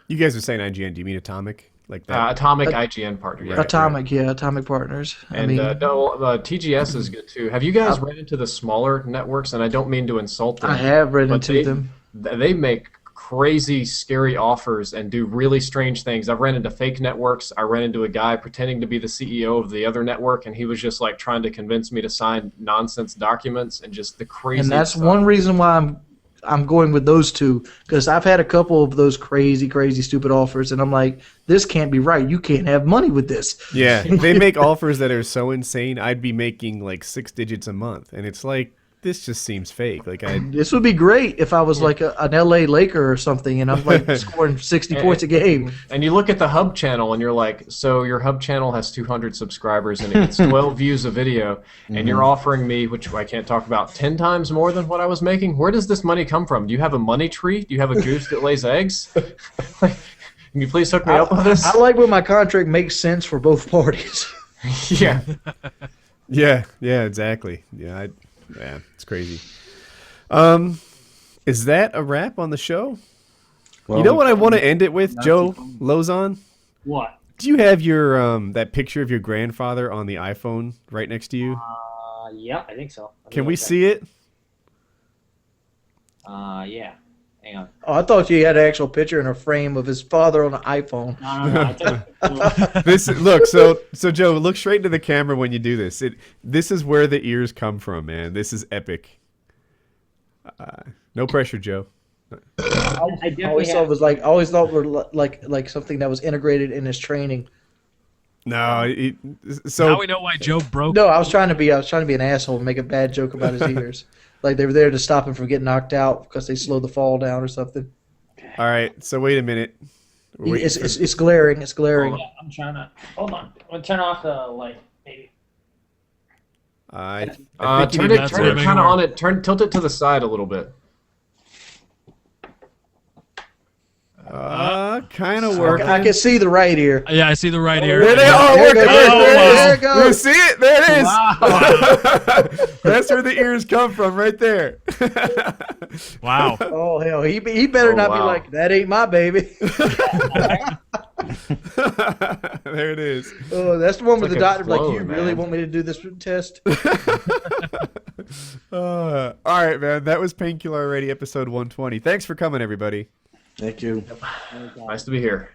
You guys are saying IGN. Do you mean Atomic? Like that? Atomic IGN partner. Yeah. Atomic, yeah, Atomic Partners. And TGS is good too. Have you guys run into the smaller networks? And I don't mean to insult them. I have read but into them. They make crazy, scary offers and do really strange things. I've ran into fake networks. I ran into a guy pretending to be the CEO of the other network, and he was just like trying to convince me to sign nonsense documents and just the crazy. And that's stuff. one reason why I'm going with those two, because I've had a couple of those crazy, stupid offers, and I'm like, this can't be right. You can't have money with this. Yeah, they make offers that are so insane. I'd be making like 6 digits a month, and it's like, this just seems fake. Like This would be great if I was like an LA Laker or something, and I'm like scoring 60 points a game. And you look at the hub channel, and you're like, so your hub channel has 200 subscribers, and it gets 12 views a video, and you're offering me, which I can't talk about, 10 times more than what I was making? Where does this money come from? Do you have a money tree? Do you have a goose that lays eggs? Can you please hook me up with this? I like when my contract makes sense for both parties. Yeah. Yeah, exactly. Yeah, it's crazy. Is that a wrap on the show? Well, you know what I want to end it with, Joe Lauzon? What? Do you have your that picture of your grandfather on the iPhone right next to you? Yeah, I think so. Can we see it? Yeah. Hang on. Oh, I thought you had an actual picture in a frame of his father on an iPhone. No. I took Look, so Joe, look straight into the camera when you do this. This is where the ears come from, man. This is epic. No pressure, Joe. I always thought it was like were like something that was integrated in his training. No, so now we know why Joe broke. No, I was trying to be an asshole and make a bad joke about his ears. Like they were there to stop him from getting knocked out because they slowed the fall down or something. All right, so wait a minute. It's glaring. It's glaring. Yeah, I'm trying to. Hold on. I'm gonna turn off the light, maybe. I think Turn it kind of on it. Tilt it to the side a little bit. Kind of working. I can see the right ear. Yeah, I see the right ear. There they are. There Working. it There goes. You see it? There it is. Wow. That's where the ears come from, right there. Wow. Oh hell, he better not be like that. Ain't my baby. There it is. Oh, that's the one where like the a doctor like, flow, you man. really want me to do this test? All right, man. That was Painkiller already, episode 120. Thanks for coming, everybody. Thank you. Nice to be here.